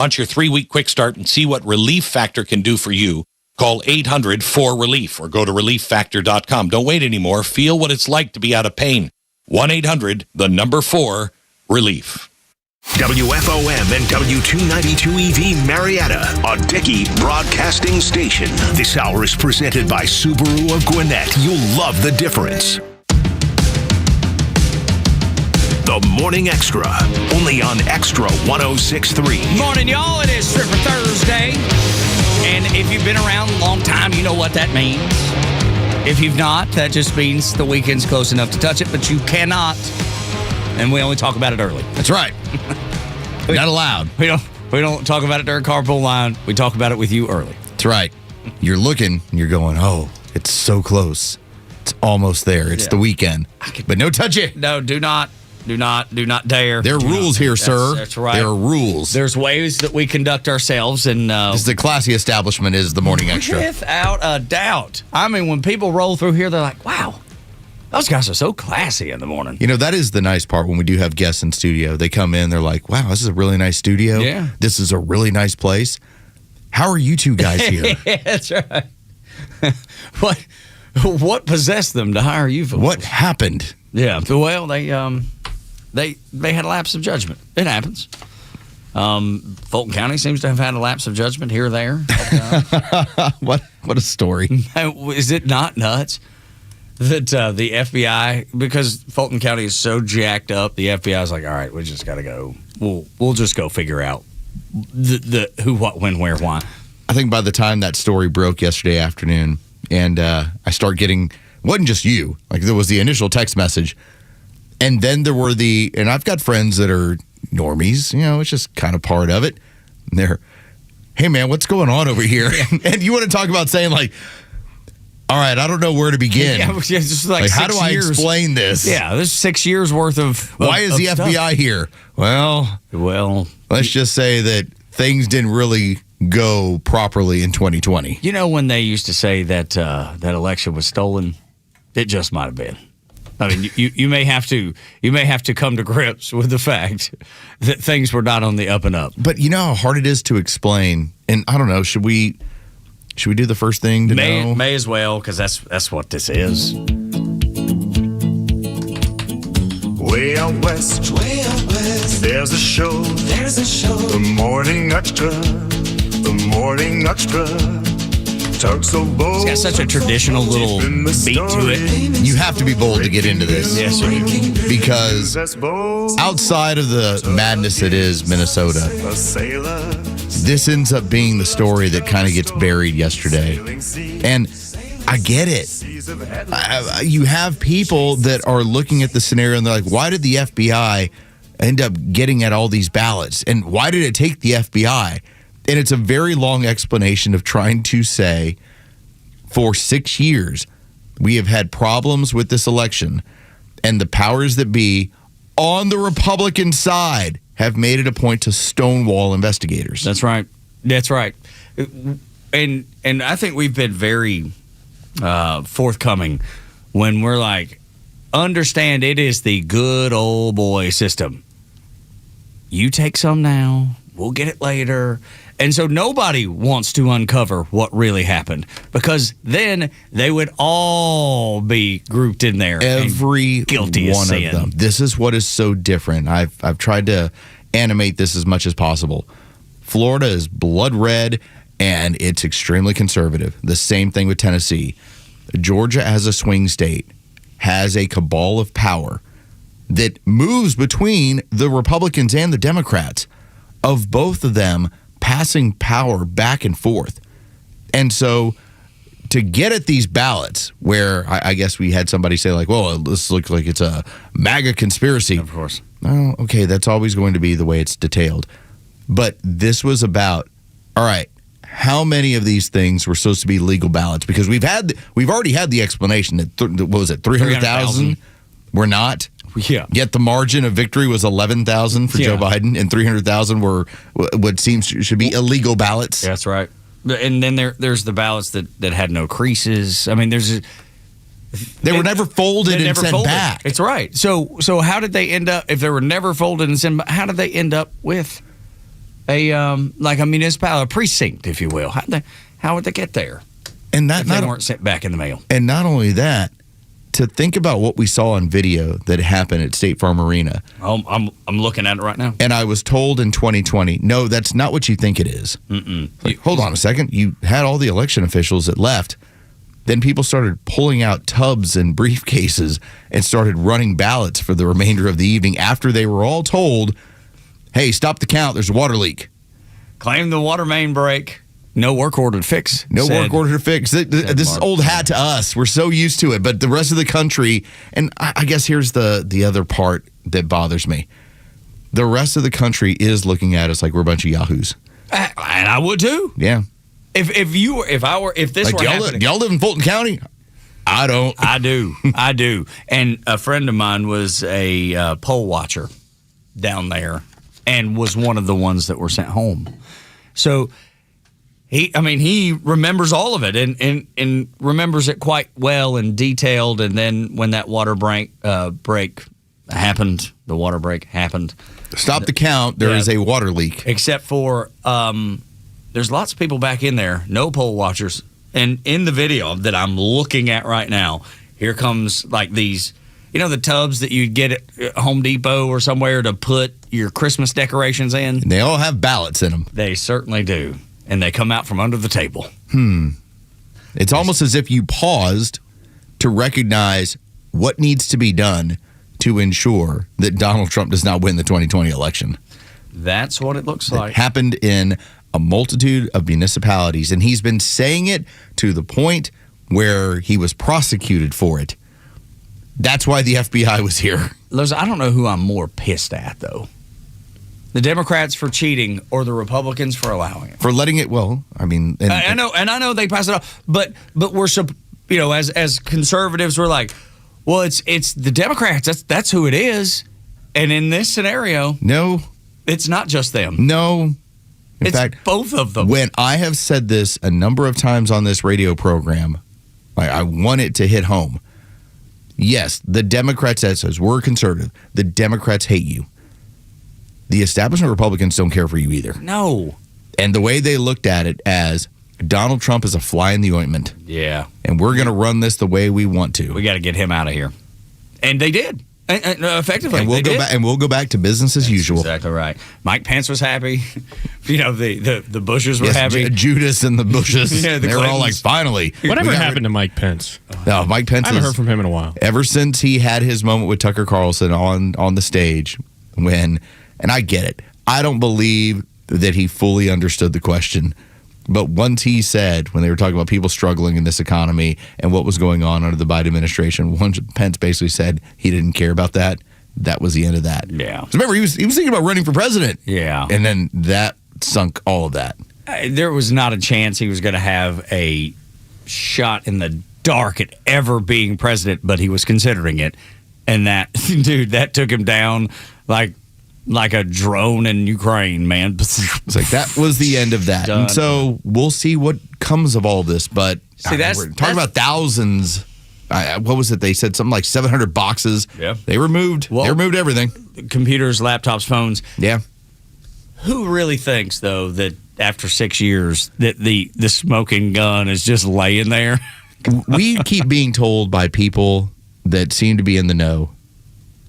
Launch your 3-week quick start and see what Relief Factor can do for you. Call 800-4RELIEF or go to relieffactor.com. Don't wait anymore. Feel what it's like to be out of pain. 1-800-4RELIEF. WFOM and W292EV Marietta, a Dickey broadcasting station. This hour is presented by Subaru of Gwinnett. You'll love the difference. The Morning Extra, only on Extra 106.3. Morning, y'all. It is Stripper Thursday. And if you've been around a long time, you know what that means. If you've not, that just means the weekend's close enough to touch it, but you cannot. And we only talk about it early. That's right. Not allowed. We don't talk about it during carpool line. We talk about it with you early. That's right. You're looking and you're going, oh, it's so close. It's almost there. It's the weekend. But no touch it. No, do not dare. There are rules here, sir. That's right. There are rules. There's ways that we conduct ourselves. And this is the classy establishment is the Morning Extra. Without a doubt. I mean, when people roll through here, they're like, wow. Those guys are so classy in the morning. You know, that is the nice part when we do have guests in studio. They come in, they're like, wow, this is a really nice studio. Yeah. This is a really nice place. How are you two guys here? Yeah, that's right. What possessed them to hire you for what happened? Yeah, well, they had a lapse of judgment. It happens. Fulton County seems to have had a lapse of judgment here or there. What a story. Is it not nuts? That the FBI, because Fulton County is so jacked up, the FBI is like, all right, we just got to go. We'll just go figure out the who, what, when, where, why. I think by the time that story broke yesterday afternoon, and I start getting, wasn't just you, like there was the initial text message, and then there were and I've got friends that are normies, you know, it's just kind of part of it. And they're, hey man, what's going on over here? And you want to talk about saying like, all right, I don't know where to begin. Yeah, just like how do I explain this? Yeah, there's 6 years worth of why is the stuff. FBI here? Well, let's just say that things didn't really go properly in 2020. You know when they used to say that that election was stolen? It just might have been. I mean, you may have to come to grips with the fact that things were not on the up and up. But you know how hard it is to explain. And I don't know, should we do the first thing to know? May as well, because that's what this is. Way out west, there's a show, the Morning Extra, Tug Los. It's got such a traditional little beat to it. You have to be bold to get into this. Yes, you do. Because outside of the madness that is Minnesota, this ends up being the story that kind of gets buried yesterday. And I get it. You have people that are looking at the scenario and they're like, why did the FBI end up getting at all these ballots? And why did it take the FBI? And it's a very long explanation of trying to say, for 6 years, we have had problems with this election, and the powers that be on the Republican side have made it a point to stonewall investigators. That's right. That's right. And I think we've been very forthcoming when we're like, understand it is the good old boy system. You take some now, we'll get it later. And so nobody wants to uncover what really happened because then they would all be grouped in there. Every guilty one of sin. Of them. This is what is so different. I've tried to animate this as much as possible. Florida is blood red and it's extremely conservative. The same thing with Tennessee. Georgia, as a swing state, has a cabal of power that moves between the Republicans and the Democrats, of both of them passing power back and forth. And so to get at these ballots where I guess we had somebody say like, well, this looks like it's a MAGA conspiracy. Of course. Oh, okay, that's always going to be the way it's detailed. But this was about, all right, how many of these things were supposed to be legal ballots? Because we've already had the explanation that, what was it, 300,000 were not? Yeah. Yet the margin of victory was 11,000 for Joe Biden, and 300,000 were what seems should be illegal ballots. That's right. And then there's the ballots that had no creases. I mean, they were never folded and sent back. It's right. So how did they end up, if they were never folded and sent back, how did they end up with a municipality, a precinct, if you will. How would they get there? And that if they weren't sent back in the mail. And not only that, to think about what we saw on video that happened at State Farm Arena. I'm looking at it right now. And I was told in 2020, no, that's not what you think it is. Like, hold on a second. You had all the election officials that left. Then people started pulling out tubs and briefcases and started running ballots for the remainder of the evening after they were all told, hey, stop the count. There's a water leak. Claim the water main break. No work order to fix. Work order to fix. This is old hat to us. We're so used to it. But the rest of the country, and I guess here's the other part that bothers me. The rest of the country is looking at us like we're a bunch of yahoos. And I would too. Yeah. If this were happening. Y'all live in Fulton County? I don't. I do. And a friend of mine was a poll watcher down there and was one of the ones that were sent home. So he remembers all of it and remembers it quite well and detailed. And then when that water break happened, the water break happened. Stop the count. There is a water leak. Except for there's lots of people back in there, no poll watchers. And in the video that I'm looking at right now, here comes like these, the tubs that you'd get at Home Depot or somewhere to put your Christmas decorations in. And they all have ballots in them. They certainly do. And they come out from under the table. It's almost as if you paused to recognize what needs to be done to ensure that Donald Trump does not win the 2020 election. That's what it looks like. It happened in a multitude of municipalities, and he's been saying it to the point where he was prosecuted for it. That's why the FBI was here. Los, I don't know who I'm more pissed at, though. The Democrats for cheating or the Republicans for allowing it? For letting it, I know they pass it off, but we're, as conservatives, we're like, well, it's the Democrats. That's who it is. And in this scenario, no, it's not just them. No. In fact, both of them. When I have said this a number of times on this radio program, I want it to hit home. Yes, the Democrats, as we're conservative, the Democrats hate you. The establishment Republicans don't care for you either. No. And the way they looked at it as Donald Trump is a fly in the ointment. Yeah. And we're going to run this the way we want to. We got to get him out of here. And they did. Effectively, and we'll go back to business as usual. Exactly right. Mike Pence was happy. The Bushes were happy. Judas and the Bushes. Yeah, they were all like, finally. Whatever happened to Mike Pence? No, Mike Pence. I haven't heard from him in a while. Ever since he had his moment with Tucker Carlson on the stage, and I get it. I don't believe that he fully understood the question. But once he said, when they were talking about people struggling in this economy and what was going on under the Biden administration, once Pence basically said he didn't care about that, that was the end of that. Yeah. So remember, he was thinking about running for president. Yeah. And then that sunk all of that. There was not a chance he was going to have a shot in the dark at ever being president, but he was considering it. And that, dude, that took him down like a drone in Ukraine, man. It's like that was the end of that. Done. And so we'll see what comes of all this. But we're talking about thousands. What was it? They said something like 700 boxes. Yeah. They removed everything. Computers, laptops, phones. Yeah. Who really thinks, though, that after 6 years that the smoking gun is just laying there? We keep being told by people that seem to be in the know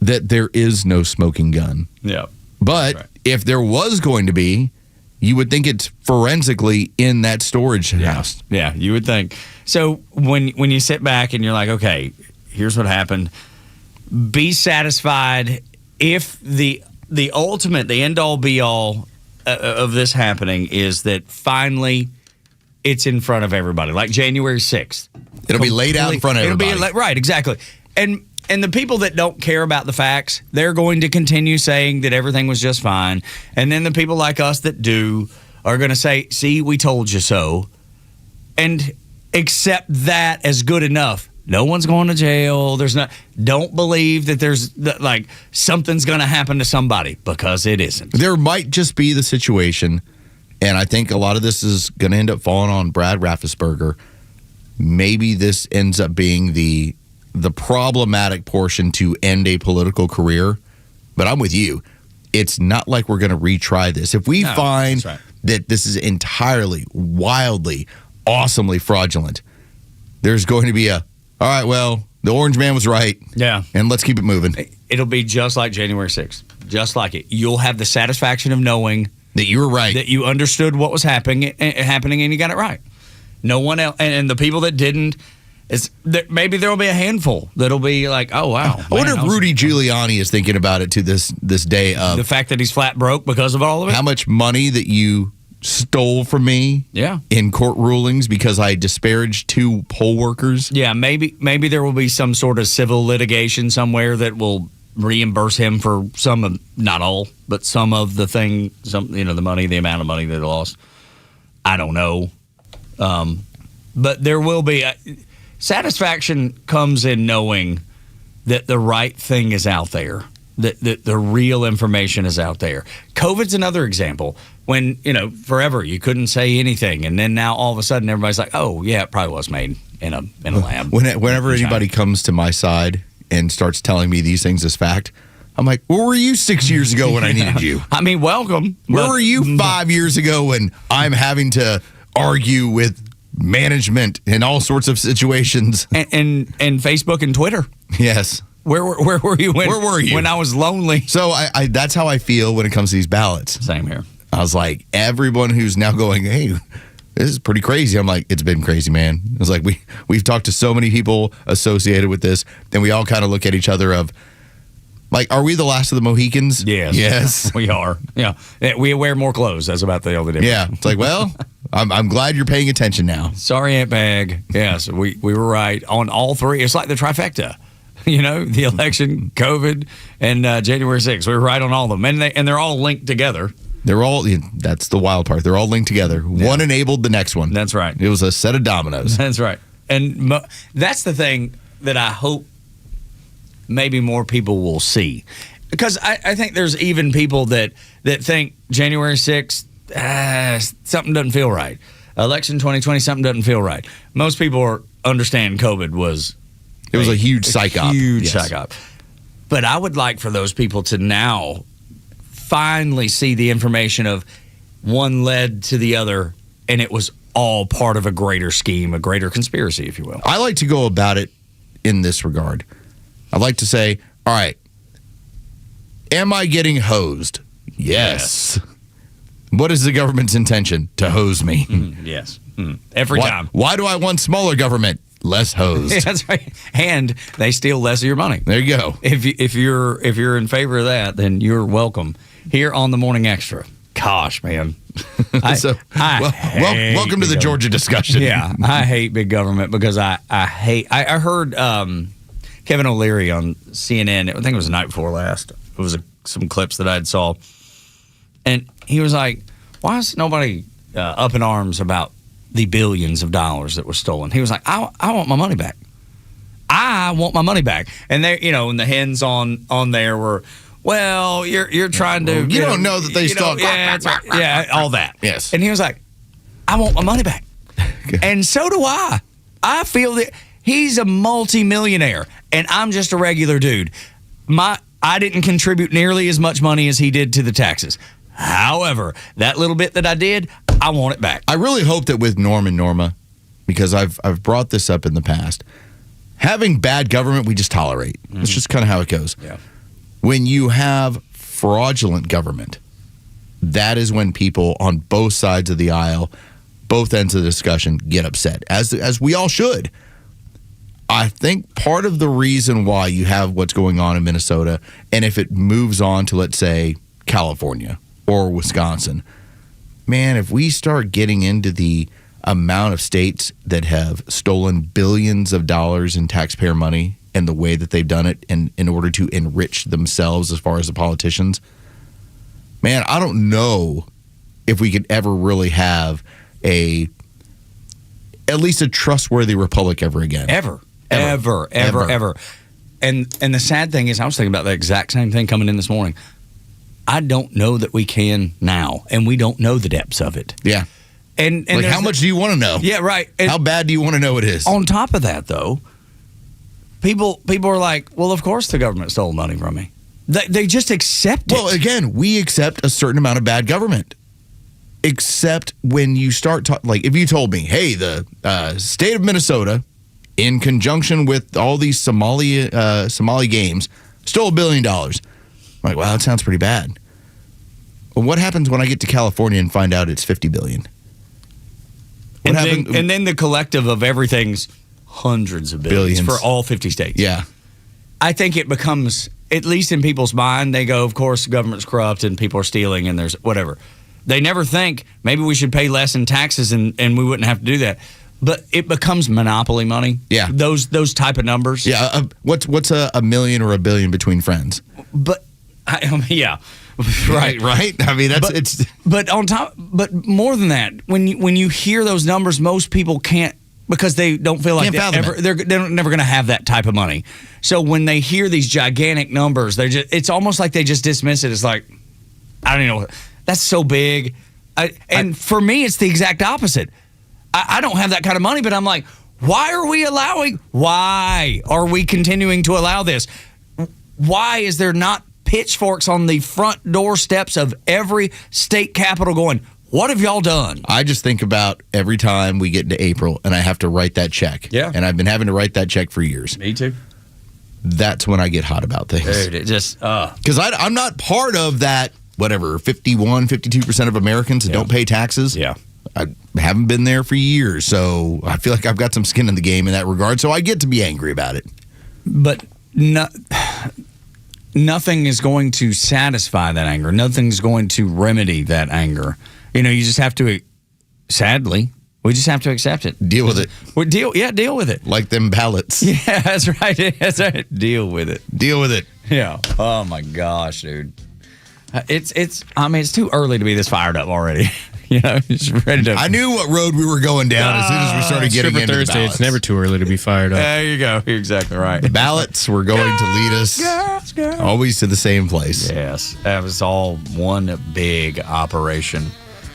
that there is no smoking gun. Yeah. But if there was going to be, you would think it's forensically in that storage house. Yeah, you would think. So when you sit back and you're like, okay, here's what happened. Be satisfied if the ultimate, the end-all, be-all of this happening is that finally it's in front of everybody, like January 6th. It'll be laid out in front of everybody. Right, exactly. And the people that don't care about the facts, they're going to continue saying that everything was just fine. And then the people like us that do are going to say, see, we told you so. And accept that as good enough. No one's going to jail. Don't believe that there's like something's going to happen to somebody, because it isn't. There might just be the situation, and I think a lot of this is going to end up falling on Brad Raffensperger. Maybe this ends up being the problematic portion to end a political career. But I'm with you. it's not like we're going to retry this. If we find that's right. that this is entirely, wildly, awesomely fraudulent, there's going to be all right, well, the orange man was right. Yeah. And let's keep it moving. It'll be just like January 6th. Just like it. You'll have the satisfaction of knowing That you were right. that you understood what was happening and you got it right. No one else, and the people that didn't, maybe there will be a handful that'll be like, oh, wow. I wonder if Rudy Giuliani is thinking about it to this day of the fact that he's flat broke because of all of it. how much money that you stole from me in court rulings because I disparaged 2 poll workers. Yeah, maybe there will be some sort of civil litigation somewhere that will reimburse him for some of, not all, but some of the thing, the money, the amount of money that he lost. I don't know. But there will be satisfaction comes in knowing that the right thing is out there, that the real information is out there. COVID's another example. When, forever you couldn't say anything, and then now all of a sudden everybody's like, oh, yeah, it probably was made in a lab. Whenever anybody comes to my side and starts telling me these things as fact, I'm like, where were you 6 years ago when I needed you? I mean, welcome. Where were you 5 years ago when I'm having to argue with management in all sorts of situations? And Facebook and Twitter. Yes. Where were you when? Where were you? When I was lonely? So I that's how I feel when it comes to these ballots. Same here. I was like, everyone who's now going, hey, this is pretty crazy. I'm like, it's been crazy, man. It was like we've talked to so many people associated with this, and we all kind of look at each other of, like, are we the last of the Mohicans? Yes. We are. Yeah. We wear more clothes. That's about the only difference. Yeah. It's like, well, I'm glad you're paying attention now. Sorry, Aunt Bag. Yes, we were right on all 3. It's like the trifecta. The election, COVID, and January 6th. We were right on all of them. And they're all linked together. They're all, that's the wild part. They're all linked together. Yeah. One enabled the next one. That's right. It was a set of dominoes. That's right. And that's the thing that I hope maybe more people will see. Because I think there's even people that think January 6th, something doesn't feel right. Election 2020, something doesn't feel right. Most people understand COVID was... It was a huge psyop. Huge psyop. But I would like for those people to now finally see the information of one led to the other, and it was all part of a greater scheme, a greater conspiracy, if you will. I like to go about it in this regard. I like to say, all right, am I getting hosed? Yes. What is the government's intention? To hose me. Yes. Every time. Why do I want smaller government? Less hosed. That's right. And they steal less of your money. There you go. If you're in favor of that, then you're welcome here on the Morning Extra. Gosh, man. Welcome to the Georgia discussion. Yeah, I hate big government because I heard Kevin O'Leary on CNN. I think it was the night before last. It was some clips that I had saw, and he was like, "Why is nobody up in arms about the billions of dollars that were stolen?" He was like, I want my money back. I want my money back. And they, and the hens on there were, well, you're trying to... You don't know that they stole... Yeah, all that. Yes. And he was like, I want my money back. And so do I. I feel that he's a multimillionaire, and I'm just a regular dude. I didn't contribute nearly as much money as he did to the taxes. However, that little bit that I did, I want it back. I really hope that with Norm and Norma, because I've brought this up in the past, having bad government, we just tolerate. It's just kind of how it goes. Yeah. When you have fraudulent government, that is when people on both sides of the aisle, both ends of the discussion, get upset, as we all should. I think part of the reason why you have what's going on in Minnesota, and if it moves on to, let's say, California or Wisconsin, man, if we start getting into the amount of states that have stolen billions of dollars in taxpayer money and the way that they've done it in order to enrich themselves as far as the politicians, man, I don't know if we could ever really have at least a trustworthy republic ever again. Ever. And the sad thing is, I was thinking about the exact same thing coming in this morning. I don't know that we can now, and we don't know the depths of it. Yeah. And like, how much do you want to know? Yeah, right. And how bad do you want to know it is? On top of that, though, people are like, well, of course the government stole money from me. They just accept it. Well, again, we accept a certain amount of bad government. Except when you start like if you told me, hey, the state of Minnesota, in conjunction with all these Somali games, stole $1 billion. I'm like, wow, that sounds pretty bad. Well, what happens when I get to California and find out it's $50 billion? And then the collective of everything's hundreds of billions for all 50 states. Yeah. I think it becomes, at least in people's mind, they go, of course, the government's corrupt and people are stealing and there's whatever. They never think maybe we should pay less in taxes and we wouldn't have to do that. But it becomes monopoly money. Yeah. Those type of numbers. Yeah. What's a million or $1 billion between friends? But, yeah. Right. I mean, it's. But on top, but more than that, when you hear those numbers, most people can't, because they don't feel like they're never going to have that type of money. So when they hear these gigantic numbers, it's almost like they just dismiss it as like, I don't know, that's so big. For me, it's the exact opposite. I don't have that kind of money, but I'm like, why are we continuing to allow this? Why is there not pitchforks on the front doorsteps of every state capital going, what have y'all done? I just think about every time we get into April and I have to write that check. Yeah. And I've been having to write that check for years. Me too. That's when I get hot about things. Dude, it just... Because I'm not part of that, 52% of Americans that don't pay taxes. Yeah. I haven't been there for years, so I feel like I've got some skin in the game in that regard, so I get to be angry about it. But nothing is going to satisfy that anger. Nothing's going to remedy that anger. You just have to, sadly, we just have to accept it. Deal with it. Deal with it. Like them ballots. Yeah, that's right. That's right. Deal with it. Deal with it. Yeah. Oh my gosh, dude. It's too early to be this fired up already. Just ready to. I knew what road we were going down as soon as we started getting into Thursday. the ballots. It's never too early to be fired up. There you go. You're exactly right. The ballots were going to lead us always to the same place. Yes, that was all one big operation.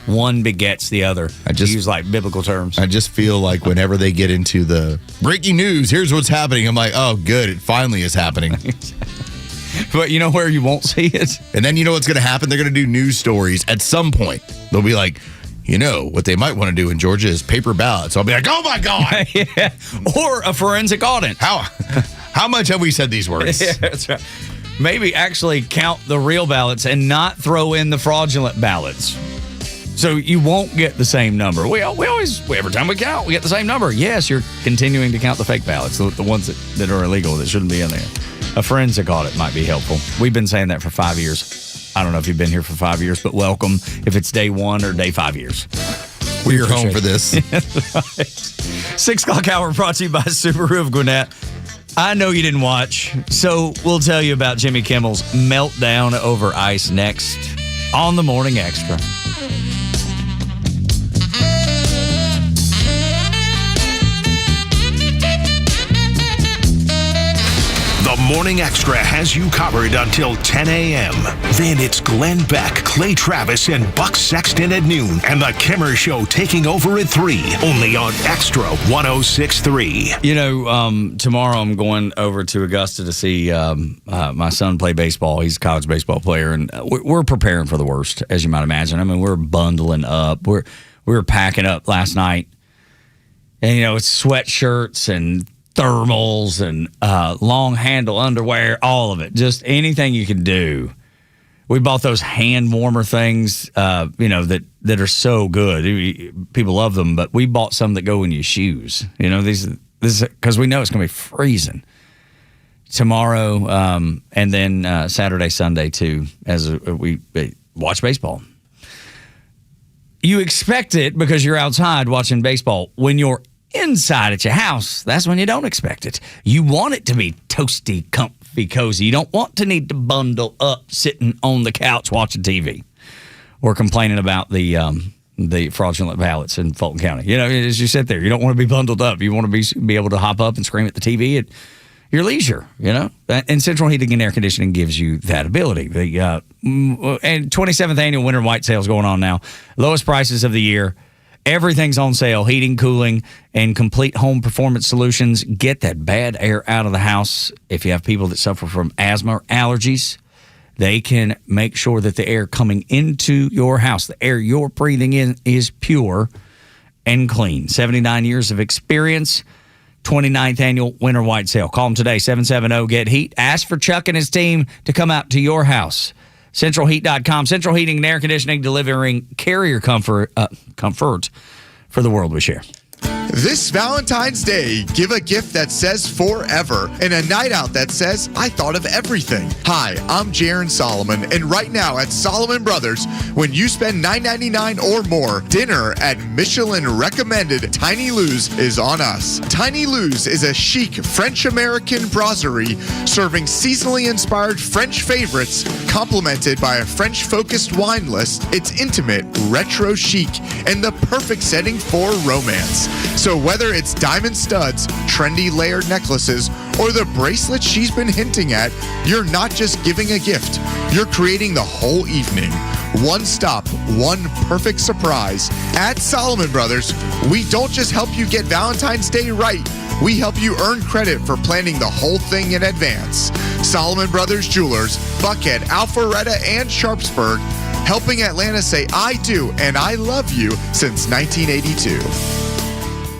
One begets the other. I just use like biblical terms. I just feel like whenever they get into the breaking news, here's what's happening. I'm like, oh, good. It finally is happening. But you know where you won't see it? And then you know what's going to happen? They're going to do news stories at some point. They'll be like, what they might want to do in Georgia is paper ballots. I'll be like, oh my God. Yeah. Or a forensic audit. How much have we said these words? Yeah, that's right. Maybe actually count the real ballots and not throw in the fraudulent ballots. So you won't get the same number. We always, every time we count, we get the same number. Yes, you're continuing to count the fake ballots, the ones that are illegal, that shouldn't be in there. A forensic audit might be helpful. We've been saying that for 5 years. I don't know if you've been here for 5 years, but welcome if it's day 1 or day 5 years. We're home for this. 6 o'clock hour brought to you by Subaru of Gwinnett. I know you didn't watch, so we'll tell you about Jimmy Kimmel's meltdown over ice next on the Morning Xtra. The Morning Xtra has you covered until 10 a.m. Then it's Glenn Beck, Clay Travis, and Buck Sexton at noon, and the Kimmer Show taking over at 3, only on Extra 106.3. Tomorrow I'm going over to Augusta to see my son play baseball. He's a college baseball player, and we're preparing for the worst, as you might imagine. I mean, we're bundling up. We were packing up last night, and it's sweatshirts and thermals and long handle underwear, all of it. Just anything you can do. We bought those hand warmer things, that are so good. People love them, but we bought some that go in your shoes. This because we know it's going to be freezing tomorrow, and then Saturday, Sunday too, as we watch baseball. You expect it because you're outside watching baseball. When you're inside at your house, that's when you don't expect it. You want it to be toasty, comfy, cozy. You don't want to need to bundle up sitting on the couch watching TV or complaining about the fraudulent ballots in Fulton County. As you sit there, you don't want to be bundled up. You want to be able to hop up and scream at the TV at your leisure. And Central Heating and Air Conditioning gives you that ability. The and 27th annual Winter White Sale is going on now. Lowest prices of the year. Everything's on sale. Heating, cooling, and complete home performance solutions. Get that bad air out of the house. If you have people that suffer from asthma or allergies, They can make sure that the air coming into your house, the air you're breathing in, is pure and clean. 79 years of experience, 29th annual winter white sale. Call them today, 770-GET-HEAT. Ask for Chuck and his team to come out to your house. CentralHeat.com. Central Heating and Air Conditioning, delivering carrier comfort for the world we share. This Valentine's Day, give a gift that says forever and a night out that says, I thought of everything. Hi, I'm Jaron Solomon, and right now at Solomon Brothers, when you spend $9.99 or more, dinner at Michelin recommended Tiny Lou's is on us. Tiny Lou's is a chic French-American brasserie serving seasonally inspired French favorites, complemented by a French-focused wine list. It's intimate, retro chic, and the perfect setting for romance. So whether it's diamond studs, trendy layered necklaces, or the bracelet she's been hinting at, you're not just giving a gift, you're creating the whole evening. One stop, one perfect surprise. At Solomon Brothers, we don't just help you get Valentine's Day right, we help you earn credit for planning the whole thing in advance. Solomon Brothers Jewelers, Buckhead, Alpharetta, and Sharpsburg, helping Atlanta say I do and I love you since 1982.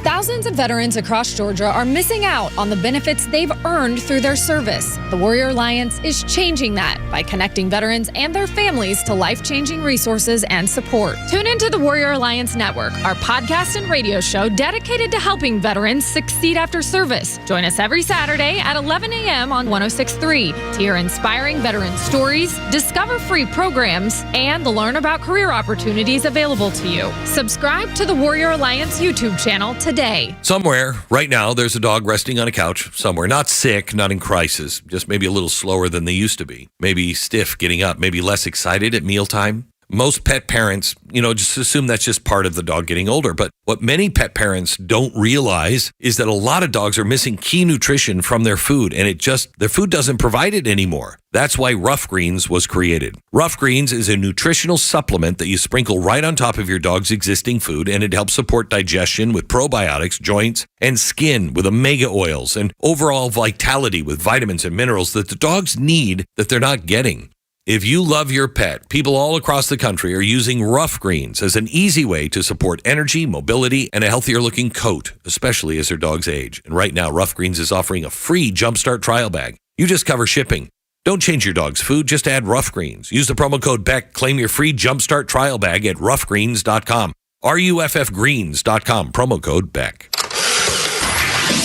Thousands of veterans across Georgia are missing out on the benefits they've earned through their service. The Warrior Alliance is changing that by connecting veterans and their families to life-changing resources and support. Tune into the Warrior Alliance Network, our podcast and radio show dedicated to helping veterans succeed after service. Join us every Saturday at 11 a.m. on 106.3 to hear inspiring veteran stories, discover free programs, and learn about career opportunities available to you. Subscribe to the Warrior Alliance YouTube channel today. Somewhere, right now, there's a dog resting on a couch somewhere. Not sick, not in crisis, just maybe a little slower than they used to be. Maybe stiff getting up, maybe less excited at mealtime. Most pet parents, just assume that's just part of the dog getting older. But what many pet parents don't realize is that a lot of dogs are missing key nutrition from their food, and their food doesn't provide it anymore. That's why Rough Greens was created. Rough Greens is a nutritional supplement that you sprinkle right on top of your dog's existing food, and it helps support digestion with probiotics, joints, and skin with omega oils, and overall vitality with vitamins and minerals that the dogs need that they're not getting. If you love your pet, people all across the country are using Rough Greens as an easy way to support energy, mobility, and a healthier looking coat, especially as their dogs age. And right now, Rough Greens is offering a free Jumpstart trial bag. You just cover shipping. Don't change your dog's food, just add Rough Greens. Use the promo code BECK, claim your free Jumpstart trial bag at roughgreens.com. RUFFgreens.com, promo code BECK.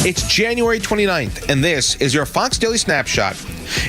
It's January 29th, and this is your Fox Daily Snapshot.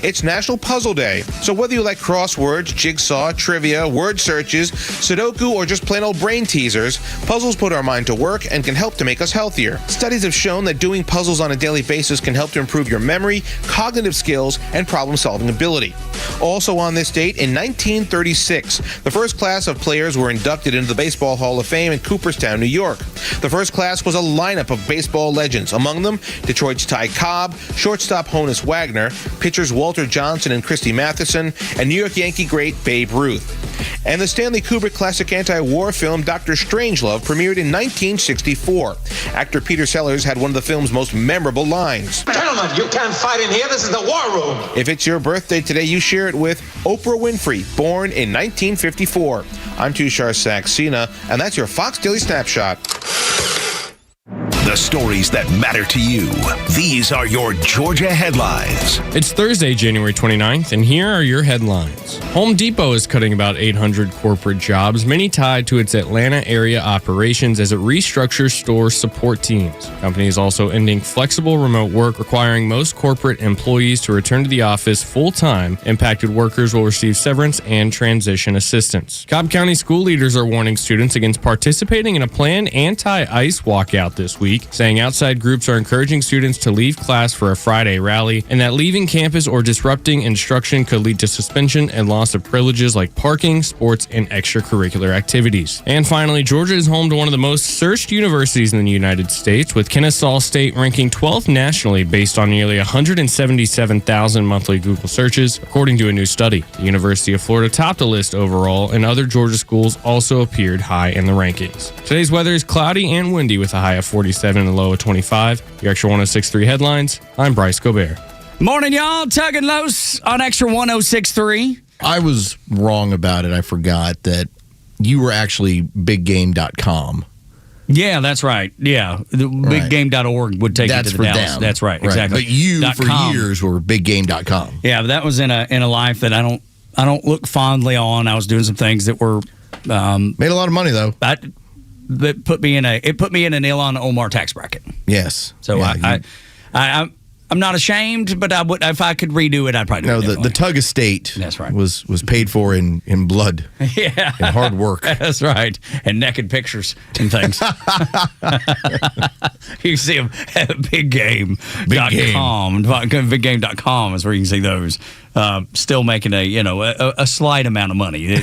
It's National Puzzle Day, so whether you like crosswords, jigsaw, trivia, word searches, Sudoku, or just plain old brain teasers, puzzles put our mind to work and can help to make us healthier. Studies have shown that doing puzzles on a daily basis can help to improve your memory, cognitive skills, and problem-solving ability. Also on this date, in 1936, the first class of players were inducted into the Baseball Hall of Fame in Cooperstown, New York. The first class was a lineup of baseball legends, among them Detroit's Ty Cobb, shortstop Honus Wagner, pitchers Walter Johnson and Christy Mathewson, and New York Yankee great Babe Ruth. And the Stanley Kubrick classic anti-war film Dr. Strangelove premiered in 1964. Actor Peter Sellers had one of the film's most memorable lines. Gentlemen, you can't fight in here. This is the war room. If it's your birthday today, you share it with Oprah Winfrey, born in 1954. I'm Tushar Saxena, and that's your Fox Daily Snapshot. The stories that matter to you. These are your Georgia headlines. It's Thursday, January 29th, and here are your headlines. Home Depot is cutting about 800 corporate jobs, many tied to its Atlanta area operations as it restructures store support teams. The company is also ending flexible remote work, requiring most corporate employees to return to the office full-time. Impacted workers will receive severance and transition assistance. Cobb County school leaders are warning students against participating in a planned anti-ICE walkout this week, saying outside groups are encouraging students to leave class for a Friday rally, and that leaving campus or disrupting instruction could lead to suspension and loss of privileges like parking, sports, and extracurricular activities. And finally, Georgia is home to one of the most searched universities in the United States, with Kennesaw State ranking 12th nationally based on nearly 177,000 monthly Google searches, according to a new study. The University of Florida topped the list overall, and other Georgia schools also appeared high in the rankings. Today's weather is cloudy and windy with a high of 47 and a low of 25. Your Extra 106.3 headlines. I'm Bryce Gobert. Morning, y'all. Tug and Los on Extra 106.3. I was wrong about it. I forgot that you were actually biggame.com. Yeah, that's right. Yeah. The biggame.org would take you to the Dallas. Them. That's right. Exactly. But you, for .com. years, were biggame.com. Yeah, but that was in a life that I don't look fondly on. I was doing some things that were made a lot of money though. That put me in an Ilhan Omar tax bracket. Yes. So yeah, I'm not ashamed, but I would, if I could redo it, I'd probably do it. The Tug estate that's right. was paid for in blood. Yeah. And hard work. That's right. And naked pictures and things. You see them at biggame.com. Biggame.com is where you can see those. Still making a slight amount of money.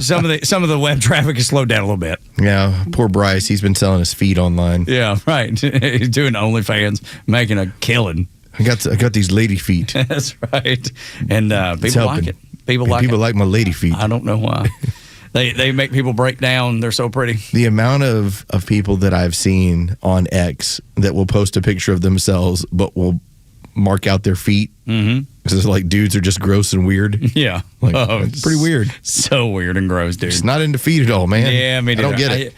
Some of the web traffic has slowed down a little bit. Yeah, poor Bryce. He's been selling his feet online. Yeah, right. He's doing OnlyFans, making a killing. I got these lady feet. That's right. And people like it. People like my lady feet. I don't know why. They make people break down. They're so pretty. The amount of people that I've seen on X that will post a picture of themselves but will mark out their feet. Mm-hmm. Because it's like dudes are just gross and weird. Yeah. It's pretty weird. So weird and gross, dude. Just not into feet at all, man. Yeah, I don't get it.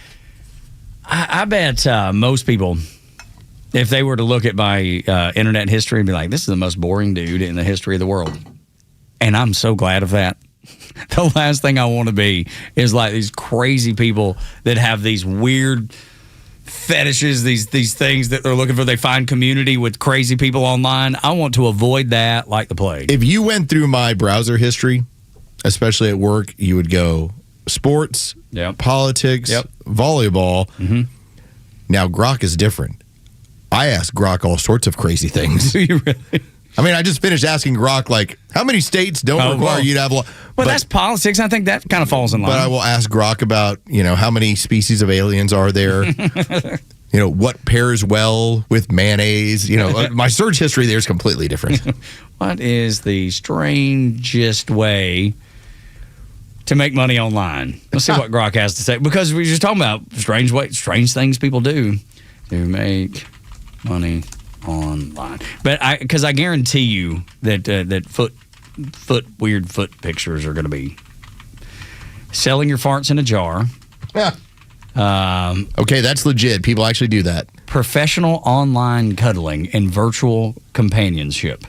I bet most people, if they were to look at my internet history and be like, this is the most boring dude in the history of the world. And I'm so glad of that. The last thing I want to be is like these crazy people that have these weird fetishes, these things that they're looking for. They find community with crazy people online. I want to avoid that like the plague. If you went through my browser history, especially at work, you would go sports, politics, volleyball. Mm-hmm. Now, Grok is different. I ask Grok all sorts of crazy things. Do you really? I mean, I just finished asking Grok, like, how many states don't require you to have law? Well, that's politics. I think that kind of falls in line. But I will ask Grok about, how many species of aliens are there? What pairs well with mayonnaise? My search history there is completely different. What is the strangest way to make money online? Let's see what Grok has to say. Because we were just talking about strange things people do to make money online. But because I guarantee you that weird foot pictures are going to be selling your farts in a jar. Yeah. Okay, that's legit. People actually do that. Professional online cuddling and virtual companionship.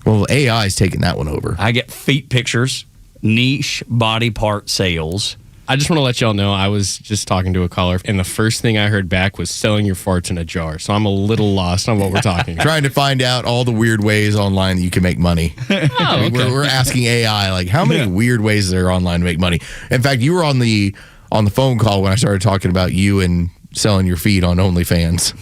Well, AI is taking that one over. I get feet pictures, niche body part sales. I just want to let y'all know I was just talking to a caller, and the first thing I heard back was selling your farts in a jar. So I'm a little lost on what we're talking about. Trying to find out all the weird ways online that you can make money. Oh, okay. We're asking AI, like, how many weird ways there are online to make money? In fact, you were on the phone call when I started talking about you and selling your feet on OnlyFans.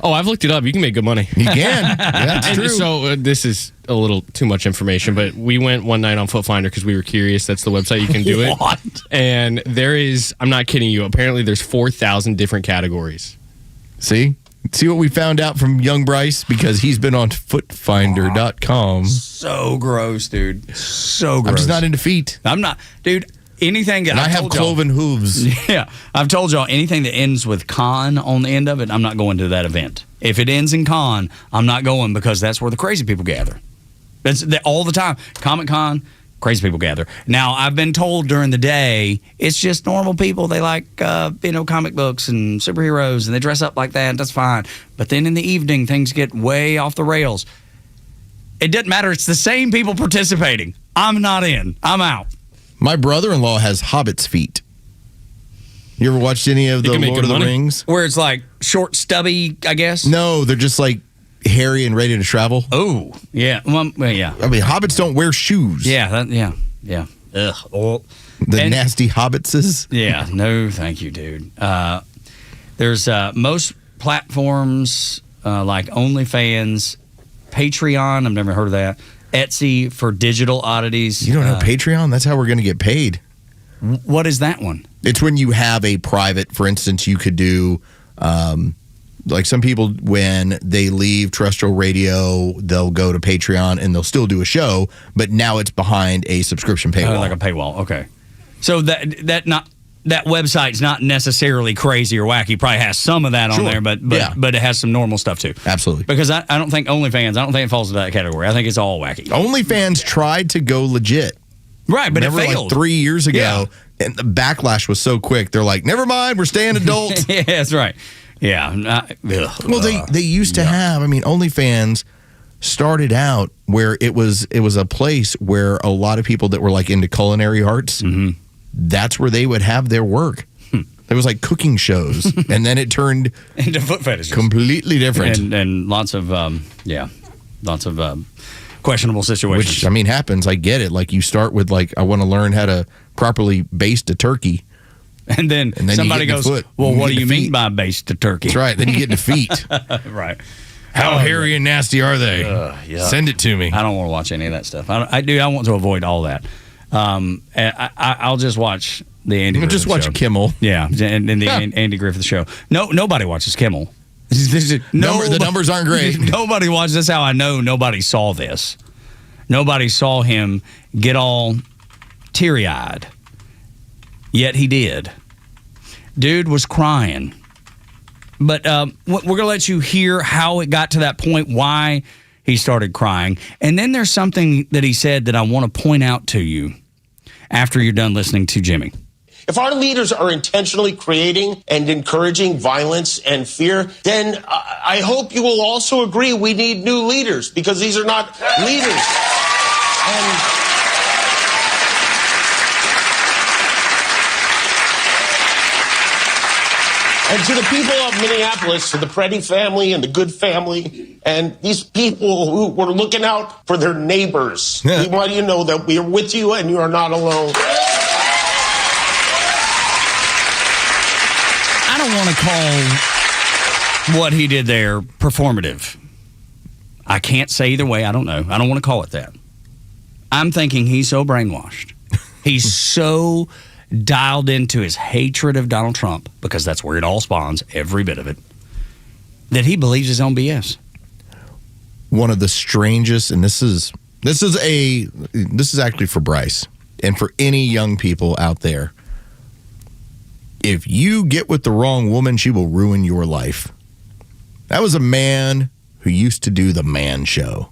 Oh, I've looked it up. You can make good money. You can. Yeah, that's true. So this is a little too much information, but we went one night on Foot Finder because we were curious. That's the website you can do it. What? And there is, I'm not kidding you, apparently there's 4,000 different categories. See what we found out from young Bryce? Because he's been on footfinder.com. So gross, dude. So gross. I'm just not into feet. I'm not. Dude, anything that and I have cloven hooves. Yeah. I've told y'all anything that ends with con on the end of it, I'm not going to that event. If it ends in con, I'm not going because that's where the crazy people gather. That's all the time. Comic-Con, crazy people gather. Now, I've been told during the day, it's just normal people. They like, comic books and superheroes, and they dress up like that. That's fine. But then in the evening, things get way off the rails. It doesn't matter. It's the same people participating. I'm not in. I'm out. My brother-in-law has hobbit's feet. You ever watched any of the Lord of the Rings? Where it's like short, stubby, I guess? No, they're just like hairy and ready to travel. Oh, yeah. Well, yeah. I mean, hobbits don't wear shoes. Yeah, yeah. Ugh. Oh. The nasty hobbitses. Yeah, no, thank you, dude. There's most platforms like OnlyFans, Patreon, I've never heard of that, Etsy for digital oddities. You don't know Patreon? That's how we're going to get paid. What is that one? It's when you have a private, for instance, you could do, like some people, when they leave terrestrial radio, they'll go to Patreon and they'll still do a show, but now it's behind a subscription paywall. Like a paywall, okay. So that not that website's not necessarily crazy or wacky. Probably has some of that on there, but it has some normal stuff too. Absolutely. Because I don't think OnlyFans, it falls into that category. I think it's all wacky. OnlyFans tried to go legit. Right, but Remember, it failed. like 3 years ago, and the backlash was so quick. They're like, never mind, we're staying adult. Yeah, that's right. Yeah. Well, they used to have, OnlyFans started out where it was a place where a lot of people that were like into culinary arts, that's where they would have their work. There was like cooking shows, and then it turned into foot fetishes. Completely different. And lots of, questionable situations. Which, happens. I get it. Like, you start with, like, I want to learn how to properly baste a turkey. And then somebody goes, well, what do you mean by baste a turkey? That's right. Then you get the feet. Right. How hairy and nasty are they? Send it to me. I don't want to watch any of that stuff. I want to avoid all that. And I'll just watch the Andy Griffith Just watch show. Kimmel. Yeah, and the Andy Griffith show. Nobody watches Kimmel. The numbers aren't great. Nobody watches. That's how I know nobody saw this. Nobody saw him get all teary-eyed. Yet he did. Dude was crying. But we're going to let you hear how it got to that point, why he started crying. And then there's something that he said that I want to point out to you after you're done listening to Jimmy. If our leaders are intentionally creating and encouraging violence and fear, then I hope you will also agree we need new leaders, because these are not leaders. And to the people of Minneapolis, to the Preddy family and the Good family, and these people who were looking out for their neighbors, we want you to know that we are with you and you are not alone. I don't want to call what he did there performative. I can't say either way. I don't know. I don't want to call it that. I'm thinking he's so brainwashed. He's so dialed into his hatred of Donald Trump, because that's where it all spawns, every bit of it, that he believes his own BS. One of the strangest, and this is actually for Bryce and for any young people out there. If you get with the wrong woman, she will ruin your life. That was a man who used to do the Man Show.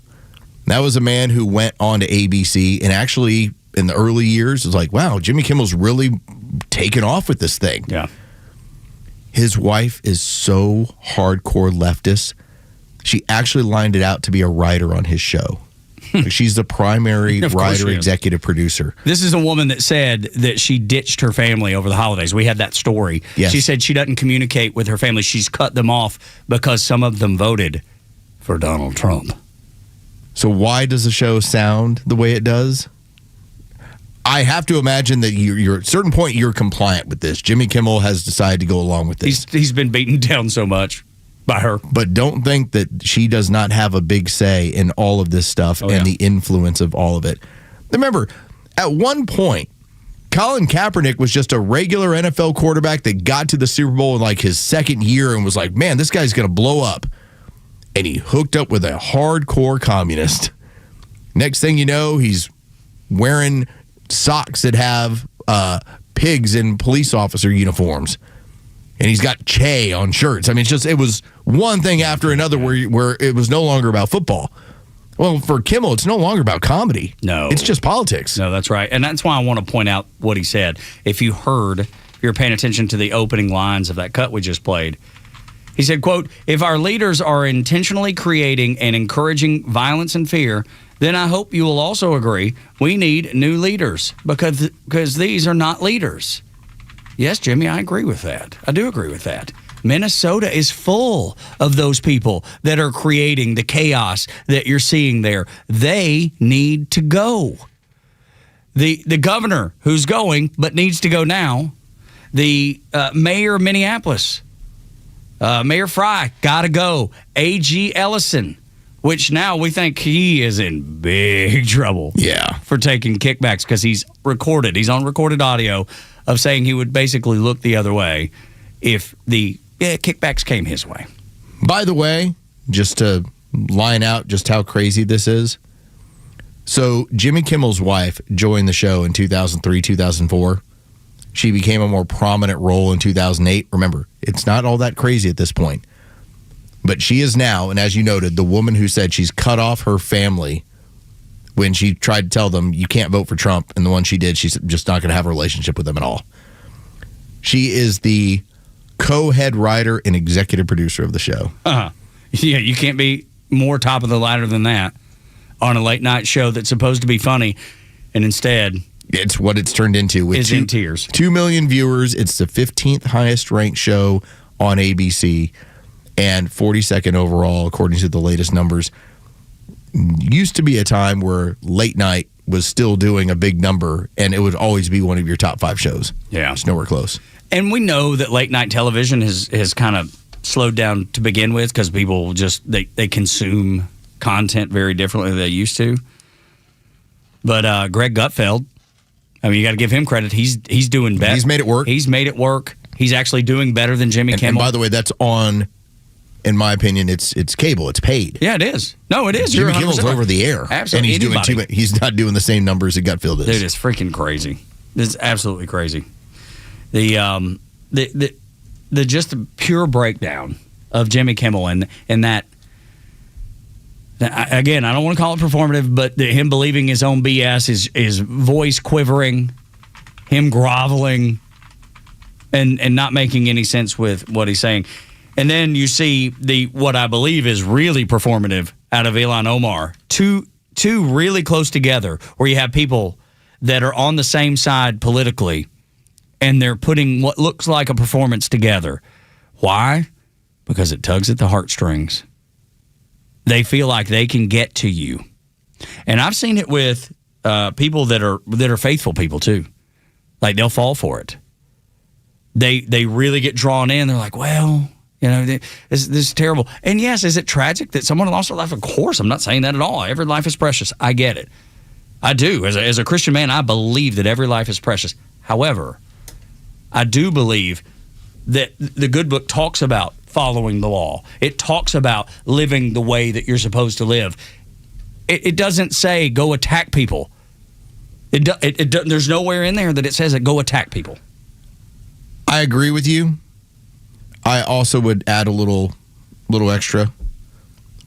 That was a man who went on to ABC and actually, in the early years, was like, wow, Jimmy Kimmel's really taken off with this thing. Yeah. His wife is so hardcore leftist. She actually lined it out to be a writer on his show. She's the primary writer, executive producer. This is a woman that said that she ditched her family over the holidays. We had that story. Yes. She said she doesn't communicate with her family. She's cut them off because some of them voted for Donald Trump. So why does the show sound the way it does? I have to imagine that you're at a certain point you're compliant with this. Jimmy Kimmel has decided to go along with this. He's been beaten down so much by her. But don't think that she does not have a big say in all of this stuff and the influence of all of it. Remember, at one point, Colin Kaepernick was just a regular NFL quarterback that got to the Super Bowl in like his second year and was like, man, this guy's going to blow up. And he hooked up with a hardcore communist. Next thing you know, he's wearing socks that have pigs in police officer uniforms. And he's got Che on shirts. I mean, it was one thing after another where it was no longer about football. Well, for Kimmel, it's no longer about comedy. No. It's just politics. No, that's right. And that's why I want to point out what he said. If you're paying attention to the opening lines of that cut we just played, he said, quote, if our leaders are intentionally creating and encouraging violence and fear, then I hope you will also agree we need new leaders because these are not leaders. Yes, Jimmy, I agree with that. I do agree with that. Minnesota is full of those people that are creating the chaos that you're seeing there. They need to go. The governor who's going but needs to go now, the mayor of Minneapolis, Mayor Fry, got to go. A.G. Ellison, which now we think he is in big trouble for taking kickbacks because he's recorded. He's on recorded audio of saying he would basically look the other way if the kickbacks came his way. By the way, just to line out just how crazy this is. So Jimmy Kimmel's wife joined the show in 2003, 2004. She became a more prominent role in 2008. Remember, it's not all that crazy at this point. But she is now, and as you noted, the woman who said she's cut off her family when she tried to tell them you can't vote for Trump, and the one she did, she's just not going to have a relationship with them at all. She is the co-head writer and executive producer of the show. Yeah, you can't be more top of the ladder than that on a late night show that's supposed to be funny, and instead it's what it's turned into. With in tears. 2 million viewers. It's the 15th highest ranked show on ABC and 42nd overall, according to the latest numbers. Used to be a time where late night was still doing a big number, and it would always be one of your top 5 shows. Yeah. It's nowhere close. And we know that late night television has kind of slowed down to begin with because people just, they consume content very differently than they used to. But Greg Gutfeld, I mean, you got to give him credit. He's doing better. He's made it work. He's made it work. He's actually doing better than Jimmy Kimmel. And by the way, that's on, in my opinion, it's cable. It's paid. Yeah, it is. No, it is. Jimmy Kimmel's over the air. Absolutely. And he's not doing the same numbers that Gutfeld is. Dude, it's freaking crazy. It's absolutely crazy. The just the pure breakdown of Jimmy Kimmel and that. Again, I don't want to call it performative, but him believing his own BS, his voice quivering, him groveling, and not making any sense with what he's saying. And then you see what I believe is really performative out of Ilhan Omar. Two really close together, where you have people that are on the same side politically, and they're putting what looks like a performance together. Why? Because it tugs at the heartstrings. They feel like they can get to you. And I've seen it with people that are faithful people too. Like they'll fall for it. They really get drawn in. They're like, well, you know, this is terrible. And yes, is it tragic that someone lost their life? Of course, I'm not saying that at all. Every life is precious. I get it. I do. As a Christian man, I believe that every life is precious. However, I do believe that the good book talks about following the law. It talks about living the way that you're supposed to live. It doesn't say go attack people. There's nowhere in there that it says that go attack people. I agree with you. I also would add a little extra,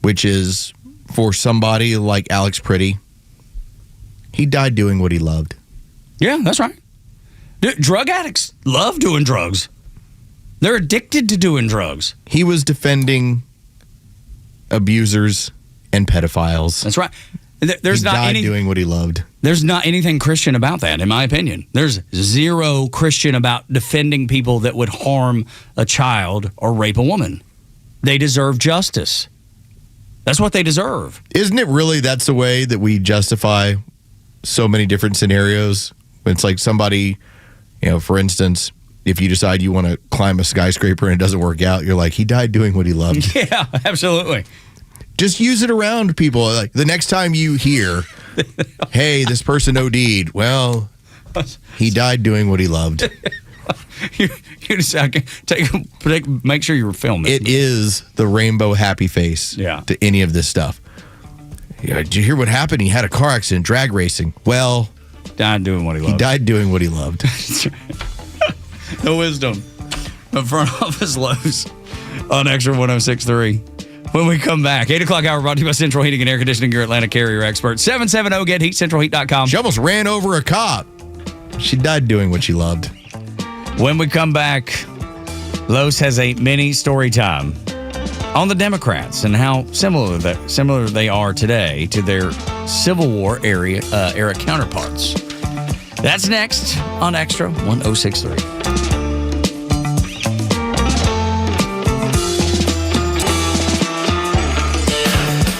which is for somebody like Alex Pretty, he died doing what he loved. Yeah, that's right. Drug addicts love doing drugs. They're addicted to doing drugs. He was defending abusers and pedophiles. That's right. He died doing what he loved. There's not anything Christian about that, in my opinion. There's zero Christian about defending people that would harm a child or rape a woman. They deserve justice. That's what they deserve. Isn't it really that's the way that we justify so many different scenarios? It's like somebody, you know, for instance, if you decide you want to climb a skyscraper and it doesn't work out, you're like, he died doing what he loved. Yeah, absolutely. Just use it around people. Like the next time you hear, hey, this person OD'd, well, he died doing what he loved. you just make sure you're filming. It is the rainbow happy face to any of this stuff. Did you hear what happened? He had a car accident, drag racing. Well, died doing what he loved. He died doing what he loved. The wisdom of Front Office Lows on Extra 106.3. When we come back, 8 o'clock hour brought to you by Central Heating and Air Conditioning, your Atlanta carrier expert. 770-GET-HEAT, She almost ran over a cop. She died doing what she loved. When we come back, Los has a mini story time on the Democrats and how similar they are today to their Civil War era counterparts. That's next on Extra 106.3.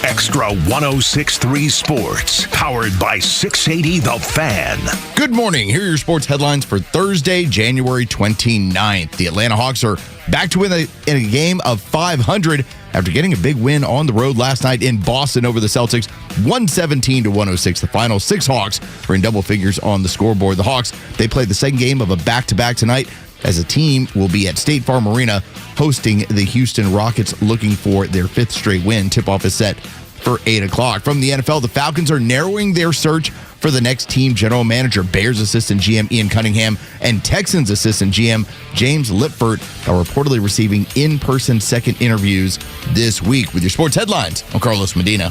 Extra 106.3 Sports, powered by 680 The Fan. Good morning. Here are your sports headlines for Thursday, January 29th. The Atlanta Hawks are back to win in a game of 500 after getting a big win on the road last night in Boston over the Celtics, 117-106. The final. 6 Hawks were in double figures on the scoreboard. The Hawks, they played the second game of a back-to-back tonight as a team will be at State Farm Arena hosting the Houston Rockets, looking for their 5th straight win. Tip-off is set for 8 o'clock. From the NFL, the Falcons are narrowing their search for the next team general manager. Bears assistant GM Ian Cunningham and Texans assistant GM James Lipfert are reportedly receiving in-person second interviews this week. With your sports headlines, I'm Carlos Medina.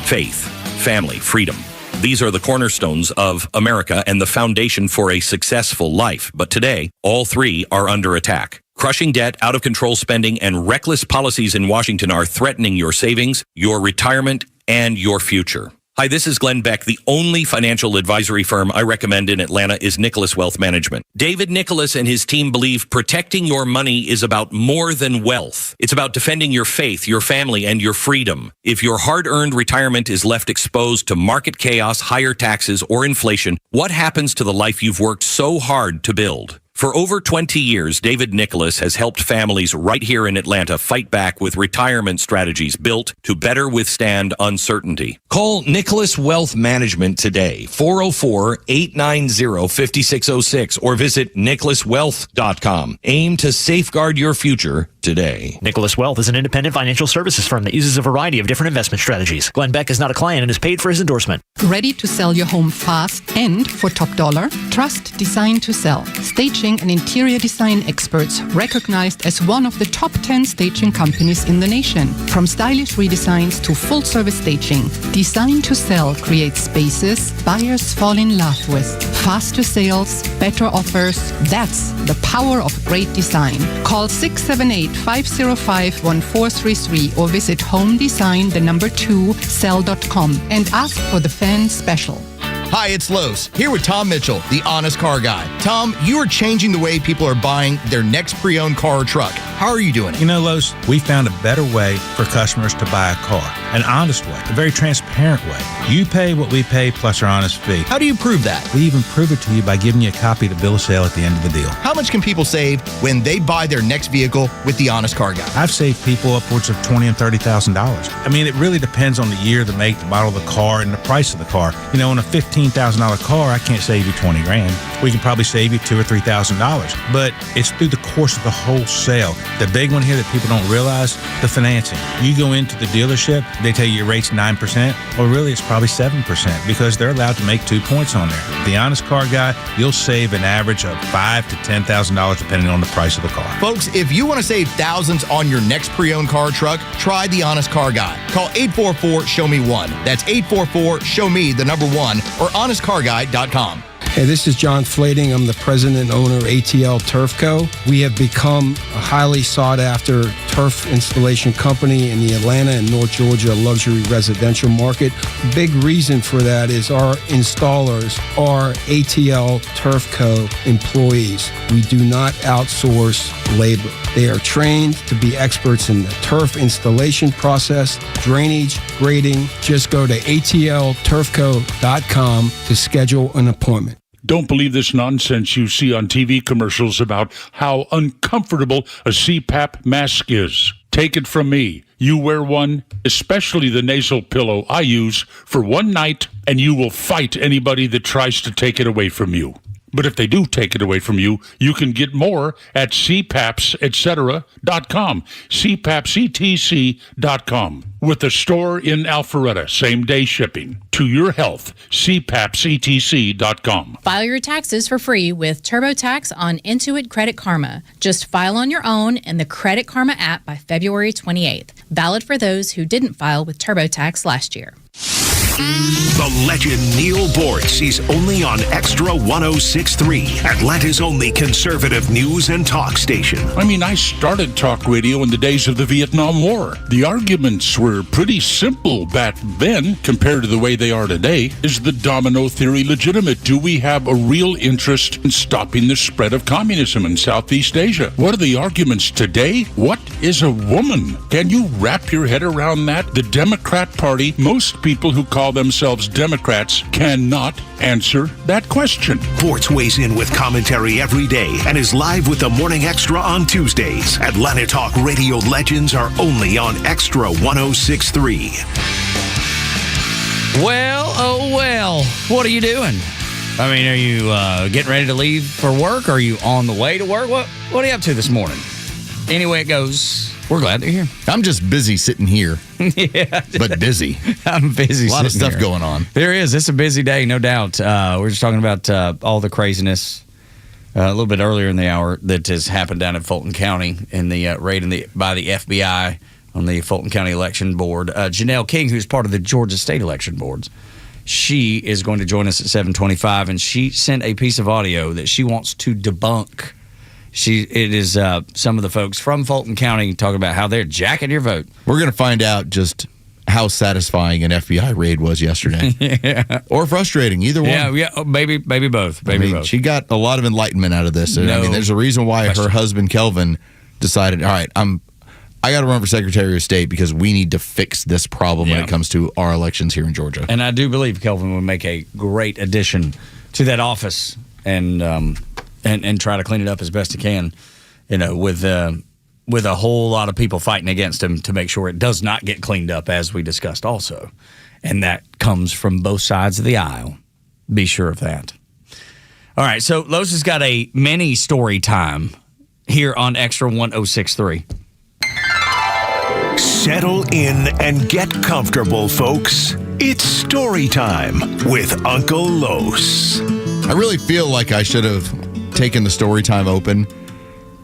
Faith, family, freedom. These are the cornerstones of America and the foundation for a successful life. But today, all three are under attack. Crushing debt, out-of-control spending, and reckless policies in Washington are threatening your savings, your retirement, and your future. Hi, this is Glenn Beck. The only financial advisory firm I recommend in Atlanta is Nicholas Wealth Management. David Nicholas and his team believe protecting your money is about more than wealth. It's about defending your faith, your family, and your freedom. If your hard-earned retirement is left exposed to market chaos, higher taxes, or inflation, what happens to the life you've worked so hard to build? For over 20 years, David Nicholas has helped families right here in Atlanta fight back with retirement strategies built to better withstand uncertainty. Call Nicholas Wealth Management today, 404-890-5606, or visit nicholaswealth.com. Aim to safeguard your future today. Nicholas Wealth is an independent financial services firm that uses a variety of different investment strategies. Glenn Beck is not a client and is paid for his endorsement. Ready to sell your home fast and for top dollar? Trust Design to Sell. Staging and interior design experts recognized as one of the top 10 staging companies in the nation. From stylish redesigns to full-service staging, Design to Sell creates spaces buyers fall in love with. Faster sales, better offers. That's the power of great design. Call 678-505-1433 or visit homedesign2sell.com and ask for the fan special. Hi, it's Los, here with Tom Mitchell, the Honest Car Guy. Tom, you are changing the way people are buying their next pre-owned car or truck. How are you doing it? You know, Los, we found a better way for customers to buy a car. An honest way, a very transparent way. You pay what we pay plus our honest fee. How do you prove that? We even prove it to you by giving you a copy of the bill of sale at the end of the deal. How much can people save when they buy their next vehicle with the Honest Car Guy? I've saved people upwards of $20,000 and $30,000. I mean, it really depends on the year, the make, the model of the car, and the price of the car. You know, on a $15,000 car, I can't save you $20,000. We can probably save you $2,000 or $3,000. But it's through the course of the whole sale. The big one here that people don't realize, the financing. You go into the dealership, they tell you your rate's 9%. Well, really, it's probably 7% because they're allowed to make 2 points on there. The Honest Car Guy, you'll save an average of $5,000 to $10,000 depending on the price of the car. Folks, if you want to save thousands on your next pre-owned car or truck, try the Honest Car Guy. Call 844-SHOW-ME-1. That's 844-SHOW-ME, the number 1, or honestcarguy.com. Hey, this is John Flading. I'm the president and owner of ATL Turf Co. We have become a highly sought-after turf installation company in the Atlanta and North Georgia luxury residential market. Big reason for that is our installers are ATL Turf Co. employees. We do not outsource labor. They are trained to be experts in the turf installation process, drainage, grading. Just go to atlturfco.com to schedule an appointment. Don't believe this nonsense you see on TV commercials about how uncomfortable a CPAP mask is. Take it from me. You wear one, especially the nasal pillow I use, for one night, and you will fight anybody that tries to take it away from you. But if they do take it away from you, you can get more at cpapsetcetera.com, cpapsetc.com, with a store in Alpharetta, same-day shipping. To your health, cpapsetc.com. File your taxes for free with TurboTax on Intuit Credit Karma. Just file on your own in the Credit Karma app by February 28th. Valid for those who didn't file with TurboTax last year. The legend Neil Bortz is only on Extra 106.3, Atlanta's only conservative news and talk station. I mean, I started talk radio in the days of the Vietnam War. The arguments were pretty simple back then compared to the way they are today. Is the domino theory legitimate? Do we have a real interest in stopping the spread of communism in Southeast Asia? What are the arguments today? What is a woman? Can you wrap your head around that? The Democrat Party, most people who call themselves Democrats cannot answer that question. Bortz weighs in with commentary every day and is live with the Morning Extra on Tuesdays. Atlanta Talk Radio legends are only on Extra 106.3. Well, oh well. What are you doing? I mean, are you getting ready to leave for work? Are you on the way to work? What are you up to this morning? any way it goes, we're glad they're here. I'm just busy sitting here. Yeah. But busy. I'm busy. A lot of stuff here. going on. There is. It's a busy day, no doubt. We're just talking about all the craziness a little bit earlier in the hour that has happened down in Fulton County in the raid by the FBI on the Fulton County Election Board. Janelle King, who's part of the Georgia State Election Boards, she is going to join us at 7:25, and she sent a piece of audio that she wants to debunk. It is some of the folks from Fulton County talking about how they're jacking your vote. We're going to find out just how satisfying an FBI raid was yesterday. Yeah. Or frustrating, either one. Yeah, maybe both. Both. She got a lot of enlightenment out of this. And, No there's a reason why her husband, Kelvin, decided, all right, I got to run for Secretary of State because we need to fix this problem when it comes to our elections here in Georgia. And I do believe Kelvin would make a great addition to that office and try to clean it up as best he can, with a whole lot of people fighting against him to make sure it does not get cleaned up, as we discussed also. And that comes from both sides of the aisle. Be sure of that. All right, so Los has got a mini story time here on Extra 1063. Settle in and get comfortable, folks. It's story time with Uncle Los. I really feel like I should have taken the story time open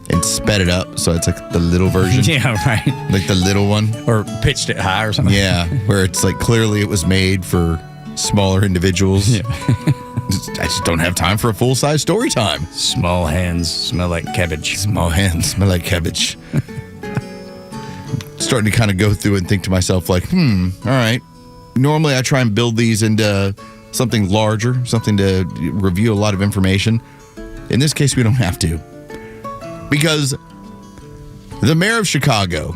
and sped it up so it's like the little version. Yeah, right. Like the little one. Or pitched it high or something. Yeah, where it's like clearly it was made for smaller individuals. Yeah. I just don't have time for a full-size story time. Small hands smell like cabbage. Small hands smell like cabbage. Starting to kind of go through and think to myself like, all right. Normally I try and build these into something larger, something to review a lot of information. In this case, we don't have to. Because the mayor of Chicago,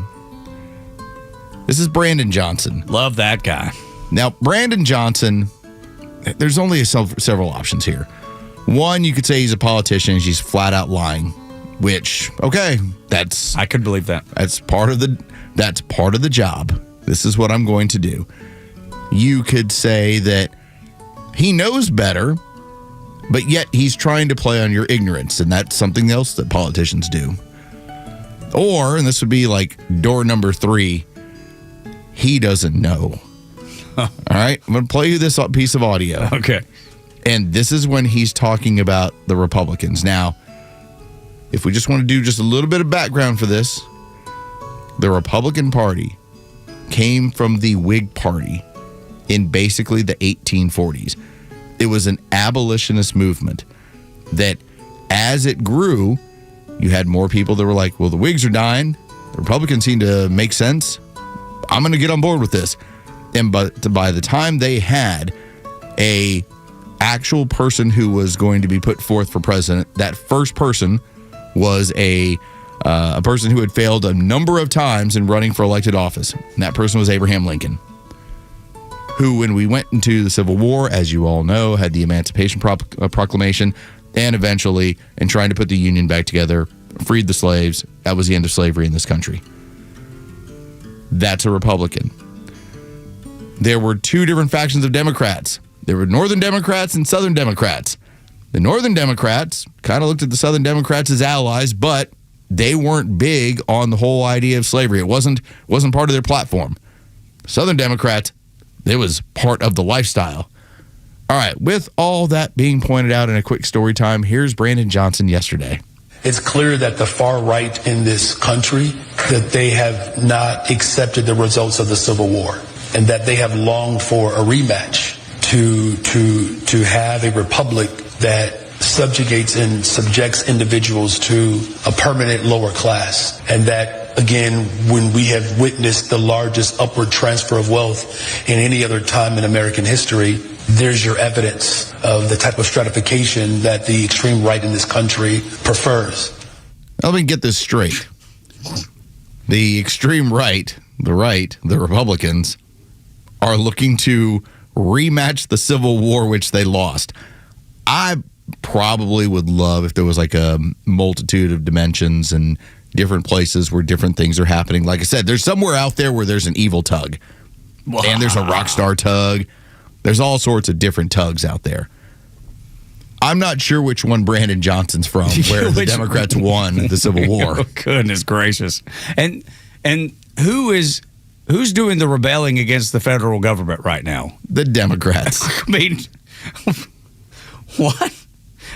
this is Brandon Johnson. Love that guy. Now, Brandon Johnson, there's only several options here. One, you could say he's a politician. He's flat out lying, which, okay, I could believe that. That's part of the job. This is what I'm going to do. You could say that he knows better, but yet he's trying to play on your ignorance, and that's something else that politicians do. Or, and this would be like door number 3, he doesn't know. All right, I'm going to play you this piece of audio. Okay. And this is when he's talking about the Republicans. Now, if we just want to do just a little bit of background for this, the Republican Party came from the Whig Party in basically the 1840s. It was an abolitionist movement that as it grew, you had more people that were like, well, the Whigs are dying. The Republicans seem to make sense. I'm going to get on board with this. And by the time they had a actual person who was going to be put forth for president, that first person was a person who had failed a number of times in running for elected office. And that person was Abraham Lincoln, who, when we went into the Civil War, as you all know, had the Emancipation Proclamation, and eventually, in trying to put the Union back together, freed the slaves. That was the end of slavery in this country. That's a Republican. There were 2 different factions of Democrats. There were Northern Democrats and Southern Democrats. The Northern Democrats kind of looked at the Southern Democrats as allies, but they weren't big on the whole idea of slavery. It wasn't part of their platform. Southern Democrats, it was part of the lifestyle. All right, with all that being pointed out in a quick story time, here's Brandon Johnson yesterday. It's clear that the far right in this country, that they have not accepted the results of the Civil War, and that they have longed for a rematch to have a republic that subjugates and subjects individuals to a permanent lower class. And that, again, when we have witnessed the largest upward transfer of wealth in any other time in American history, there's your evidence of the type of stratification that the extreme right in this country prefers. Let me get this straight. The extreme right, the Republicans, are looking to rematch the Civil War, which they lost. I probably would love if there was like a multitude of dimensions and different places where different things are happening. Like I said, there's somewhere out there where there's an evil Tug. And there's a rock star Tug. There's all sorts of different Tugs out there. I'm not sure which one Brandon Johnson's from, where the Democrats won the Civil War. Oh, goodness gracious. And who's doing the rebelling against the federal government right now? The Democrats. I mean, what?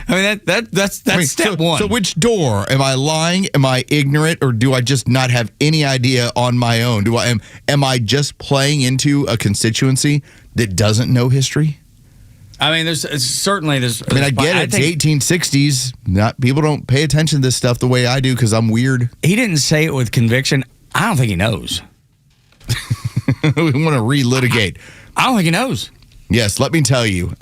I mean, that's step one. So which door? Am I lying? Am I ignorant? Or do I just not have any idea on my own? Am I just playing into a constituency that doesn't know history? I mean, there's certainly. I get it. It's 1860s. People don't pay attention to this stuff the way I do because I'm weird. He didn't say it with conviction. I don't think he knows. We want to relitigate. I don't think he knows. Yes, let me tell you.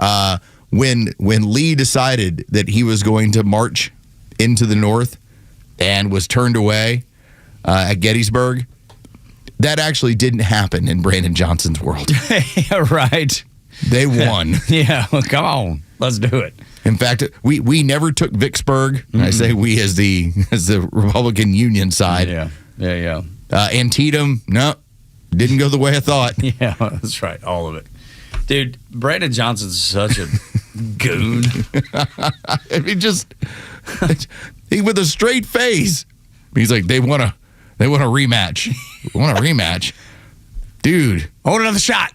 When Lee decided that he was going to march into the North and was turned away at Gettysburg, that actually didn't happen in Brandon Johnson's world. Right. They won. Yeah, well, come on. Let's do it. In fact, we never took Vicksburg. Mm-hmm. I say we as the Republican Union side. Yeah. Antietam, no, didn't go the way I thought. Yeah, that's right. All of it. Dude, Brandon Johnson's such a goon. I mean, he with a straight face. He's like, they want a rematch. Want a rematch, dude? I want another shot.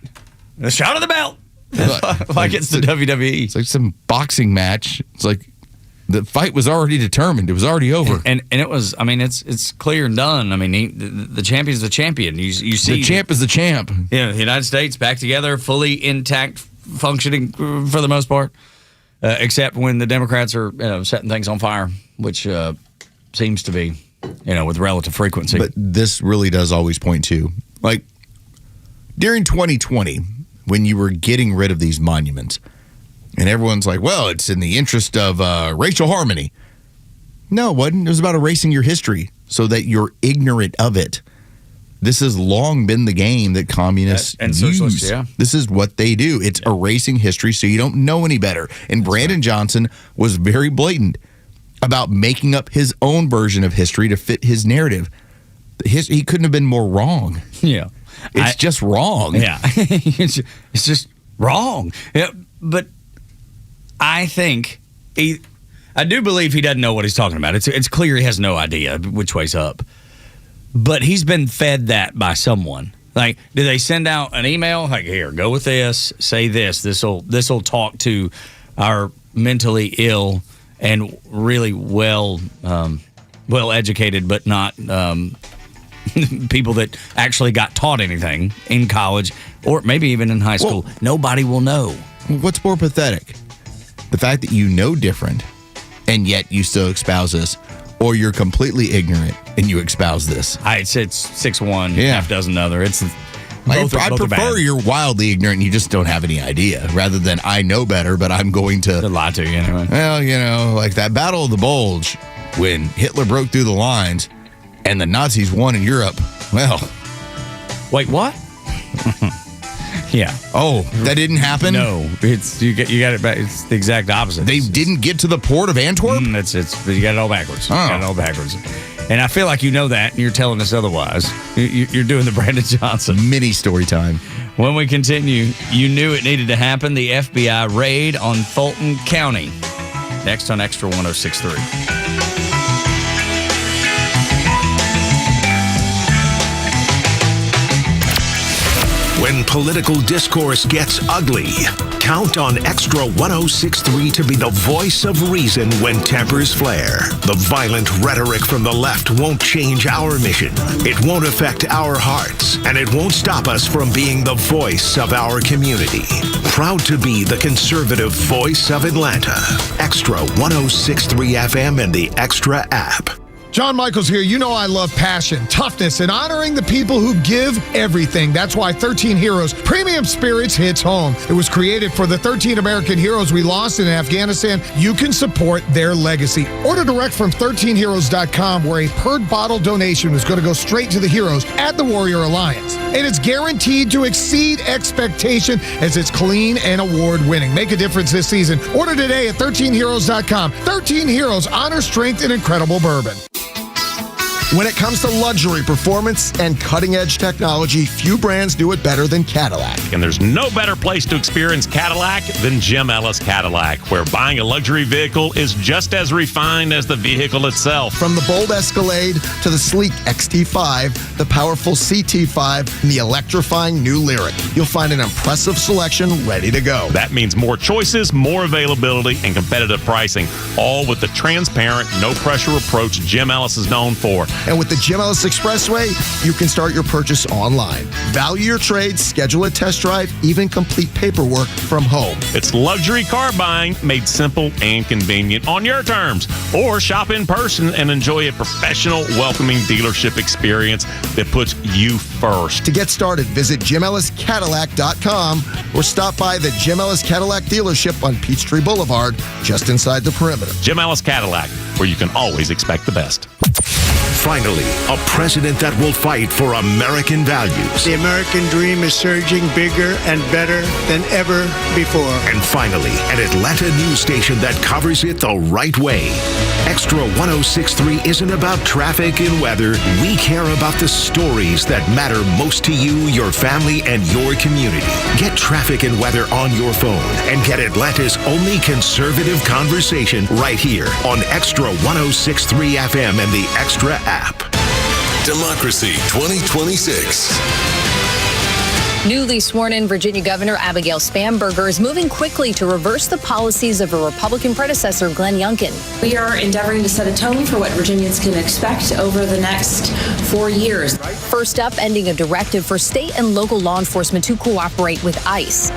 A shot of the belt. Like it's the WWE. It's like some boxing match. It's like the fight was already determined. It was already over. And it was. I mean, it's clear and done. I mean, the champion's the champion. You see, the champ is the champ. Yeah, the United States back together, fully intact, functioning for the most part, except when the Democrats are setting things on fire, which seems to be with relative frequency. But this really does always point to like during 2020 when you were getting rid of these monuments. And everyone's like, well, it's in the interest of racial harmony. No, it wasn't. It was about erasing your history so that you're ignorant of it. This has long been the game that communists and use. Socialists, yeah. This is what they do. It's erasing history so you don't know any better. And Brandon Johnson was very blatant about making up his own version of history to fit his narrative. He couldn't have been more wrong. Yeah. It's just wrong. Yeah. It's just wrong. Yeah, but I think I do believe he doesn't know what he's talking about. It's clear he has no idea which way's up. But he's been fed that by someone. Like, do they send out an email? Like, here, go with this, say this. This'll talk to our mentally ill and really well educated, but not people that actually got taught anything in college or maybe even in high school. Nobody will know. What's more pathetic? The fact that you know different and yet you still espouse this, or you're completely ignorant and you espouse this. It's 6-1, half dozen other. It's I prefer you're wildly ignorant and you just don't have any idea, rather than I know better, but I'm going to lie to you anyway. Well, like that Battle of the Bulge when Hitler broke through the lines and the Nazis won in Europe. Well, wait, what? Yeah. Oh, that didn't happen? No, it's you got it back. It's the exact opposite. They didn't get to the port of Antwerp? You got it all backwards. You got it all backwards. And I feel like you know that, and you're telling us otherwise. You're doing the Brandon Johnson. Mini story time. When we continue, you knew it needed to happen. The FBI raid on Fulton County. Next on Extra 106.3. When political discourse gets ugly, count on Extra 106.3 to be the voice of reason when tempers flare. The violent rhetoric from the left won't change our mission. It won't affect our hearts, and it won't stop us from being the voice of our community. Proud to be the conservative voice of Atlanta. Extra 106.3 FM and the Extra app. John Michaels here. You know I love passion, toughness, and honoring the people who give everything. That's why 13 Heroes Premium Spirits hits home. It was created for the 13 American heroes we lost in Afghanistan. You can support their legacy. Order direct from 13heroes.com, where a per bottle donation is going to go straight to the heroes at the Warrior Alliance. And it's guaranteed to exceed expectation as it's clean and award-winning. Make a difference this season. Order today at 13heroes.com. 13 Heroes, honor, strength, and incredible bourbon. When it comes to luxury, performance, and cutting-edge technology, few brands do it better than Cadillac. And there's no better place to experience Cadillac than Jim Ellis Cadillac, where buying a luxury vehicle is just as refined as the vehicle itself. From the bold Escalade to the sleek XT5, the powerful CT5, and the electrifying new Lyriq, you'll find an impressive selection ready to go. That means more choices, more availability, and competitive pricing, all with the transparent, no-pressure approach Jim Ellis is known for. And with the Jim Ellis Expressway, you can start your purchase online. Value your trade, schedule a test drive, even complete paperwork from home. It's luxury car buying made simple and convenient on your terms. Or shop in person and enjoy a professional, welcoming dealership experience that puts you first. To get started, visit JimEllisCadillac.com or stop by the Jim Ellis Cadillac dealership on Peachtree Boulevard, just inside the perimeter. Jim Ellis Cadillac, where you can always expect the best. Finally, a president that will fight for American values. The American dream is surging bigger and better than ever before. And finally, an Atlanta news station that covers it the right way. Extra 106.3 isn't about traffic and weather. We care about the stories that matter most to you, your family, and your community. Get traffic and weather on your phone and get Atlanta's only conservative conversation right here on Extra 106.3 FM and the Extra app. Democracy 2026. Newly sworn-in Virginia Governor Abigail Spanberger is moving quickly to reverse the policies of her Republican predecessor, Glenn Youngkin. We are endeavoring to set a tone for what Virginians can expect over the next 4 years. First up, ending a directive for state and local law enforcement to cooperate with ICE.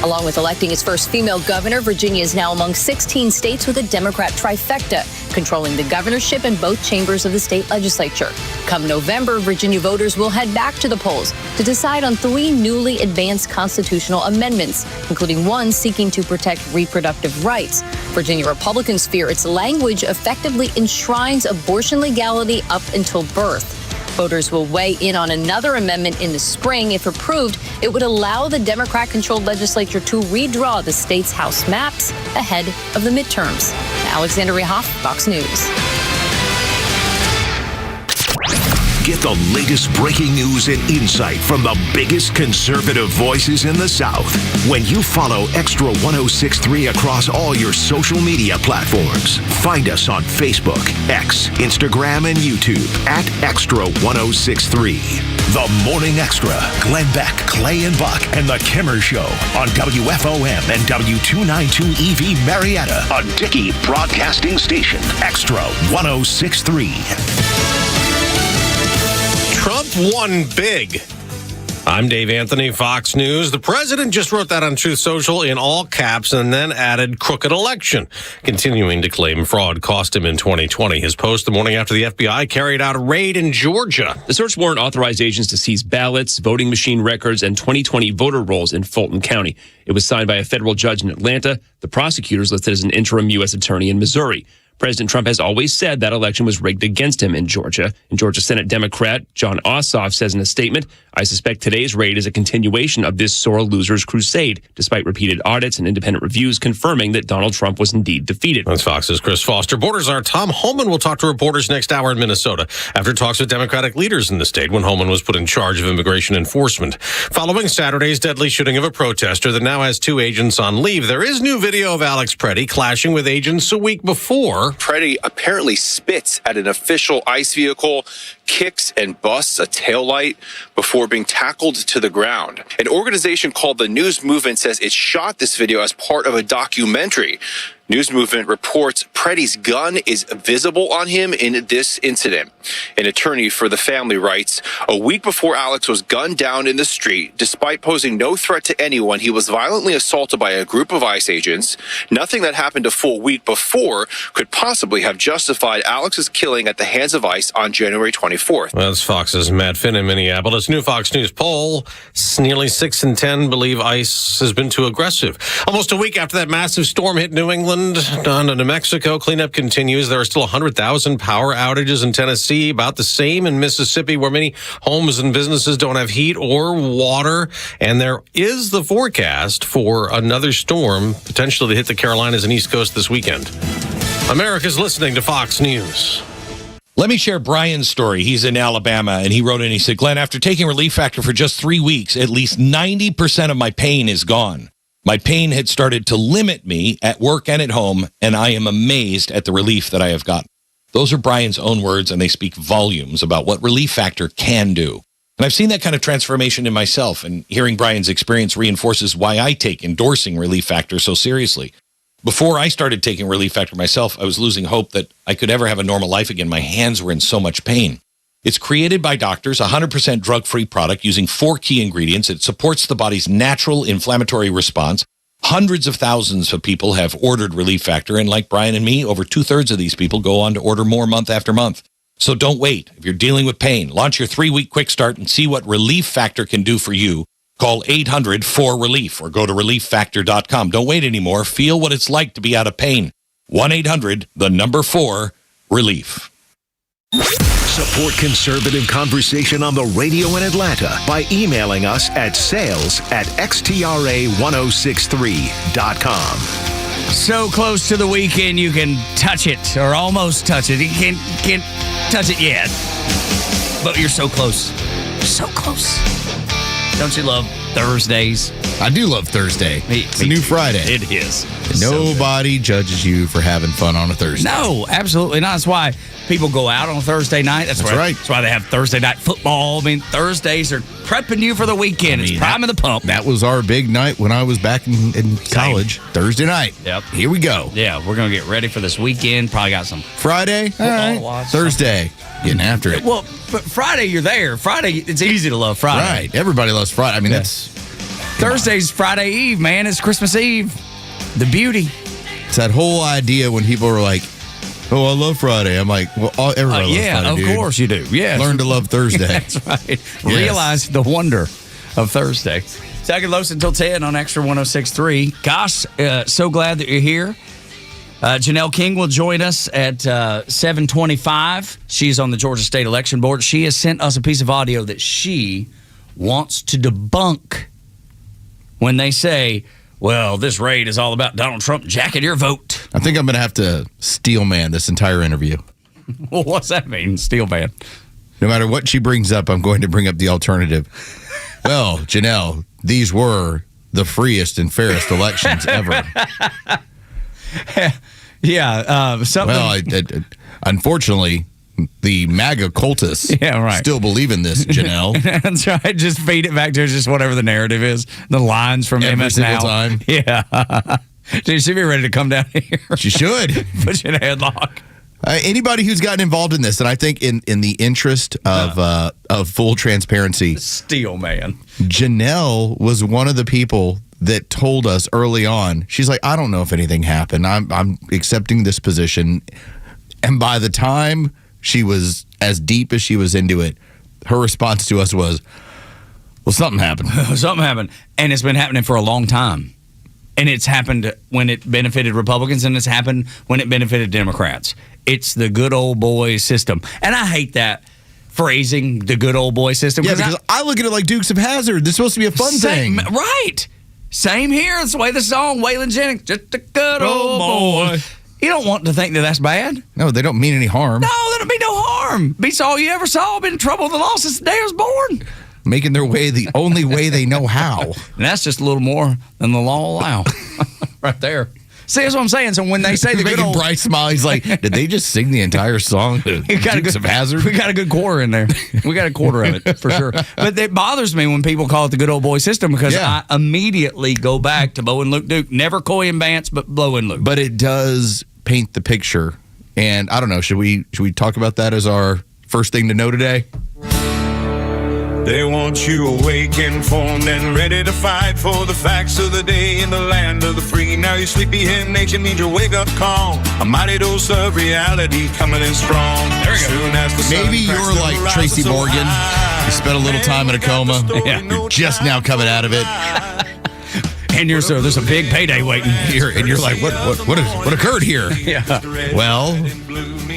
Along with electing its first female governor, Virginia is now among 16 states with a Democrat trifecta, controlling the governorship and both chambers of the state legislature. Come November, Virginia voters will head back to the polls to decide on 3 newly advanced constitutional amendments, including one seeking to protect reproductive rights. Virginia Republicans fear its language effectively enshrines abortion legality up until birth. Voters will weigh in on another amendment in the spring. If approved, it would allow the Democrat-controlled legislature to redraw the state's House maps ahead of the midterms. Alexandria Hoff, Fox News. Get the latest breaking news and insight from the biggest conservative voices in the South when you follow Extra 106.3 across all your social media platforms. Find us on Facebook, X, Instagram, and YouTube at Extra 106.3. The Morning Extra, Glenn Beck, Clay and Buck, and The Kimmer Show on WFOM and W292 EV Marietta, a Dickey broadcasting station. Extra 106.3. Trump won big. I'm Dave Anthony, Fox News. The president just wrote that on Truth Social in all caps and then added crooked election, continuing to claim fraud cost him in 2020. His post the morning after the FBI carried out a raid in Georgia. The search warrant authorized agents to seize ballots, voting machine records, and 2020 voter rolls in Fulton County. It was signed by a federal judge in Atlanta. The prosecutors listed as an interim U.S. attorney in Missouri. President Trump has always said that election was rigged against him in Georgia. And Georgia Senate Democrat John Ossoff says in a statement, "I suspect today's raid is a continuation of this sore loser's crusade, despite repeated audits and independent reviews confirming that Donald Trump was indeed defeated." That's Fox's Chris Foster. Borders Czar Tom Homan will talk to reporters next hour in Minnesota after talks with Democratic leaders in the state when Homan was put in charge of immigration enforcement. Following Saturday's deadly shooting of a protester that now has 2 agents on leave, there is new video of Alex Preddy clashing with agents a week before. Preddy apparently spits at an official ICE vehicle, kicks and busts a taillight before being tackled to the ground. An organization called the News Movement says it shot this video as part of a documentary. News Movement reports Preddy's gun is visible on him in this incident. An attorney for the family writes, a week before Alex was gunned down in the street, despite posing no threat to anyone, he was violently assaulted by a group of ICE agents. Nothing that happened a full week before could possibly have justified Alex's killing at the hands of ICE on January 24th. That's Fox's Matt Finn in Minneapolis. New Fox News poll, nearly 6 in 10 believe ICE has been too aggressive. Almost a week after that massive storm hit New England, down to New Mexico, cleanup continues. There are still 100,000 power outages in Tennessee, about the same in Mississippi, where many homes and businesses don't have heat or water. And there is the forecast for another storm potentially to hit the Carolinas and East Coast this weekend. America's listening to Fox News. Let me share Brian's story. He's in Alabama, and he wrote in, he said, Glenn, after taking Relief Factor for just 3 weeks, at least 90% of my pain is gone. My pain had started to limit me at work and at home, and I am amazed at the relief that I have gotten. Those are Brian's own words, and they speak volumes about what Relief Factor can do. And I've seen that kind of transformation in myself, and hearing Brian's experience reinforces why I take endorsing Relief Factor so seriously. Before I started taking Relief Factor myself, I was losing hope that I could ever have a normal life again. My hands were in so much pain. It's created by doctors, 100% drug-free product using 4 key ingredients. It supports the body's natural inflammatory response. Hundreds of thousands of people have ordered Relief Factor, and like Brian and me, over 2/3 of these people go on to order more month after month. So don't wait. If you're dealing with pain, launch your 3-week quick start and see what Relief Factor can do for you. Call 800-4RELIEF or go to relieffactor.com. Don't wait anymore. Feel what it's like to be out of pain. 1-800-4-RELIEF. Support conservative conversation on the radio in Atlanta by emailing us at sales@xtra1063.com. So close to the weekend, you can touch it or almost touch it. You can't touch it yet, but you're so close. So close. Don't you love Thursdays? I do love Thursday. It's a new Friday. It is. Nobody judges you for having fun on a Thursday. No, absolutely not. That's why people go out on Thursday night. That's right. That's why they have Thursday night football. I mean, Thursdays are prepping you for the weekend. It's priming the pump. That was our big night when I was back in college. Thursday night. Yep. Here we go. Yeah, we're going to get ready for this weekend. Probably got some Friday. All right. Watch. Thursday. Getting after it. Well, but Friday, you're there. Friday, it's easy to love Friday. Right. Everybody loves Friday. I mean, that's... Thursday's Friday Eve, man. It's Christmas Eve. The beauty. It's that whole idea when people are like, oh, I love Friday. I'm like, well, everybody loves Friday, of dude. course you do. Yeah. Learn to love Thursday. That's right. Yes. Realize the wonder of Thursday. Tug and Los until 10 on Extra 106.3. Gosh, so glad that you're here. Janelle King will join us at 7:25. She's on the Georgia State Election Board. She has sent us a piece of audio that she wants to debunk when they say, well, this raid is all about Donald Trump jacking your vote. I think I'm going to have to steel man this entire interview. Well, what's that mean, steel man? No matter what she brings up, I'm going to bring up the alternative. Well, Janelle, these were the freest and fairest elections ever. Yeah. Something. Well, unfortunately, the MAGA cultists still believe in this, Janelle. That's right. Just feed it back to just whatever the narrative is. The lines from Every MS single Now. time. Yeah. She should be ready to come down here. She should. Put you in a headlock. Anybody who's gotten involved in this, and I think in the interest of full transparency, steel man. Janelle was one of the people that told us early on. She's like, I don't know if anything happened. I'm accepting this position, and by the time she was as deep as she was into it, her response to us was, well, something happened. Something happened, and it's been happening for a long time. And it's happened when it benefited Republicans, and it's happened when it benefited Democrats. It's the good old boy system. And I hate that phrasing, the good old boy system. Yeah, because I look at it like Dukes of Hazzard. This is supposed to be a fun thing. Right. Same here. It's the way the song, Waylon Jennings, just a good old boy. You don't want to think that that's bad. No, they don't mean any harm. No, there don't be no harm. Beats all you ever saw. Been in trouble with the law since the day I was born. Making their way the only way they know how. And that's just a little more than the law will allow. Right there. See, that's what I'm saying. So when they say the good old... Bryce smile, he's like, did they just sing the entire song to Dukes of Hazzard? We got a good quarter in there. We got a quarter of it, for sure. But it bothers me when people call it the good old boy system because I immediately go back to Bo and Luke Duke. Never Coy and Vance, but Bo and Luke. But it does paint the picture. And I don't know, should we talk about that as our first thing to know today? They want you awake, informed, and ready to fight for the facts of the day in the land of the free. Now your sleepyhead nation needs your wake-up call. A mighty dose of reality coming in strong. There we go. Soon as the sun Maybe you're like Tracy Morgan. You spent a little time in a coma. You're just now coming out of it. And there's a big payday waiting here, and you're like, what occurred here? Yeah. Well,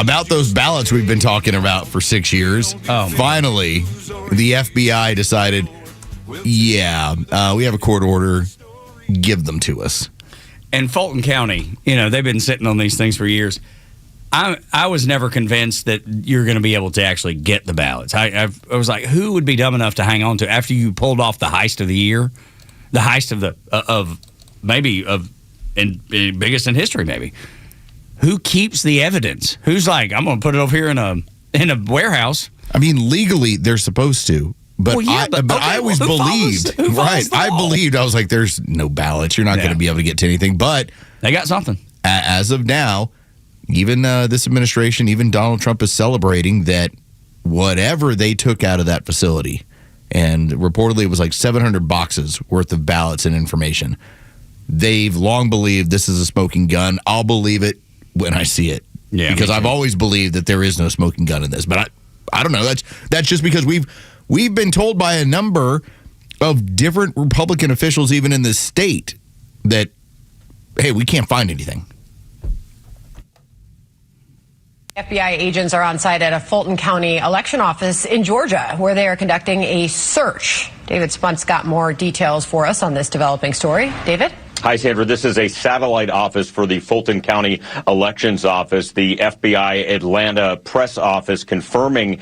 about those ballots we've been talking about for 6 years. Finally, the FBI decided, we have a court order. Give them to us. And Fulton County, they've been sitting on these things for years. I was never convinced that you're going to be able to actually get the ballots. I was like, who would be dumb enough to hang on to after you pulled off the heist of the year, the heist of biggest in history, maybe. Who keeps the evidence? Who's like, I'm going to put it over here in a warehouse? I mean, legally they're supposed to, but I always believed, I believed. I was like, there's no ballots. You're not going to be able to get to anything. But they got something. As of now, even this administration, even Donald Trump is celebrating that whatever they took out of that facility, and reportedly it was like 700 boxes worth of ballots and information. They've long believed this is a smoking gun. I'll believe it when I see it. Yeah, because I've always believed that there is no smoking gun in this. But I don't know. That's just because we've been told by a number of different Republican officials, even in this state, that, hey, we can't find anything. FBI agents are on site at a Fulton County election office in Georgia, where they are conducting a search. David Spunt's got more details for us on this developing story. David? Hi, Sandra. This is a satellite office for the Fulton County Elections Office. The FBI Atlanta press office confirming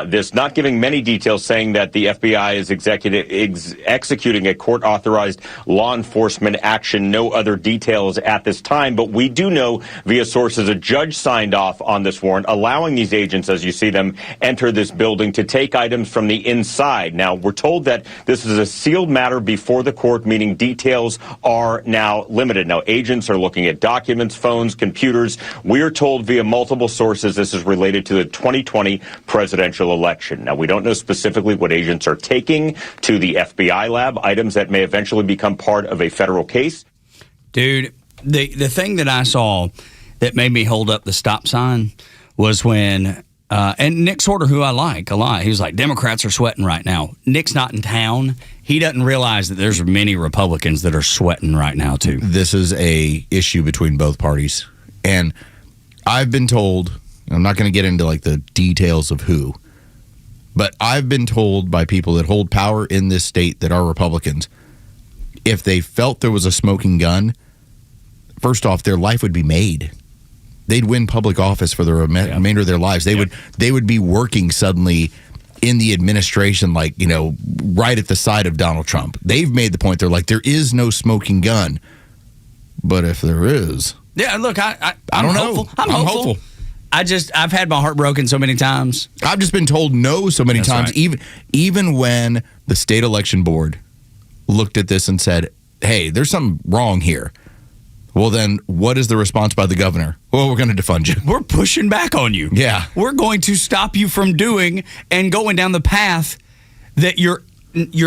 this, not giving many details, saying that the FBI is executing a court-authorized law enforcement action. No other details at this time, but we do know via sources a judge signed off on this warrant, allowing these agents, as you see them, enter this building to take items from the inside. Now, we're told that this is a sealed matter before the court, meaning details are now limited. Now, agents are looking at documents, phones, computers. We are told via multiple sources this is related to the 2020 presidential election. Now, we don't know specifically what agents are taking to the FBI lab, items that may eventually become part of a federal case. Dude, the thing that I saw that made me hold up the stop sign was when and Nick Sorter, who I like a lot, he was like, Democrats are sweating right now. Nick's not in town. He doesn't realize that there's many Republicans that are sweating right now, too. This is a issue between both parties. And I've been told, I'm not going to get into like the details of who, but I've been told by people that hold power in this state that are Republicans, if they felt there was a smoking gun, first off, their life would be made. They'd win public office for the remainder of their lives. They would be working suddenly in the administration, like, you know, right at the side of Donald Trump. They've made the point. They're like, there is no smoking gun. But if there is, yeah, look, I don't hopeful. know. I'm hopeful. I've had my heart broken so many times. I've just been told no so many times. Right. Even when the state election board looked at this and said, hey, there's something wrong here. Well, then what is the response by the governor? Well, we're going to defund you. We're pushing back on you. Yeah. We're going to stop you from doing and going down the path that your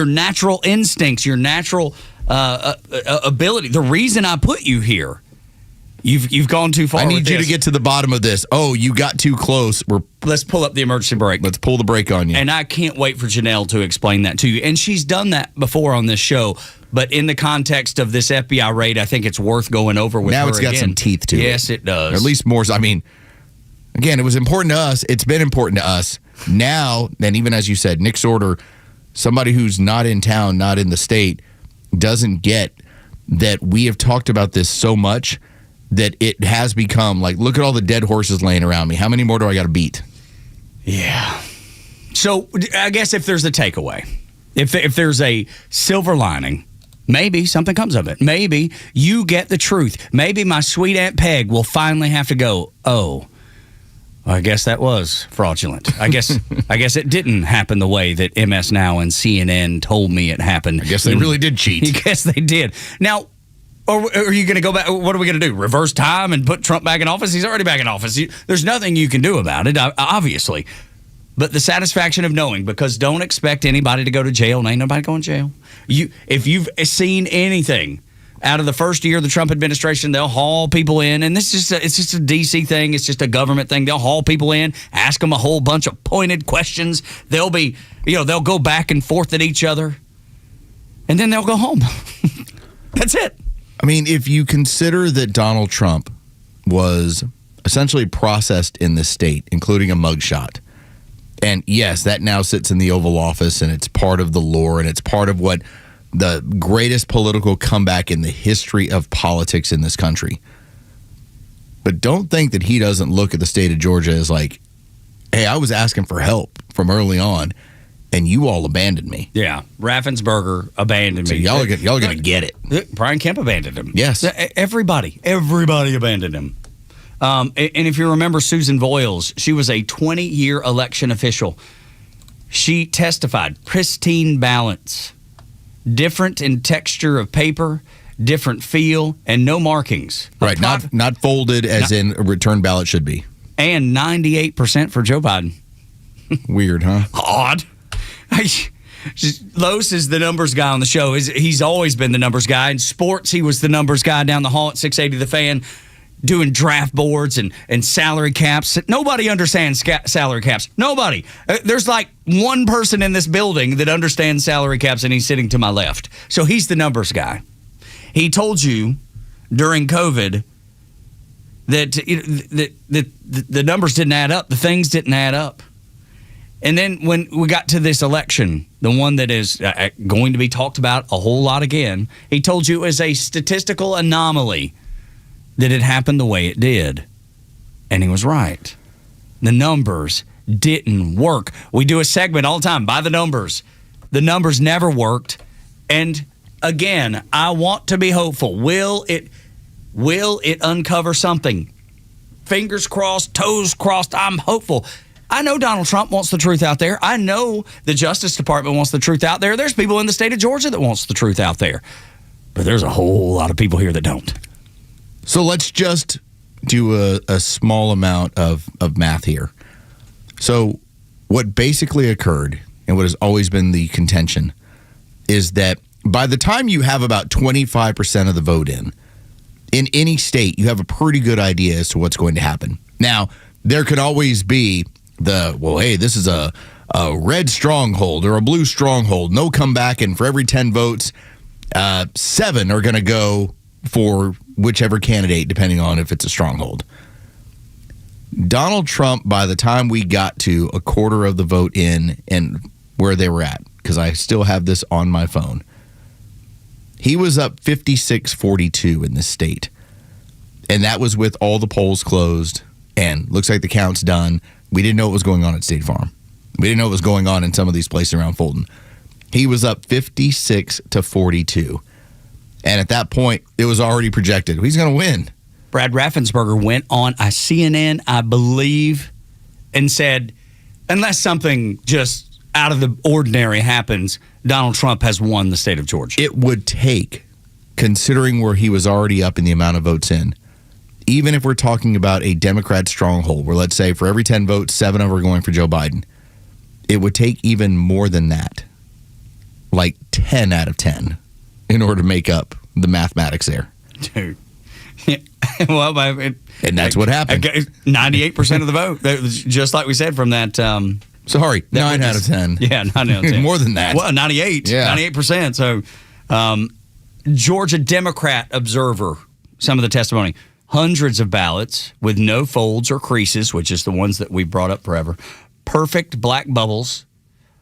natural instincts, your natural ability, the reason I put you here, you've gone too far. I need you to get to the bottom of this. Oh, you got too close. Let's pull up the emergency brake. Let's pull the brake on you. And I can't wait for Janelle to explain that to you. And she's done that before on this show. But in the context of this FBI raid, I think it's worth going over with her again. Now it's got some teeth to it. Yes, it does. Or at least more. I mean, again, it was important to us. It's been important to us. Now, and even as you said, Nick Sorter, somebody who's not in town, not in the state, doesn't get that we have talked about this so much that it has become like, look at all the dead horses laying around me. How many more do I got to beat? Yeah. So I guess if there's a takeaway, if there's a silver lining, maybe something comes of it. Maybe you get the truth. Maybe my sweet Aunt Peg will finally have to go, oh, I guess that was fraudulent. I guess it didn't happen the way that MS Now and CNN told me it happened. I guess they really did cheat. I guess they did. Now, are you going to go back? What are we going to do? Reverse time and put Trump back in office? He's already back in office. There's nothing you can do about it, obviously. But the satisfaction of knowing, because don't expect anybody to go to jail, and ain't nobody going to jail. If you've seen anything out of the first year of the Trump administration, they'll haul people in, and it's just a D.C. thing. It's just a government thing. They'll haul people in, ask them a whole bunch of pointed questions. They'll go back and forth at each other, and then they'll go home. That's it. I mean, if you consider that Donald Trump was essentially processed in this state, including a mugshot, and yes, that now sits in the Oval Office, and it's part of the lore, and it's part of what the greatest political comeback in the history of politics in this country. But don't think that he doesn't look at the state of Georgia as like, hey, I was asking for help from early on, and you all abandoned me. Yeah, Raffensperger abandoned me. Y'all are going to get it. Brian Kemp abandoned him. Yes. Everybody abandoned him. And if you remember Susan Voiles, she was a 20-year election official. She testified, pristine balance, different in texture of paper, different feel, and no markings. Right, not folded as in a return ballot should be. And 98% for Joe Biden. Weird, huh? Odd. Los is the numbers guy on the show. He's always been the numbers guy. In sports, he was the numbers guy down the hall at 680 The Fan, doing draft boards and salary caps. Nobody understands salary caps. Nobody. There's like one person in this building that understands salary caps, and he's sitting to my left. So he's the numbers guy. He told you during COVID that the numbers didn't add up. The things didn't add up. And then when we got to this election, the one that is going to be talked about a whole lot again, he told you it was a statistical anomaly that it happened the way it did. And he was right. The numbers didn't work. We do a segment all the time, by the numbers. The numbers never worked. And again, I want to be hopeful. Will it uncover something? Fingers crossed, toes crossed, I'm hopeful. I know Donald Trump wants the truth out there. I know the Justice Department wants the truth out there. There's people in the state of Georgia that wants the truth out there. But there's a whole lot of people here that don't. So let's just do a small amount of math here. So what basically occurred, and what has always been the contention, is that by the time you have about 25% of the vote in any state, you have a pretty good idea as to what's going to happen. Now, there could always be this is a red stronghold or a blue stronghold. No comeback, and for every 10 votes, 7 are going to go for whichever candidate, depending on if it's a stronghold. Donald Trump, by the time we got to a quarter of the vote in and where they were at, because I still have this on my phone, he was up 56-42 in this state. And that was with all the polls closed, and looks like the count's done. We didn't know what was going on at State Farm. We didn't know what was going on in some of these places around Fulton. He was up 56-42. And at that point, it was already projected. He's going to win. Brad Raffensperger went on a CNN, I believe, and said, unless something just out of the ordinary happens, Donald Trump has won the state of Georgia. It would take, considering where he was already up in the amount of votes in, even if we're talking about a Democrat stronghold, where let's say for every 10 votes, 7 of them are going for Joe Biden, it would take even more than that, like 10 out of 10, in order to make up the mathematics there. Dude. Well, and that's what happened. 98% of the vote. Just like we said from that. Sorry, 9 out of 10. Yeah, 9 out of 10. More than that. Well, 98. Yeah. 98%. So, Georgia Democrat Observer, some of the testimony. Hundreds of ballots with no folds or creases, which is the ones that we brought up forever. Perfect black bubbles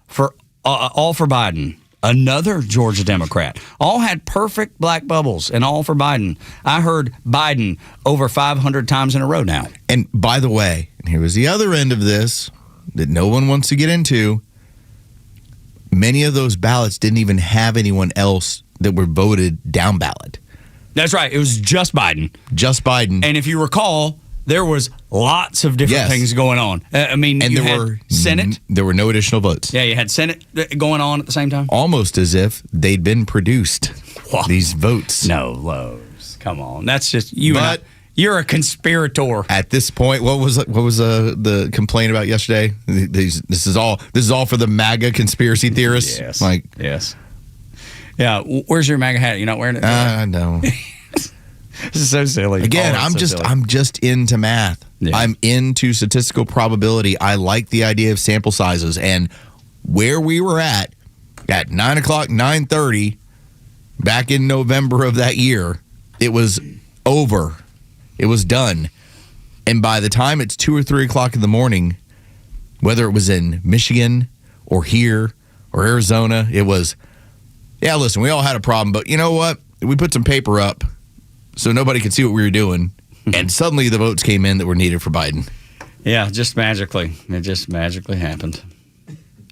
for all for Biden. Another Georgia Democrat. All had perfect black bubbles and all for Biden. I heard Biden over 500 times in a row now. And by the way, here was the other end of this that no one wants to get into. Many of those ballots didn't even have anyone else that were voted down ballot. That's right. It was just Biden. Just Biden. And if you recall, there was lots of different things going on. And you had Senate. There were no additional votes. Yeah, you had Senate going on at the same time. Almost as if they'd been produced, these votes. No, Los. Come on. That's just you. But you're a conspirator. At this point, what was the complaint about yesterday? This is all for the MAGA conspiracy theorists. Yes. Yes. Yeah, where's your MAGA hat? You're not wearing it? No. This is so silly. Again, I'm just into math. Yeah. I'm into statistical probability. I like the idea of sample sizes, and where we were at 9 o'clock, 9:30, back in November of that year, it was over. It was done. And by the time it's 2 or 3 o'clock in the morning, whether it was in Michigan or here or Arizona, it was, yeah, listen, we all had a problem, but you know what? We put some paper up so nobody could see what we were doing. And suddenly the votes came in that were needed for Biden. Yeah, just magically. It just magically happened.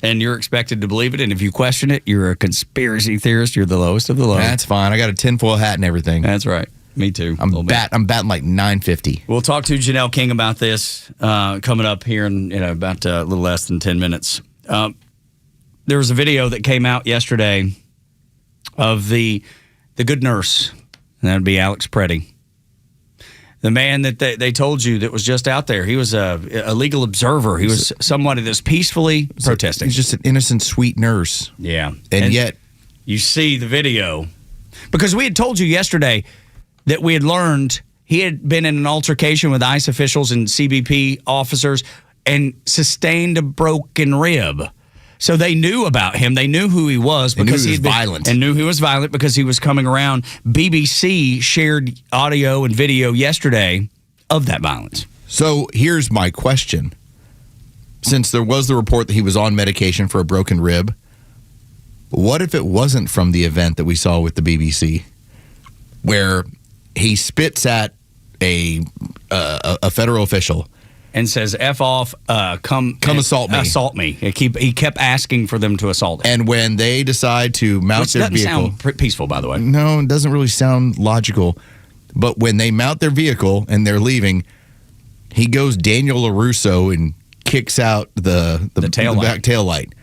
And you're expected to believe it. And if you question it, you're a conspiracy theorist. You're the lowest of the low. That's fine. I got a tinfoil hat and everything. That's right. Me too. I'm batting like 950. We'll talk to Janelle King about this coming up here in about a little less than 10 minutes. There was a video that came out yesterday of the good nurse, and that would be Alex Preddy. The man that they told you that was just out there. He was a legal observer. He was somebody that's peacefully protesting. He's just an innocent, sweet nurse. Yeah. And yet, you see the video. Because we had told you yesterday that we had learned he had been in an altercation with ICE officials and CBP officers and sustained a broken rib. So they knew about him. They knew who he was because he was violent. And knew he was violent because he was coming around. BBC shared audio and video yesterday of that violence. So here's my question. Since there was the report that he was on medication for a broken rib, what if it wasn't from the event that we saw with the BBC, where he spits at a federal official and says, "F off, come assault me." Assault me. He kept asking for them to assault him. And when they decide to mount their vehicle, sound peaceful, by the way. No, it doesn't really sound logical. But when they mount their vehicle and they're leaving, he goes Daniel LaRusso and kicks out the back tail light.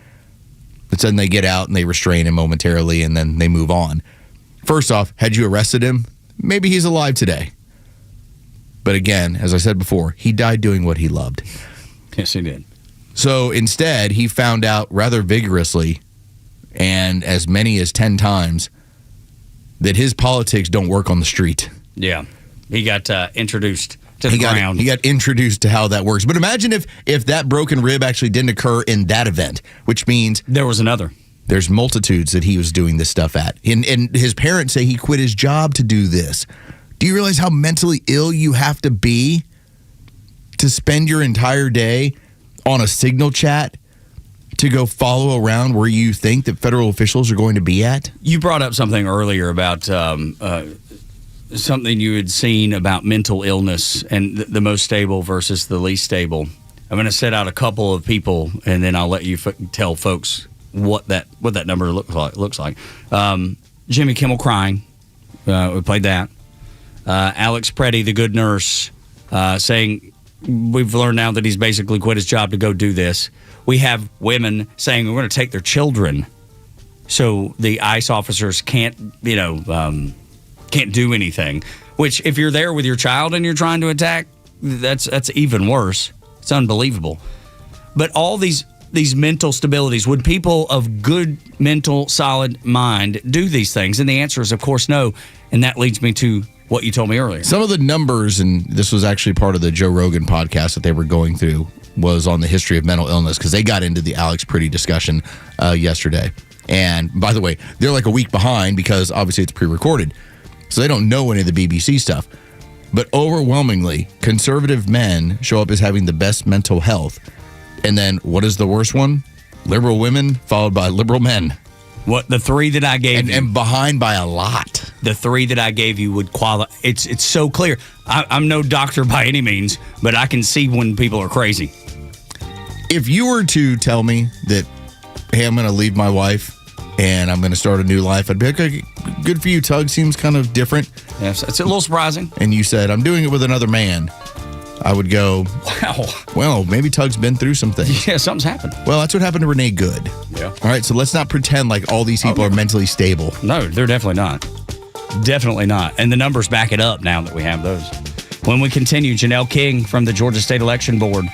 But then they get out and they restrain him momentarily, and then they move on. First off, had you arrested him, maybe he's alive today. But again, as I said before, he died doing what he loved. Yes, he did. So instead, he found out rather vigorously, and as many as 10 times, that his politics don't work on the street. Yeah. He got introduced to the ground. He got introduced to how that works. But imagine if that broken rib actually didn't occur in that event, which means there was another. There's multitudes that he was doing this stuff at. And his parents say he quit his job to do this. Do you realize how mentally ill you have to be to spend your entire day on a signal chat to go follow around where you think that federal officials are going to be at? You brought up something earlier about something you had seen about mental illness and the most stable versus the least stable. I'm going to set out a couple of people, and then I'll let you tell folks what that number looks like. Jimmy Kimmel crying. We played that. Alex Preddy, the good nurse, saying we've learned now that he's basically quit his job to go do this. We have women saying we're going to take their children, so the ICE officers can't do anything. Which, if you're there with your child and you're trying to attack, that's even worse. It's unbelievable. But all these mental stabilities, would people of good mental solid mind do these things? And the answer is, of course, no. And that leads me to what you told me earlier. Some of the numbers, and this was actually part of the Joe Rogan podcast that they were going through, was on the history of mental illness, because they got into the Alex Preddy discussion yesterday. And by the way, they're like a week behind because obviously it's pre-recorded. So they don't know any of the BBC stuff. But overwhelmingly, conservative men show up as having the best mental health. And then what is the worst one? Liberal women followed by liberal men. What the three that I gave you, and behind by a lot. The three that I gave you would qualify. It's so clear. I'm no doctor by any means, but I can see when people are crazy. If you were to tell me that, hey, I'm going to leave my wife and I'm going to start a new life, I'd be like, okay, good for you, Tug. Seems kind of different. Yes, it's a little surprising. And you said, I'm doing it with another man. I would go, wow. Well, maybe Tug's been through some things. Yeah, something's happened. Well, that's what happened to Renee Good. Yeah. All right, so let's not pretend like all these people are mentally stable. No, they're definitely not. Definitely not. And the numbers back it up now that we have those. When we continue, Janelle King from the Georgia State Election Board.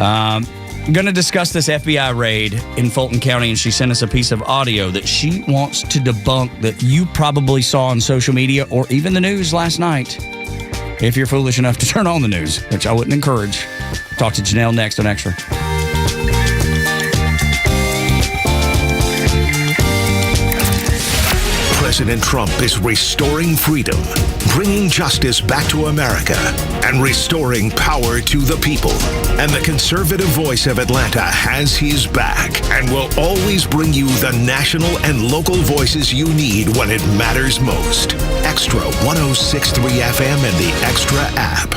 I'm going to discuss this FBI raid in Fulton County, and she sent us a piece of audio that she wants to debunk that you probably saw on social media or even the news last night. If you're foolish enough to turn on the news, which I wouldn't encourage. Talk to Janelle next on Extra. Press President Trump is restoring freedom, bringing justice back to America, and restoring power to the people. And the conservative voice of Atlanta has his back and will always bring you the national and local voices you need when it matters most. Extra 106.3 FM and the Extra app.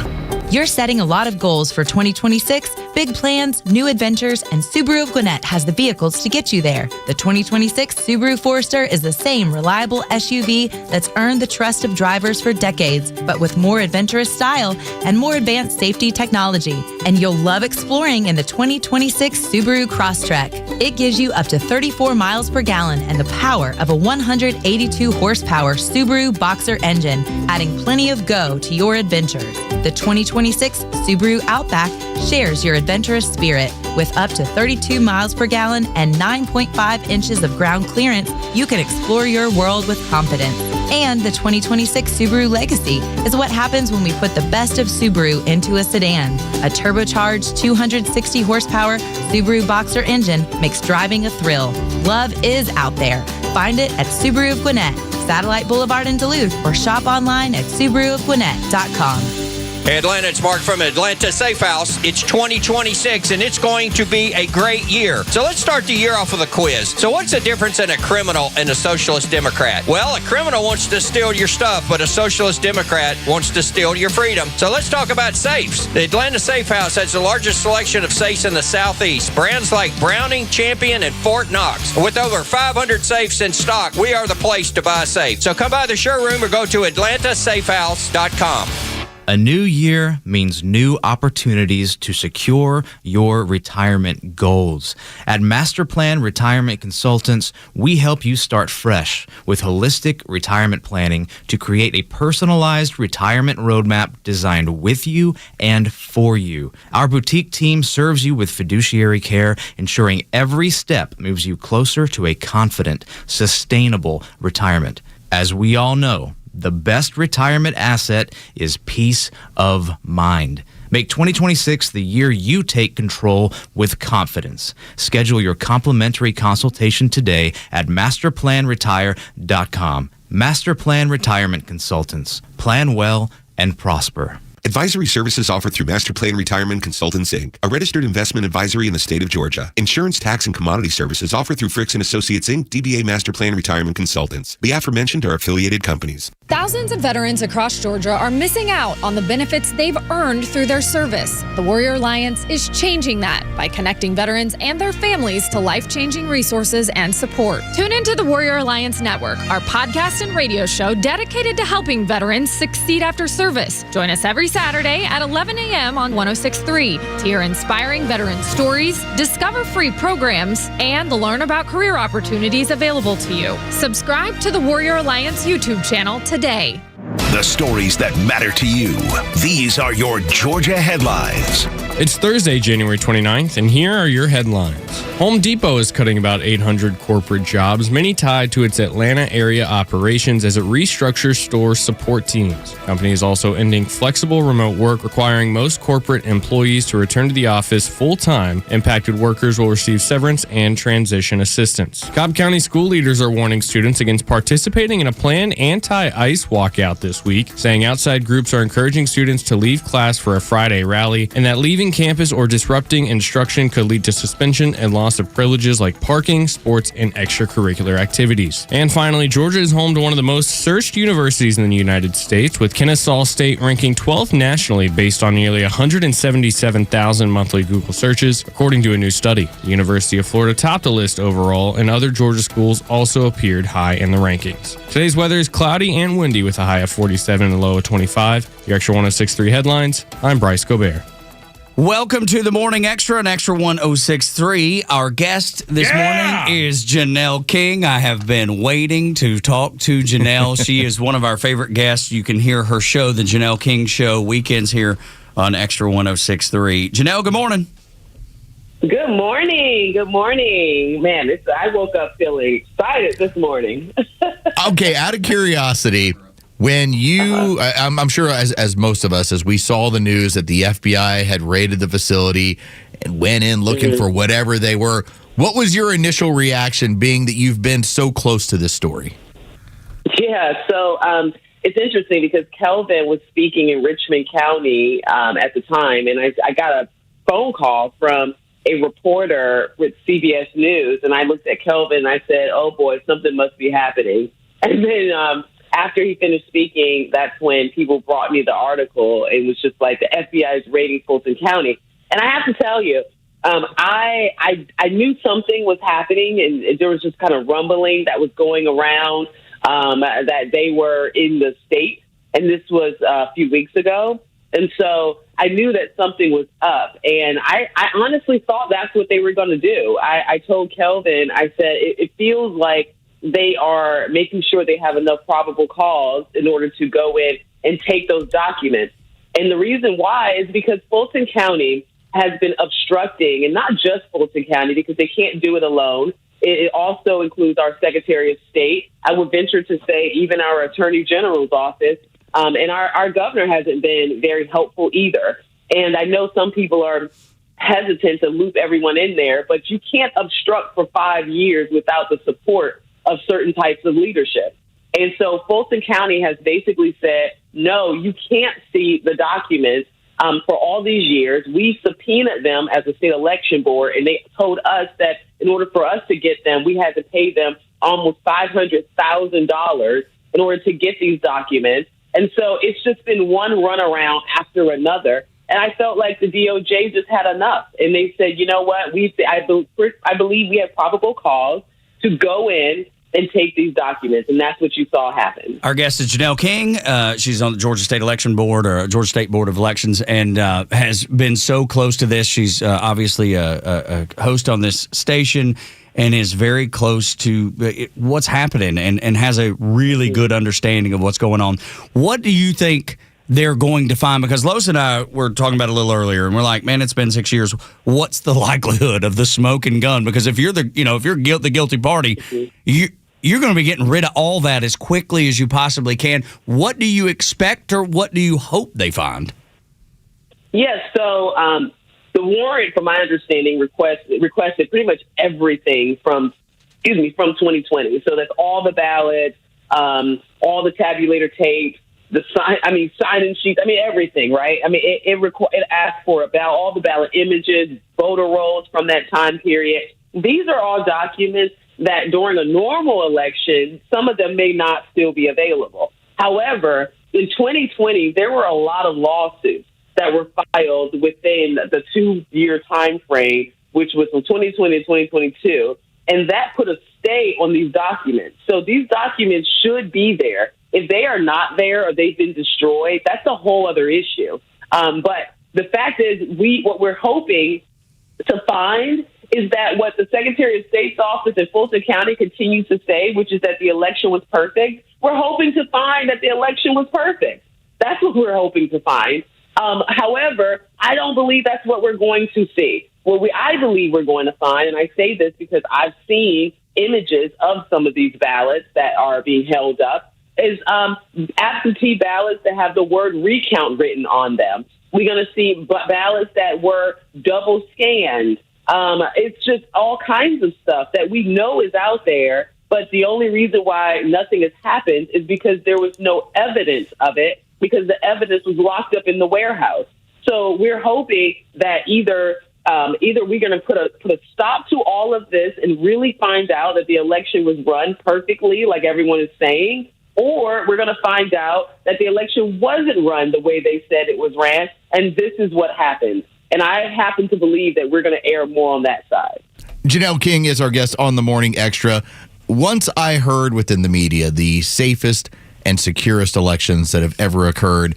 You're setting a lot of goals for 2026, big plans, new adventures, and Subaru of Gwinnett has the vehicles to get you there. The 2026 Subaru Forester is the same reliable SUV that's earned the trust of drivers for decades, but with more adventurous style and more advanced safety technology. And you'll love exploring in the 2026 Subaru Crosstrek. It gives you up to 34 miles per gallon and the power of a 182 horsepower Subaru Boxer engine, adding plenty of go to your adventures. The 2026 Subaru Outback shares your adventurous spirit. With up to 32 miles per gallon and 9.5 inches of ground clearance, you can explore your world with confidence. And the 2026 Subaru Legacy is what happens when we put the best of Subaru into a sedan. A turbocharged 260 horsepower Subaru Boxer engine makes driving a thrill. Love is out there. Find it at Subaru of Gwinnett, Satellite Boulevard in Duluth, or shop online at SubaruofGwinnett.com. Hey Atlanta, it's Mark from Atlanta Safe House. It's 2026 and it's going to be a great year. So let's start the year off with a quiz. So what's the difference in a criminal and a socialist Democrat? Well, a criminal wants to steal your stuff, but a socialist Democrat wants to steal your freedom. So let's talk about safes. The Atlanta Safe House has the largest selection of safes in the Southeast. Brands like Browning, Champion, and Fort Knox. With over 500 safes in stock, we are the place to buy a safe. So come by the showroom or go to atlantasafehouse.com. A new year means new opportunities to secure your retirement goals. At Master Plan Retirement Consultants, we help you start fresh with holistic retirement planning to create a personalized retirement roadmap designed with you and for you. Our boutique team serves you with fiduciary care, ensuring every step moves you closer to a confident, sustainable retirement. As we all know, the best retirement asset is peace of mind. Make 2026 the year you take control with confidence. Schedule your complimentary consultation today at masterplanretire.com. Master Plan Retirement Consultants. Plan well and prosper. Advisory services offered through Master Plan Retirement Consultants, Inc., a registered investment advisory in the state of Georgia. Insurance, tax, and commodity services offered through Fricks & Associates, Inc., DBA Master Plan Retirement Consultants. The aforementioned are affiliated companies. Thousands of veterans across Georgia are missing out on the benefits they've earned through their service. The Warrior Alliance is changing that by connecting veterans and their families to life-changing resources and support. Tune into the Warrior Alliance Network, our podcast and radio show dedicated to helping veterans succeed after service. Join us every Saturday at 11 a.m. on 106.3 to hear inspiring veteran stories, discover free programs, and learn about career opportunities available to you. Subscribe to the Warrior Alliance YouTube channel today. The stories that matter to you. These are your Georgia headlines. It's Thursday, January 29th, and here are your headlines. Home Depot is cutting about 800 corporate jobs, many tied to its Atlanta area operations as it restructures store support teams. The company is also ending flexible remote work, requiring most corporate employees to return to the office full-time. Impacted workers will receive severance and transition assistance. Cobb County school leaders are warning students against participating in a planned anti-ICE walkout this week, saying outside groups are encouraging students to leave class for a Friday rally, and that leaving campus or disrupting instruction could lead to suspension and loss of privileges like parking, sports, and extracurricular activities. And finally, Georgia is home to one of the most searched universities in the United States, with Kennesaw State ranking 12th nationally based on nearly 177,000 monthly Google searches, according to a new study. The University of Florida topped the list overall, and other Georgia schools also appeared high in the rankings. Today's weather is cloudy and windy with a high of 47 and a low of 25. Your Extra 106.3 headlines. I'm Bryce Gobert. Welcome to the Morning Extra and Extra 106.3. Our guest this morning is Janelle King. I have been waiting to talk to Janelle. She is one of our favorite guests. You can hear her show, The Janelle King Show, weekends here on Extra 106.3. Janelle, good morning. Good morning. Good morning. Man, I woke up feeling excited this morning. Okay, out of curiosity, when you, I'm sure as most of us, as we saw the news that the FBI had raided the facility and went in looking for whatever they were, what was your initial reaction being that you've been so close to this story? Yeah, so it's interesting because Kelvin was speaking in Richmond County at the time, and I got a phone call from a reporter with CBS News, and I looked at Kelvin and I said, oh boy, something must be happening. And then after he finished speaking, that's when people brought me the article. It was just like the FBI is raiding Fulton County. And I have to tell you, I knew something was happening, and there was just kind of rumbling that was going around that they were in the state, and this was a few weeks ago. And so I knew that something was up, and I honestly thought that's what they were going to do. I told Kelvin, I said, it feels like they are making sure they have enough probable cause in order to go in and take those documents. And the reason why is because Fulton County has been obstructing, and not just Fulton County, because they can't do it alone. It also includes our Secretary of State. I would venture to say even our Attorney General's office. And our governor hasn't been very helpful either. And I know some people are hesitant to loop everyone in there, but you can't obstruct for 5 years without the support of certain types of leadership. And so Fulton County has basically said, no, you can't see the documents for all these years. We subpoenaed them as a state election board, and they told us that in order for us to get them, we had to pay them almost $500,000 in order to get these documents. And so it's just been one runaround after another. And I felt like the DOJ just had enough. And they said, you know what, I believe we have probable cause to go in and take these documents. And that's what you saw happen. Our guest is Janelle King. She's on the Georgia State Election Board, or Georgia State Board of Elections, and has been so close to this. She's obviously a host on this station and is very close to what's happening and has a really good understanding of what's going on. What do you think they're going to find? Because Los and I were talking about it a little earlier, and we're like, man, it's been 6 years. What's the likelihood of the smoke and gun? Because if you're the guilty party, you're going to be getting rid of all that as quickly as you possibly can. What do you expect, or what do you hope they find? Yes, so the warrant, from my understanding, requested pretty much everything from 2020. So that's all the ballots, all the tabulator tapes, sign-in sheets, everything, right? It asked for about all the ballot images, voter rolls from that time period. These are all documents that during a normal election, some of them may not still be available. However, in 2020, there were a lot of lawsuits that were filed within the 2-year time frame, which was from 2020 to 2022, and that put a stay on these documents. So these documents should be there. If they are not there or they've been destroyed, that's a whole other issue. But the fact is, what we're hoping to find is that what the Secretary of State's office in Fulton County continues to say, which is that the election was perfect. We're hoping to find that the election was perfect. That's what we're hoping to find. However, I don't believe that's what we're going to see. What I believe we're going to find, and I say this because I've seen images of some of these ballots that are being held up, is absentee ballots that have the word recount written on them. We're going to see ballots that were double scanned. It's just all kinds of stuff that we know is out there, but the only reason why nothing has happened is because there was no evidence of it, because the evidence was locked up in the warehouse. So we're hoping that either we're going to put a stop to all of this and really find out that the election was run perfectly, like everyone is saying, or we're going to find out that the election wasn't run the way they said it was ran, and this is what happened. And I happen to believe that we're going to err more on that side. Janelle King is our guest on the Morning Extra. Once I heard within the media the safest and securest elections that have ever occurred,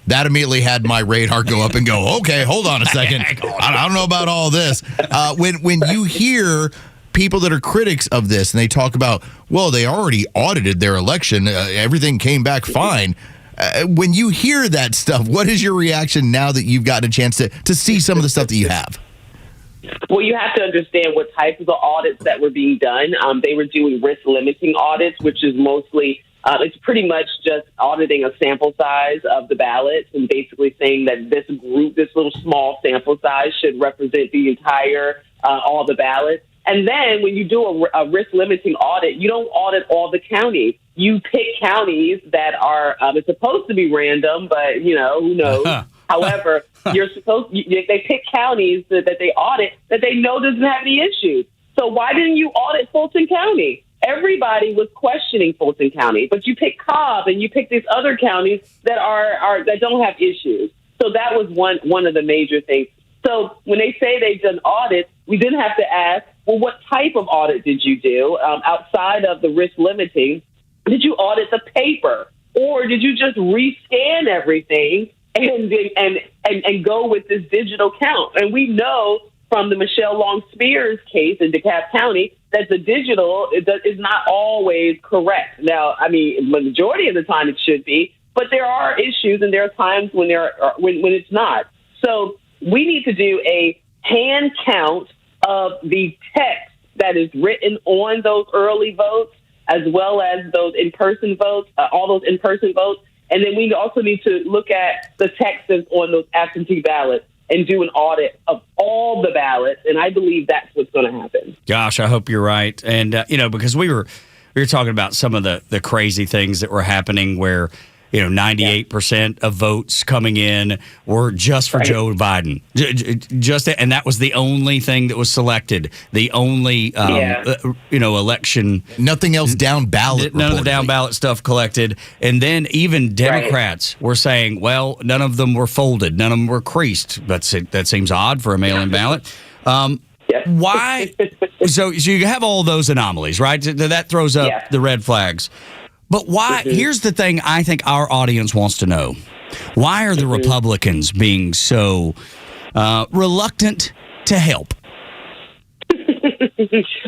that immediately had my radar go up and go, okay, hold on a second. I don't know about all this. When you hear people that are critics of this and they talk about, well, they already audited their election, everything came back fine. When you hear that stuff, what is your reaction now that you've gotten a chance to see some of the stuff that you have? Well, you have to understand what types of audits that were being done. They were doing risk limiting audits, which is mostly, it's pretty much just auditing a sample size of the ballots and basically saying that this group, this little small sample size should represent the entire, all the ballots. And then when you do a risk limiting audit, you don't audit all the counties. You pick counties that are, it's supposed to be random, but, who knows? However, they pick counties that they audit that they know doesn't have any issues. So why didn't you audit Fulton County? Everybody was questioning Fulton County, but you pick Cobb and you pick these other counties that that don't have issues. So that was one of the major things. So when they say they've done audits, we then have to ask, well, what type of audit did you do outside of the risk limiting? Did you audit the paper, or did you just rescan everything and go with this digital count? And we know from the Michelle Long Spears case in DeKalb County that the digital is not always correct. Now, I mean, the majority of the time it should be, but there are issues and there are times when when it's not. So we need to do a hand count of the text that is written on those early votes, as well as those in-person votes, all those in-person votes. And then we also need to look at the text that's on those absentee ballots and do an audit of all the ballots. And I believe that's what's going to happen. Gosh, I hope you're right. And, because we were talking about some of the crazy things that were happening where, 98% of votes coming in were just for Joe Biden. And that was the only thing that was selected. The only, election. Nothing else down ballot. None of the down ballot stuff collected. And then even Democrats were saying, well, none of them were folded. None of them were creased. That seems odd for a mail-in ballot. Why? So you have all those anomalies, right? That throws up the red flags. But why? Here's the thing I think our audience wants to know. Why are the Republicans being so reluctant to help?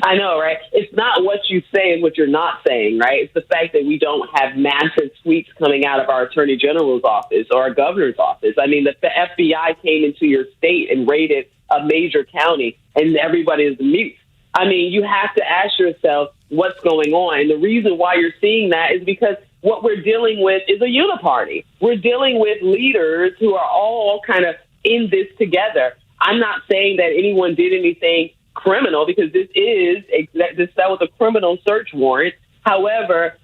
I know, right? It's not what you say and what you're not saying, right? It's the fact that we don't have massive sweeps coming out of our attorney general's office or our governor's office. I mean, the FBI came into your state and raided a major county, and everybody is mute. I mean, you have to ask yourself what's going on. And the reason why you're seeing that is because what we're dealing with is a uniparty. We're dealing with leaders who are all kind of in this together. I'm not saying that anyone did anything criminal, because that was a criminal search warrant. However,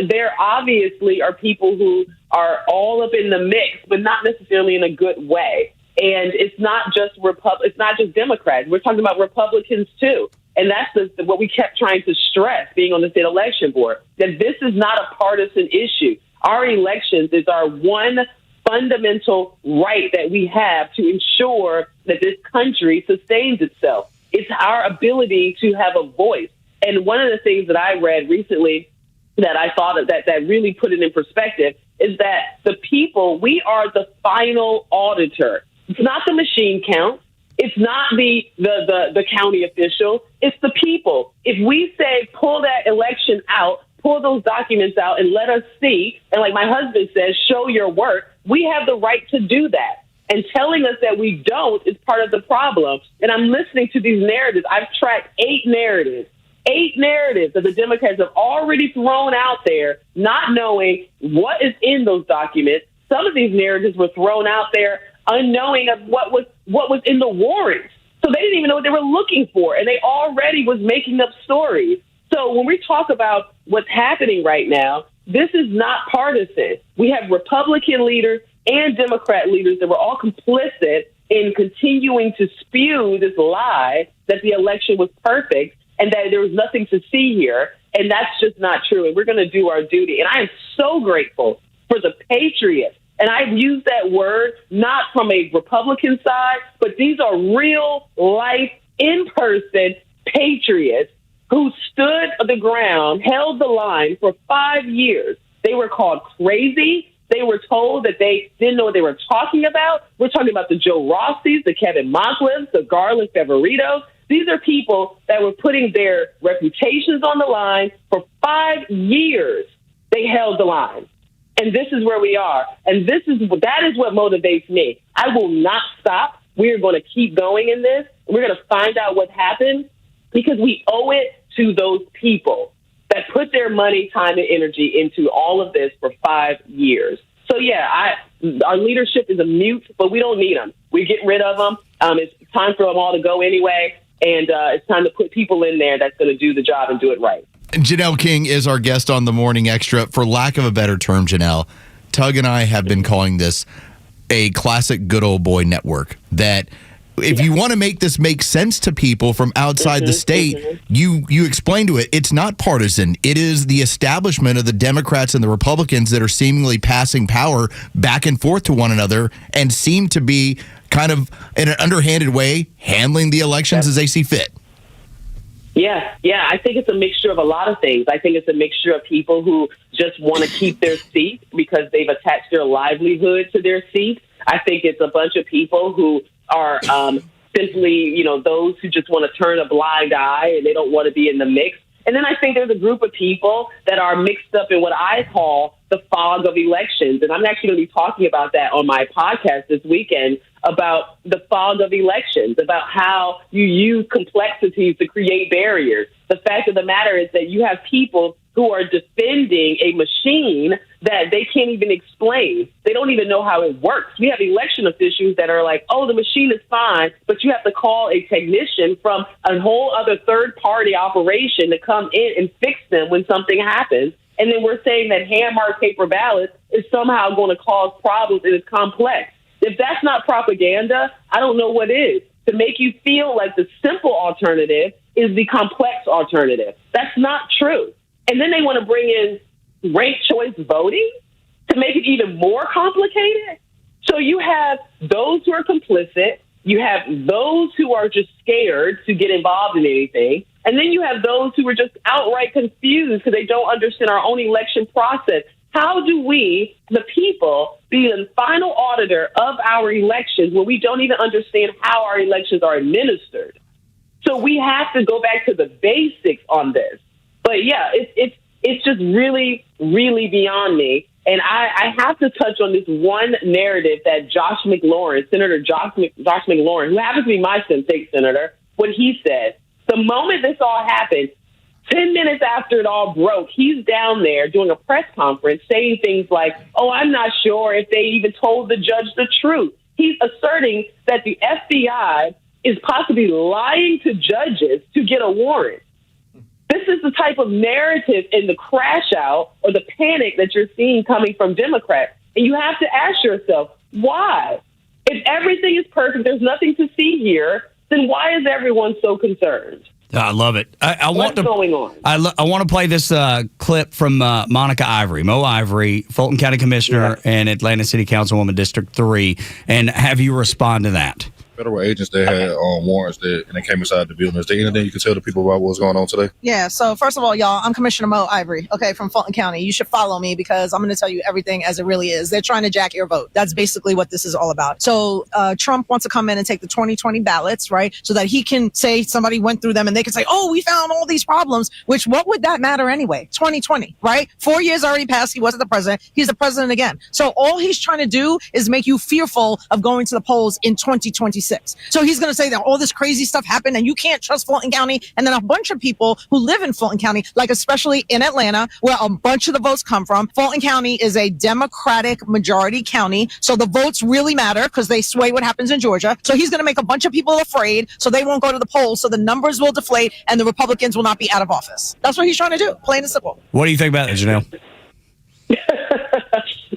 there obviously are people who are all up in the mix, but not necessarily in a good way. And it's not just it's not just Democrats. We're talking about Republicans too. And that's what we kept trying to stress, being on the state election board, that this is not a partisan issue. Our elections is our one fundamental right that we have to ensure that this country sustains itself. It's our ability to have a voice. And one of the things that I read recently that I thought that really put it in perspective is that the people, we are the final auditor. It's not the machine count. It's not the county official. It's the people. If we say pull that election out, pull those documents out and let us see, and like my husband says, show your work, we have the right to do that. And telling us that we don't is part of the problem. And I'm listening to these narratives. I've tracked 8 narratives that the Democrats have already thrown out there, not knowing what is in those documents. Some of these narratives were thrown out there unknowing of what was in the warrant. So they didn't even know what they were looking for, and they already was making up stories. So when we talk about what's happening right now, this is not partisan. We have Republican leaders and Democrat leaders that were all complicit in continuing to spew this lie that the election was perfect and that there was nothing to see here. And that's just not true. And we're going to do our duty. And I am so grateful for the patriots. And I've used that word not from a Republican side, but these are real life, in-person patriots who stood the ground, held the line for 5 years. They were called crazy. They were told that they didn't know what they were talking about. We're talking about the Joe Rossies, the Kevin Monclifs, the Garland Favoritos. These are people that were putting their reputations on the line for 5 years. They held the line. And this is where we are. And that is what motivates me. I will not stop. We are going to keep going in this. We're going to find out what happened because we owe it to those people that put their money, time, and energy into all of this for 5 years. So, yeah, our leadership is a mute, but we don't need them. We get rid of them. It's time for them all to go anyway. And it's time to put people in there that's going to do the job and do it right. Janelle King is our guest on the Morning Extra. For lack of a better term, Janelle, Tug and I have been calling this a classic good old boy network. That if you want to make this make sense to people from outside the state, you explain to it, it's not partisan. It is the establishment of the Democrats and the Republicans that are seemingly passing power back and forth to one another and seem to be kind of in an underhanded way handling the elections as they see fit. Yeah. I think it's a mixture of a lot of things. I think it's a mixture of people who just want to keep their seat because they've attached their livelihood to their seat. I think it's a bunch of people who are simply, those who just want to turn a blind eye and they don't want to be in the mix. And then I think there's a group of people that are mixed up in what I call the fog of elections. And I'm actually going to be talking about that on my podcast this weekend, about the fog of elections, about how you use complexities to create barriers. The fact of the matter is that you have people who are defending a machine that they can't even explain. They don't even know how it works. We have election officials that are like, oh, the machine is fine, but you have to call a technician from a whole other third-party operation to come in and fix them when something happens. And then we're saying that hand-marked paper ballots is somehow going to cause problems and it's complex. If that's not propaganda, I don't know what is. To make you feel like the simple alternative is the complex alternative. That's not true. And then they want to bring in ranked choice voting to make it even more complicated. So you have those who are complicit. You have those who are just scared to get involved in anything. And then you have those who are just outright confused because they don't understand our own election process. How do we, the people, be the final auditor of our elections when we don't even understand how our elections are administered? So we have to go back to the basics on this. But yeah, it's just really, really beyond me. And I have to touch on this one narrative that Senator Josh McLaurin, who happens to be my state senator, what he said. The moment this all happened, 10 minutes after it all broke, he's down there doing a press conference saying things like, oh, I'm not sure if they even told the judge the truth. He's asserting that the FBI is possibly lying to judges to get a warrant. This is the type of narrative in the crash out or the panic that you're seeing coming from Democrats. And you have to ask yourself, why? If everything is perfect, there's nothing to see here, then why is everyone so concerned? I love it. What's going on? I want to play this clip from Monica Ivory, Mo Ivory, Fulton County Commissioner and Atlanta City Councilwoman District 3, and have you respond to that. Federal agents that had warrants and they came inside the building. Is there anything you can tell the people about what's going on today? Yeah, so first of all, y'all, I'm Commissioner Mo Ivory, from Fulton County. You should follow me because I'm going to tell you everything as it really is. They're trying to jack your vote. That's basically what this is all about. So Trump wants to come in and take the 2020 ballots, right, so that he can say somebody went through them and they can say, oh, we found all these problems, which what would that matter anyway? 2020, right? 4 years already passed. He wasn't the president. He's the president again. So all he's trying to do is make you fearful of going to the polls in 2026. So he's going to say that all this crazy stuff happened and you can't trust Fulton County. And then a bunch of people who live in Fulton County, like especially in Atlanta, where a bunch of the votes come from. Fulton County is a Democratic majority county. So the votes really matter because they sway what happens in Georgia. So he's going to make a bunch of people afraid so they won't go to the polls. So the numbers will deflate and the Republicans will not be out of office. That's what he's trying to do, plain and simple. What do you think about that, Janelle?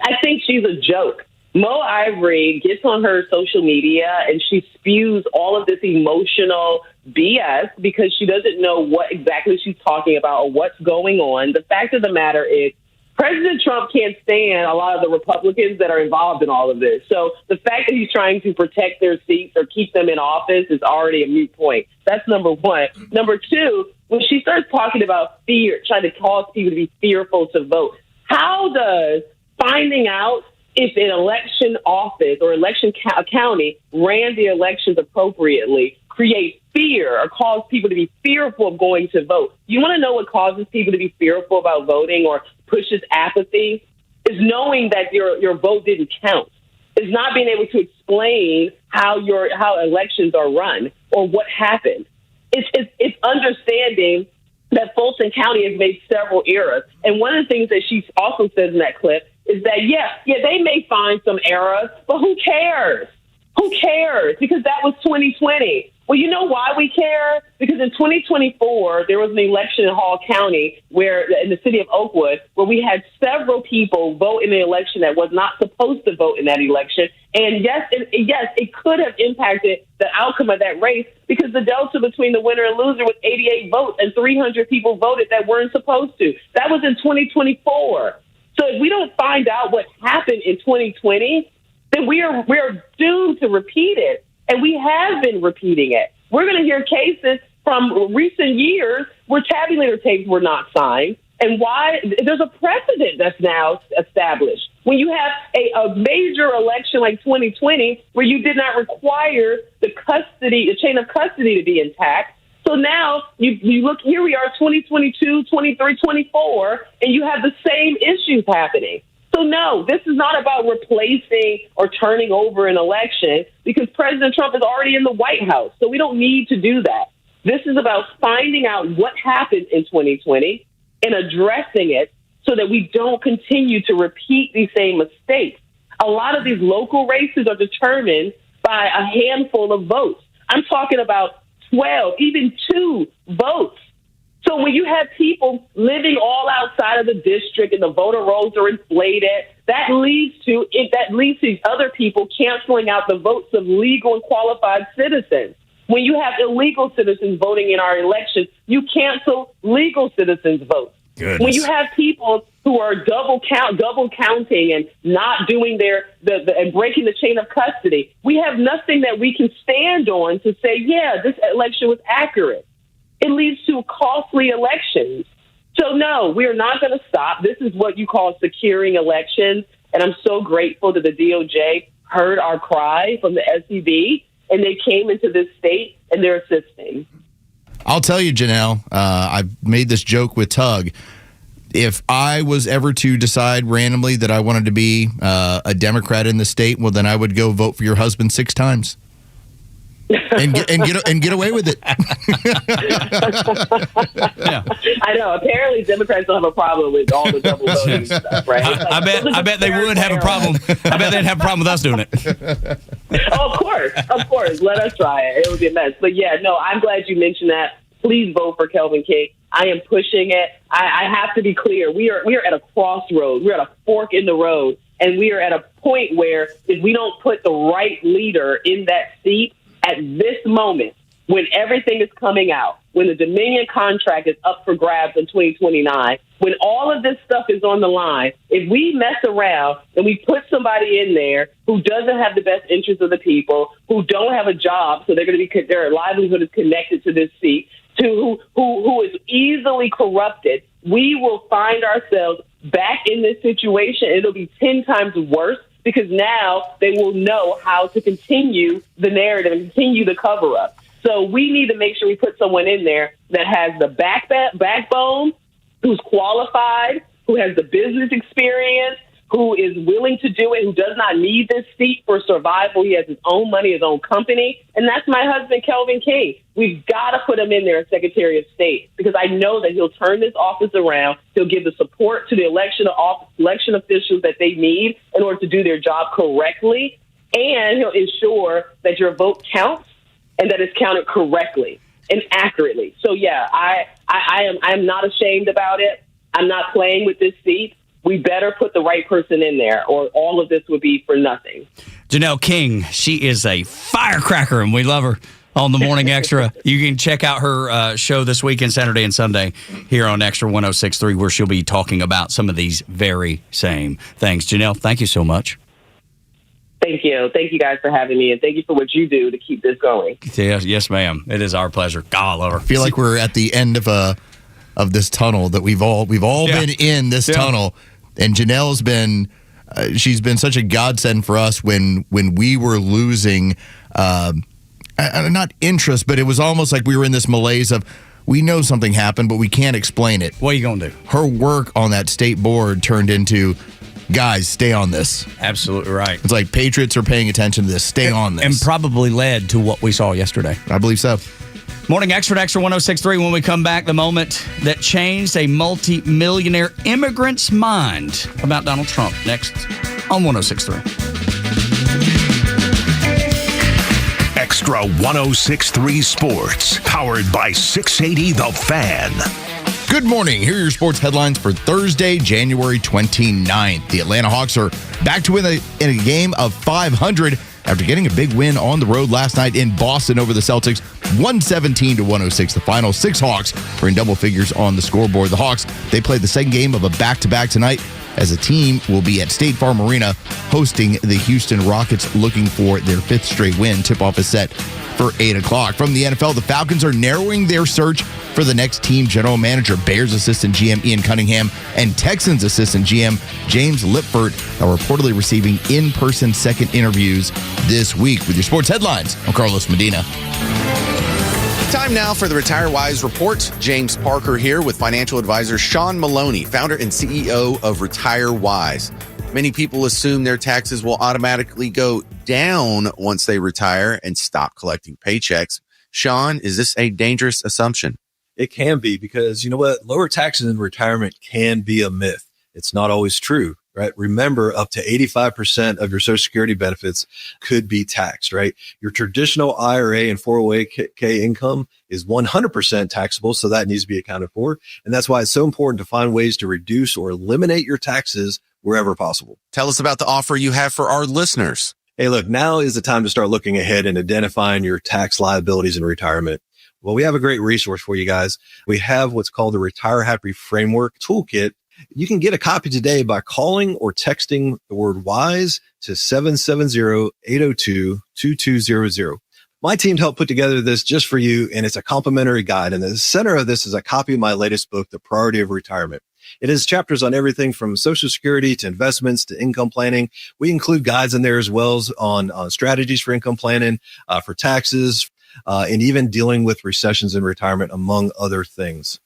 I think she's a joke. Mo Ivory gets on her social media and she spews all of this emotional BS because she doesn't know what exactly she's talking about or what's going on. The fact of the matter is President Trump can't stand a lot of the Republicans that are involved in all of this. So the fact that he's trying to protect their seats or keep them in office is already a moot point. That's number one. Number two, when she starts talking about fear, trying to cause people to be fearful to vote, how does finding out if an election office or election county ran the elections appropriately create fear or cause people to be fearful of going to vote? You want to know what causes people to be fearful about voting or pushes apathy? Is knowing that your vote didn't count. Is not being able to explain how elections are run or what happened. It's understanding that Fulton County has made several errors. And one of the things that she also says in that clip is that, yeah, they may find some errors, but who cares? Who cares? Because that was 2020. Well, you know why we care? Because in 2024, there was an election in Hall County in the city of Oakwood, where we had several people vote in the election that was not supposed to vote in that election. And yes, it could have impacted the outcome of that race, because the delta between the winner and loser was 88 votes and 300 people voted that weren't supposed to. That was in 2024. So if we don't find out what happened in 2020, then we are doomed to repeat it. And we have been repeating it. We're going to hear cases from recent years where tabulator tapes were not signed, and why there's a precedent that's now established. When you have a major election like 2020, where you did not require the chain of custody to be intact. So now you look, here we are, 2022, 23, 24, and you have the same issues happening. So no, this is not about replacing or turning over an election, because President Trump is already in the White House. So we don't need to do that. This is about finding out what happened in 2020 and addressing it so that we don't continue to repeat these same mistakes. A lot of these local races are determined by a handful of votes. I'm talking about 12, even 2 votes. So when you have people living all outside of the district and the voter rolls are inflated, that leads to other people canceling out the votes of legal and qualified citizens. When you have illegal citizens voting in our elections, you cancel legal citizens' votes. Goodness. When you have people who are double counting and not doing and breaking the chain of custody, we have nothing that we can stand on to say, yeah, this election was accurate. It leads to costly elections. So, no, we are not going to stop. This is what you call securing elections. And I'm so grateful that the DOJ heard our cry from the SEB, and they came into this state, and they're assisting. I'll tell you, Janelle, I've made this joke with Tug. If I was ever to decide randomly that I wanted to be a Democrat in the state, well, then I would go vote for your husband 6 times. and get away with it. Yeah. I know. Apparently, Democrats don't have a problem with all the double voting stuff, right? I bet they would have a problem. I bet they'd have a problem with us doing it. Oh, of course. Let us try it. It would be a mess. But yeah, no, I'm glad you mentioned that. Please vote for Kelvin King. I am pushing it. I have to be clear. We are at a crossroad. We're at a fork in the road, and we are at a point where if we don't put the right leader in that seat at this moment, when everything is coming out, when the Dominion contract is up for grabs in 2029, when all of this stuff is on the line, if we mess around and we put somebody in there who doesn't have the best interests of the people, who don't have a job, so their livelihood is connected to this seat, who is easily corrupted, we will find ourselves back in this situation. It'll be 10 times worse, because now they will know how to continue the narrative and continue the cover-up. So we need to make sure we put someone in there that has the backbone, who's qualified, who has the business experience, who is willing to do it, who does not need this seat for survival. He has his own money, his own company. And that's my husband, Kelvin King. We've got to put him in there as Secretary of State, because I know that he'll turn this office around. He'll give the support to the election officials that they need in order to do their job correctly. And he'll ensure that your vote counts and that it's counted correctly and accurately. So, yeah, I'm not ashamed about it. I'm not playing with this seat. We better put the right person in there, or all of this would be for nothing. Janelle King, she is a firecracker, and we love her on the Morning Extra. You can check out her show this weekend, Saturday and Sunday, here on Extra 106.3, where she'll be talking about some of these very same things. Janelle, thank you so much. Thank you. Thank you guys for having me, and thank you for what you do to keep this going. Yes, ma'am. It is our pleasure. God, I love her. I feel like we're at the end of this tunnel that we've all been in this tunnel. And Janelle's been she's been such a godsend for us when we were losing not interest, but it was almost like we were in this malaise of, we know something happened, but we can't explain it. What are you going to do? Her work on that state board turned into, guys, stay on this. Absolutely right. It's like Patriots are paying attention to this. Stay on this. And probably led to what we saw yesterday. I believe so. Morning Extra at Extra 106.3. When we come back, the moment that changed a multi-millionaire immigrant's mind about Donald Trump. Next on 106.3. Xtra 106.3 Sports, powered by 680 The Fan. Good morning. Here are your sports headlines for Thursday, January 29th. The Atlanta Hawks are back to win in a game of 500 after getting a big win on the road last night in Boston over the Celtics, 117-106. The final 6 Hawks were in double figures on the scoreboard. The Hawks, they played the second game of a back-to-back tonight as a team will be at State Farm Arena hosting the Houston Rockets looking for their 5th straight win. Tip-off is set for 8 o'clock. From the NFL, the Falcons are narrowing their search for the next team general manager. Bears assistant GM Ian Cunningham and Texans assistant GM James Lipford are reportedly receiving in-person second interviews this week. With your sports headlines, I'm Carlos Medina. Time now for the Retire Wise Report. James Parker here with financial advisor Sean Maloney, founder and CEO of Retire Wise. Many people assume their taxes will automatically go down once they retire and stop collecting paychecks. Sean, is this a dangerous assumption? It can be, because you know what? Lower taxes in retirement can be a myth. It's not always true, right? Remember, up to 85% of your Social Security benefits could be taxed, right? Your traditional IRA and 401k income is 100% taxable, so that needs to be accounted for. And that's why it's so important to find ways to reduce or eliminate your taxes wherever possible. Tell us about the offer you have for our listeners. Hey, look, now is the time to start looking ahead and identifying your tax liabilities in retirement. Well, we have a great resource for you guys. We have what's called the Retire Happy Framework Toolkit. You can get a copy today by calling or texting the word WISE to 770-802-2200. My team helped put together this just for you, and it's a complimentary guide. And the center of this is a copy of my latest book, The Priority of Retirement. It has chapters on everything from Social Security to investments to income planning. We include guides in there as well as on strategies for income planning, for taxes, and even dealing with recessions in retirement, among other things.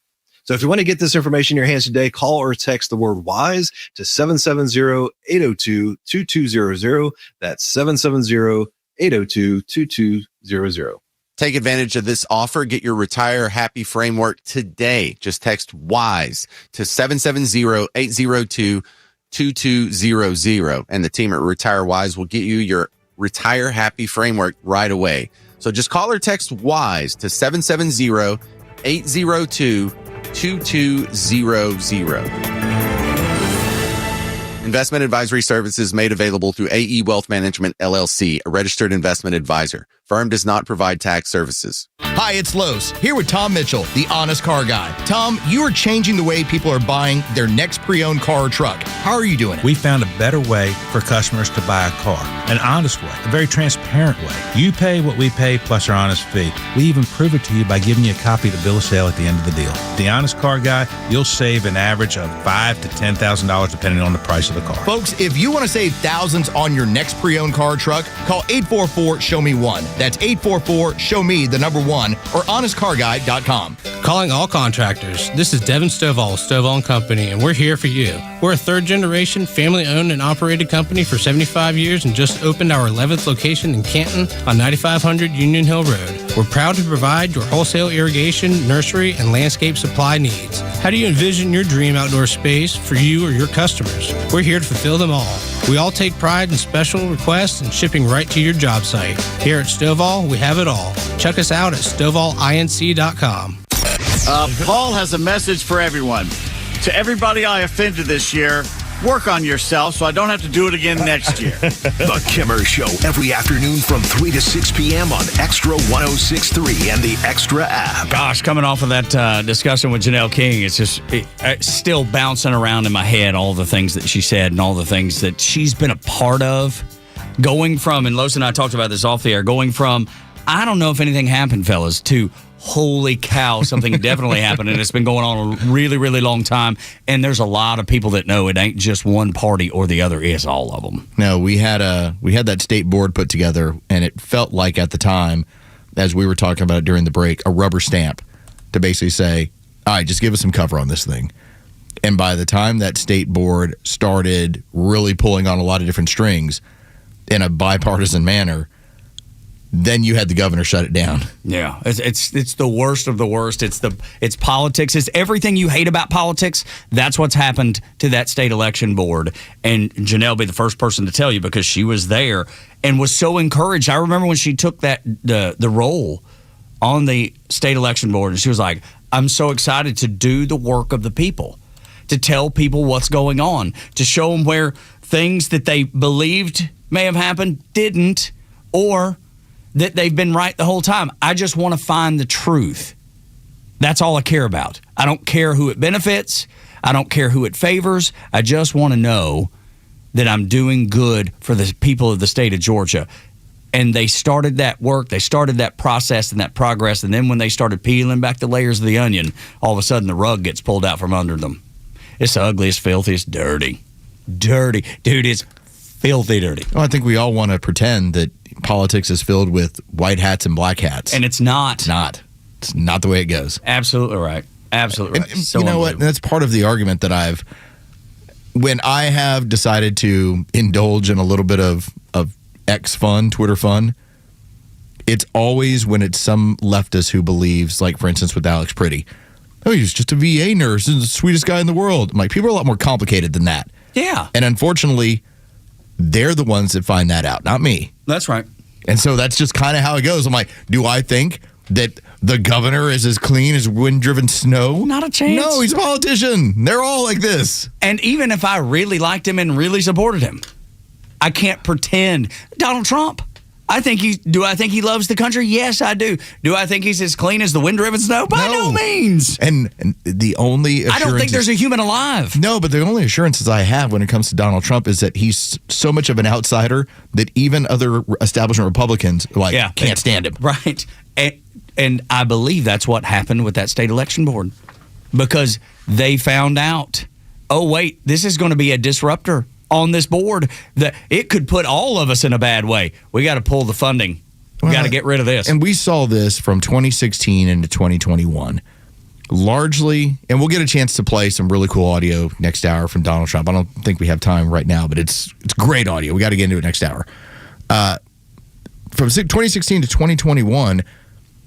So if you want to get this information in your hands today, call or text the word WISE to 770-802-2200. That's 770-802-2200. Take advantage of this offer. Get your Retire Happy Framework today. Just text WISE to 770-802-2200. And the team at Retire Wise will get you your Retire Happy Framework right away. So just call or text WISE to 770-802-2200. Investment advisory services made available through AE Wealth Management, LLC, a registered investment advisor. Firm does not provide tax services. Hi, it's Los, here with Tom Mitchell, the honest car guy. Tom, you are changing the way people are buying their next pre-owned car or truck. How are you doing it? We found a better way for customers to buy a car. An honest way, a very transparent way. You pay what we pay plus our honest fee. We even prove it to you by giving you a copy of the bill of sale at the end of the deal. The honest car guy, you'll save an average of $5,000 to $10,000 depending on the price of the car. Folks, if you want to save thousands on your next pre-owned car or truck, call 844-SHOW-ME-1. That's 844-SHOW-ME-1 or honestcarguy.com. Calling all contractors. This is Devin Stovall of Stovall & Company, and we're here for you. We're a third-generation, family-owned and operated company for 75 years and just opened our 11th location in Canton on 9500 Union Hill Road. We're proud to provide your wholesale irrigation, nursery, and landscape supply needs. How do you envision your dream outdoor space for you or your customers? We're here to fulfill them all. We all take pride in special requests and shipping right to your job site. Here at Stovall, we have it all. Check us out at StovallINC.com. Paul has a message for everyone. To everybody I offended this year, work on yourself so I don't have to do it again next year. The Kimmer Show every afternoon from 3 to 6 p.m. on Xtra 106.3 and the Xtra app. Gosh, coming off of that discussion with Janelle King, it's still bouncing around in my head, all the things that she said and all the things that she's been a part of. Going from, and Los and I talked about this off the air, going from, I don't know if anything happened, fellas, to holy cow, something definitely happened, and it's been going on a really, really long time, and there's a lot of people that know it ain't just one party or the other, it's all of them. No, we had that state board put together, and it felt like at the time, as we were talking about it during the break, a rubber stamp to basically say, all right, just give us some cover on this thing. And by the time that state board started really pulling on a lot of different strings in a bipartisan manner, then you had the governor shut it down. Yeah, it's the worst of the worst. It's politics. It's everything you hate about politics. That's what's happened to that state election board. And Janelle will be the first person to tell you because she was there and was so encouraged. I remember when she took the role on the state election board, and she was like, "I'm so excited to do the work of the people, to tell people what's going on, to show them where things that they believed may have happened didn't, or that they've been right the whole time. I just want to find the truth. That's all I care about. I don't care who it benefits. I don't care who it favors. I just want to know that I'm doing good for the people of the state of Georgia." And they started that work. They started that process and that progress. And then when they started peeling back the layers of the onion, all of a sudden the rug gets pulled out from under them. It's the ugliest, filthiest, dirty. Dude, it's filthy dirty. Well, I think we all want to pretend that politics is filled with white hats and black hats. And it's not. It's not the way it goes. Absolutely right. Absolutely right. And So you know what? That's part of the argument that when I have decided to indulge in a little bit of X fun, Twitter fun, it's always when it's some leftist who believes, like for instance with Alex Priddy, oh, he's just a VA nurse, he's the sweetest guy in the world. I'm like, people are a lot more complicated than that. Yeah. And unfortunately, they're the ones that find that out, not me. That's right. And so that's just kind of how it goes. I'm like, do I think that the governor is as clean as wind-driven snow? Not a chance. No, he's a politician. They're all like this. And even if I really liked him and really supported him, I can't pretend. Donald Trump, do I think he loves the country? Yes, I do. Do I think he's as clean as the wind-driven snow? By no means. And the only assurance, I don't think there's a human alive. No, but the only assurances I have when it comes to Donald Trump is that he's so much of an outsider that even other establishment Republicans can't stand him. Right. And I believe that's what happened with that state election board, because they found out, oh, wait, this is going to be a disruptor on this board that it could put all of us in a bad way. We got to pull the funding. We got to get rid of this. And we saw this from 2016 into 2021. Largely, and we'll get a chance to play some really cool audio next hour from Donald Trump. I don't think we have time right now, but it's great audio. We got to get into it next hour. From 2016 to 2021,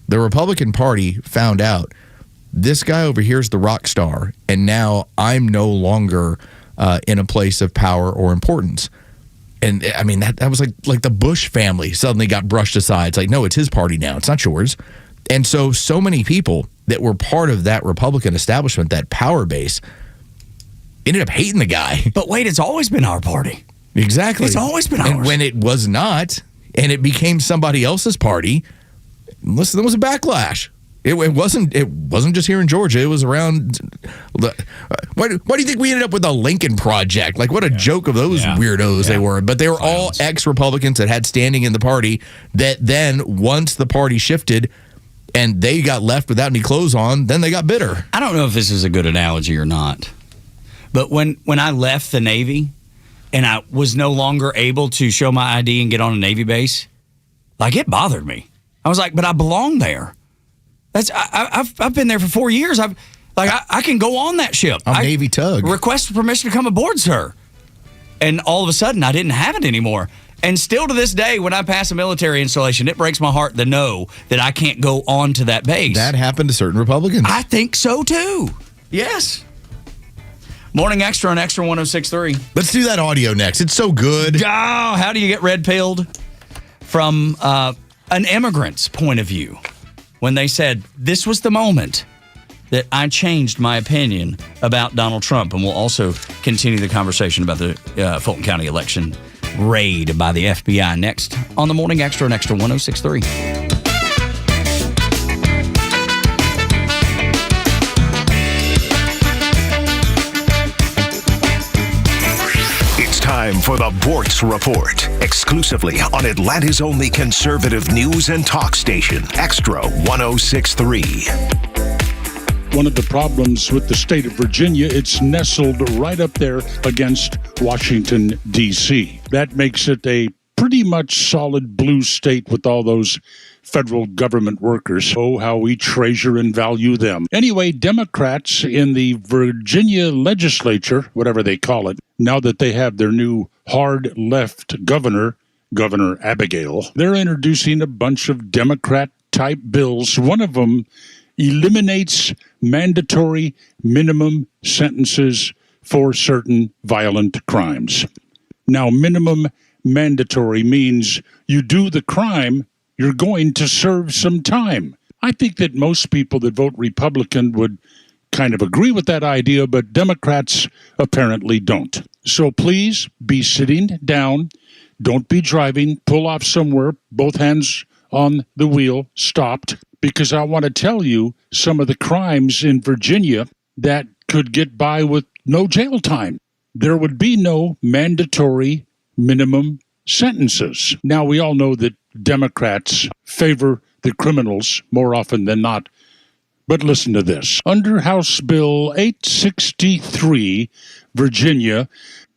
the Republican Party found out this guy over here is the rock star, and now I'm no longer in a place of power or importance. And I mean, that was like the Bush family suddenly got brushed aside. It's like, no, it's his party now. It's not yours. And so many people that were part of that Republican establishment, that power base, ended up hating the guy. But wait, it's always been our party. Exactly. It's always been ours. And when it was not, and it became somebody else's party, listen, there was a backlash. It wasn't just here in Georgia. It was around. Why do you think we ended up with the Lincoln Project? Like, what a joke of those weirdos they were. But they were all ex-Republicans that had standing in the party that then, once the party shifted and they got left without any clothes on, then they got bitter. I don't know if this is a good analogy or not, but when I left the Navy and I was no longer able to show my ID and get on a Navy base, like, it bothered me. I was like, but I belong there. I've been there for 4 years. I can go on that ship. I'm Navy Tug. Request permission to come aboard, sir. And all of a sudden, I didn't have it anymore. And still to this day, when I pass a military installation, it breaks my heart to know that I can't go on to that base. That happened to certain Republicans. I think so, too. Yes. Morning Extra on Extra 106.3. Let's do that audio next. It's so good. Oh, how do you get red-pilled? From an immigrant's point of view. When they said, this was the moment that I changed my opinion about Donald Trump. And we'll also continue the conversation about the Fulton County election raid by the FBI next on the Morning Extra and Extra 106.3. Time for the Bortz Report, exclusively on Atlanta's only conservative news and talk station, Extra 106.3. One of the problems with the state of Virginia, it's nestled right up there against Washington, D.C. That makes it a pretty much solid blue state with all those federal government workers. Oh, how we treasure and value them. Anyway, Democrats in the Virginia legislature, whatever they call it, now that they have their new hard left governor Governor Abigail. They're introducing a bunch of Democrat-type bills. One of them eliminates mandatory minimum sentences for certain violent crimes. Now, minimum mandatory means you do the crime, you're going to serve some time. I think that most people that vote Republican would kind of agree with that idea, but Democrats apparently don't. So please be sitting down. Don't be driving. Pull off somewhere, both hands on the wheel, stopped, because I want to tell you some of the crimes in Virginia that could get by with no jail time. There would be no mandatory minimum sentences. Now, we all know that Democrats favor the criminals more often than not. But listen to this. Under House Bill 863, Virginia,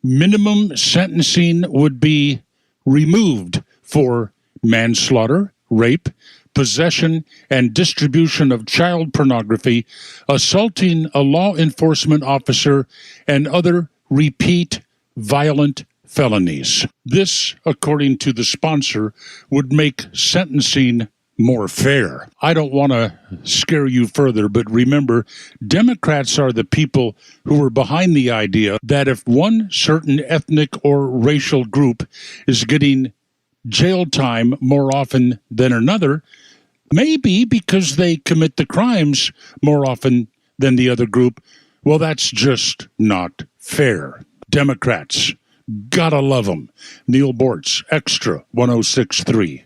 minimum sentencing would be removed for manslaughter, rape, possession and distribution of child pornography, assaulting a law enforcement officer, and other repeat violent felonies. This, according to the sponsor, would make sentencing more fair. I don't want to scare you further, but remember, Democrats are the people who are behind the idea that if one certain ethnic or racial group is getting jail time more often than another, maybe because they commit the crimes more often than the other group, well, that's just not fair. Democrats, gotta love them. Neil Bortz, Extra 106.3.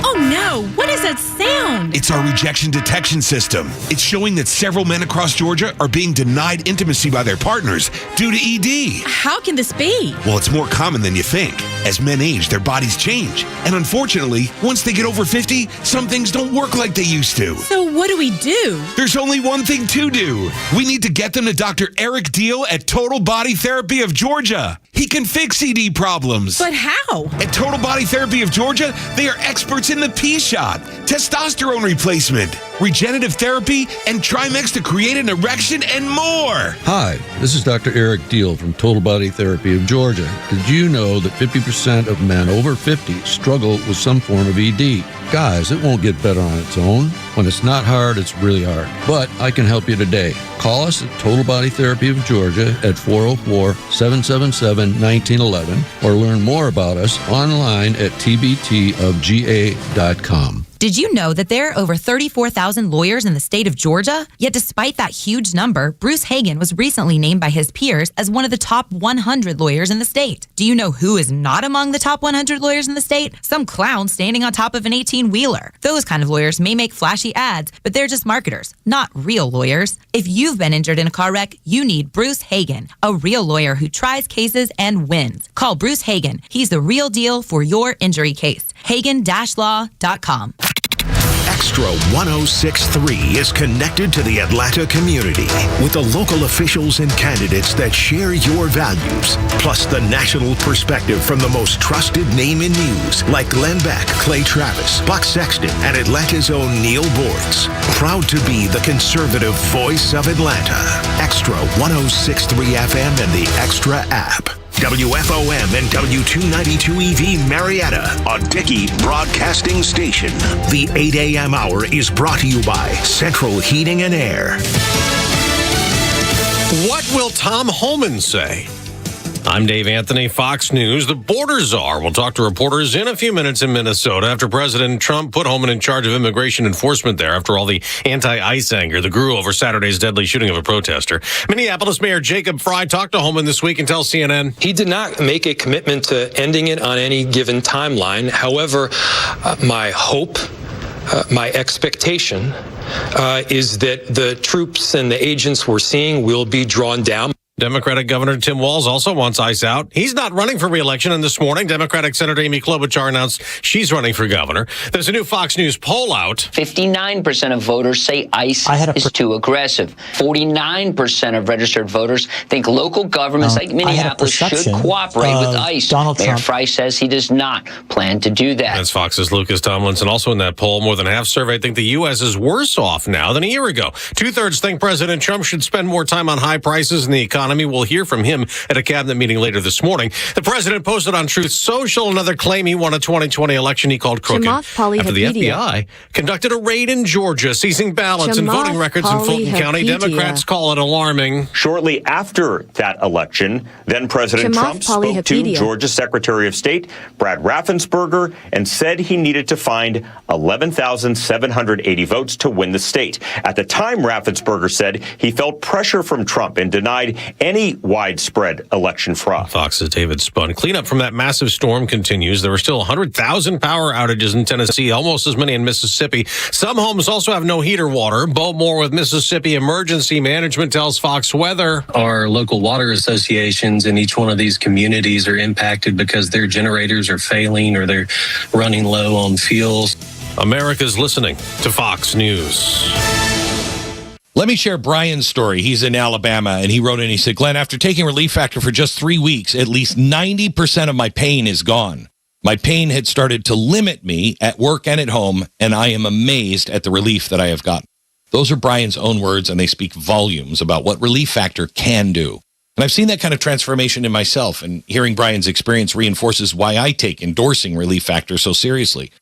Oh no, what is that sound? It's our rejection detection system. It's showing that several men across Georgia are being denied intimacy by their partners due to ED. How can this be? Well, it's more common than you think. As men age, their bodies change. And unfortunately, once they get over 50, some things don't work like they used to. So what do we do? There's only one thing to do. We need to get them to Dr. Eric Deal at Total Body Therapy of Georgia. He can fix ED problems. But how? At Total Body Therapy of Georgia, they are experts in the P-shot, testosterone replacement, regenerative therapy, and Trimex to create an erection and more. Hi, this is Dr. Eric Deal from Total Body Therapy of Georgia. Did you know that 50% of men over 50 struggle with some form of ED? Guys, it won't get better on its own. When it's not hard, it's really hard. But I can help you today. Call us at Total Body Therapy of Georgia at 404-777-1911 or learn more about us online at tbtofga.com. Did you know that there are over 34,000 lawyers in the state of Georgia? Yet despite that huge number, Bruce Hagan was recently named by his peers as one of the top 100 lawyers in the state. Do you know who is not among the top 100 lawyers in the state? Some clown standing on top of an 18-wheeler. Those kind of lawyers may make flashy ads, but they're just marketers, not real lawyers. If you've been injured in a car wreck, you need Bruce Hagan, a real lawyer who tries cases and wins. Call Bruce Hagan. He's the real deal for your injury case. Hagan-law.com. Extra 106.3 is connected to the Atlanta community with the local officials and candidates that share your values, plus the national perspective from the most trusted name in news like Glenn Beck, Clay Travis, Buck Sexton, and Atlanta's own Neil Bortz. Proud to be the conservative voice of Atlanta. Extra 106.3 FM and the Extra app. WFOM and W292EV Marietta, a Dickey Broadcasting Station. The 8 a.m. hour is brought to you by Central Heating and Air. What will Tom Homan say? I'm Dave Anthony, Fox News. The border czar will talk to reporters in a few minutes in Minnesota after President Trump put Homan in charge of immigration enforcement there after all the anti-ICE anger that grew over Saturday's deadly shooting of a protester. Minneapolis Mayor Jacob Fry talked to Homan this week and tells CNN. He did not make a commitment to ending it on any given timeline. However, my hope, my expectation is that the troops and the agents we're seeing will be drawn down. Democratic Governor Tim Walz also wants ICE out. He's not running for re-election, and this morning, Democratic Senator Amy Klobuchar announced she's running for governor. There's a new Fox News poll out. 59% of voters say ICE is too aggressive. 49% of registered voters think local governments like Minneapolis should cooperate with ICE. Mayor Fry says he does not plan to do that. That's Fox's Lucas Tomlinson. Also in that poll, more than half surveyed think the U.S. is worse off now than a year ago. 2/3 think President Trump should spend more time on high prices and the economy economy. We'll hear from him at a cabinet meeting later this morning. The president posted on Truth Social another claim he won a 2020 election he called crooked after the FBI conducted a raid in Georgia, seizing ballots and voting records in Fulton County. Democrats call it alarming. Shortly after that election, then President Trump spoke to Georgia Secretary of State Brad Raffensperger and said he needed to find 11,780 votes to win the state. At the time, Raffensperger said he felt pressure from Trump and denied any widespread election fraud. Fox's David Spun. Cleanup from that massive storm continues. There are still 100,000 power outages in Tennessee, almost as many in Mississippi. Some homes also have no heater water. Bo Moore with Mississippi Emergency Management tells Fox Weather. Our local water associations in each one of these communities are impacted because their generators are failing or they're running low on fuels. America's listening to Fox News. Let me share Brian's story. He's in Alabama, and he wrote in, he said, Glenn, after taking Relief Factor for just 3 weeks, at least 90% of my pain is gone. My pain had started to limit me at work and at home, and I am amazed at the relief that I have gotten. Those are Brian's own words, and they speak volumes about what Relief Factor can do. And I've seen that kind of transformation in myself, and hearing Brian's experience reinforces why I take endorsing Relief Factor so seriously.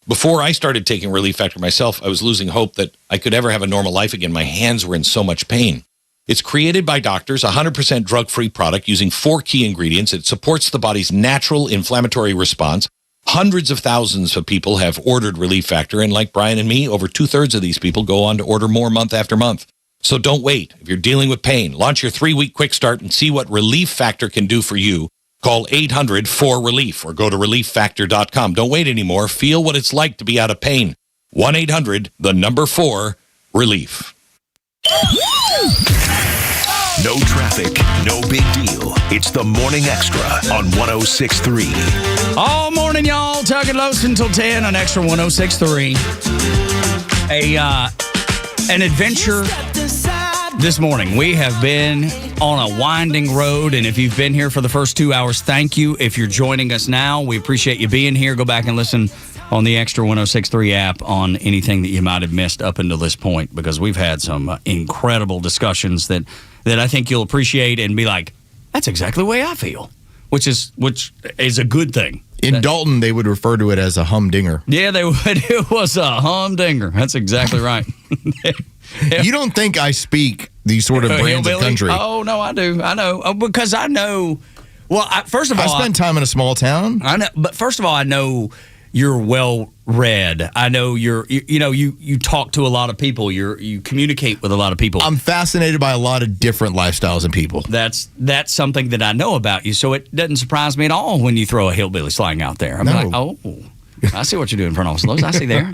Before I started taking Relief Factor myself, I was losing hope that I could ever have a normal life again. My hands were in so much pain. It's created by doctors, 100% drug-free product using 4 key ingredients. It supports the body's natural inflammatory response. Hundreds of thousands of people have ordered Relief Factor, and like Brian and me, over 2/3 of these people go on to order more month after month. So don't wait. If you're dealing with pain, launch your 3-week quick start and see what Relief Factor can do for you. Call 800-4RELIEF or go to relieffactor.com. Don't wait anymore. Feel what it's like to be out of pain. 1-800-4RELIEF. No traffic, no big deal. It's the Morning Extra on 106.3. All morning, y'all. Tug and Los until 10 on Extra 106.3. An adventure this morning. We have been on a winding road, and if you've been here for the first 2 hours, thank you. If you're joining us now, we appreciate you being here. Go back and listen on the Extra 106.3 app on anything that you might have missed up until this point, because we've had some incredible discussions that I think you'll appreciate and be like, that's exactly the way I feel, which is a good thing. In Dalton, they would refer to it as a humdinger. Yeah, they would. It was a humdinger. That's exactly right. You don't think I speak these sort of brands of country? Oh, no, I do. I know. Because I know. Well, first of all, I spent time in a small town. I know. But first of all, I know you're well read. I know you talk to a lot of people. You communicate with a lot of people. I'm fascinated by a lot of different lifestyles and people. That's something that I know about you. So it doesn't surprise me at all when you throw a hillbilly slang out there. I'm like, oh, I see what you're doing, Fernald Slows. I see there.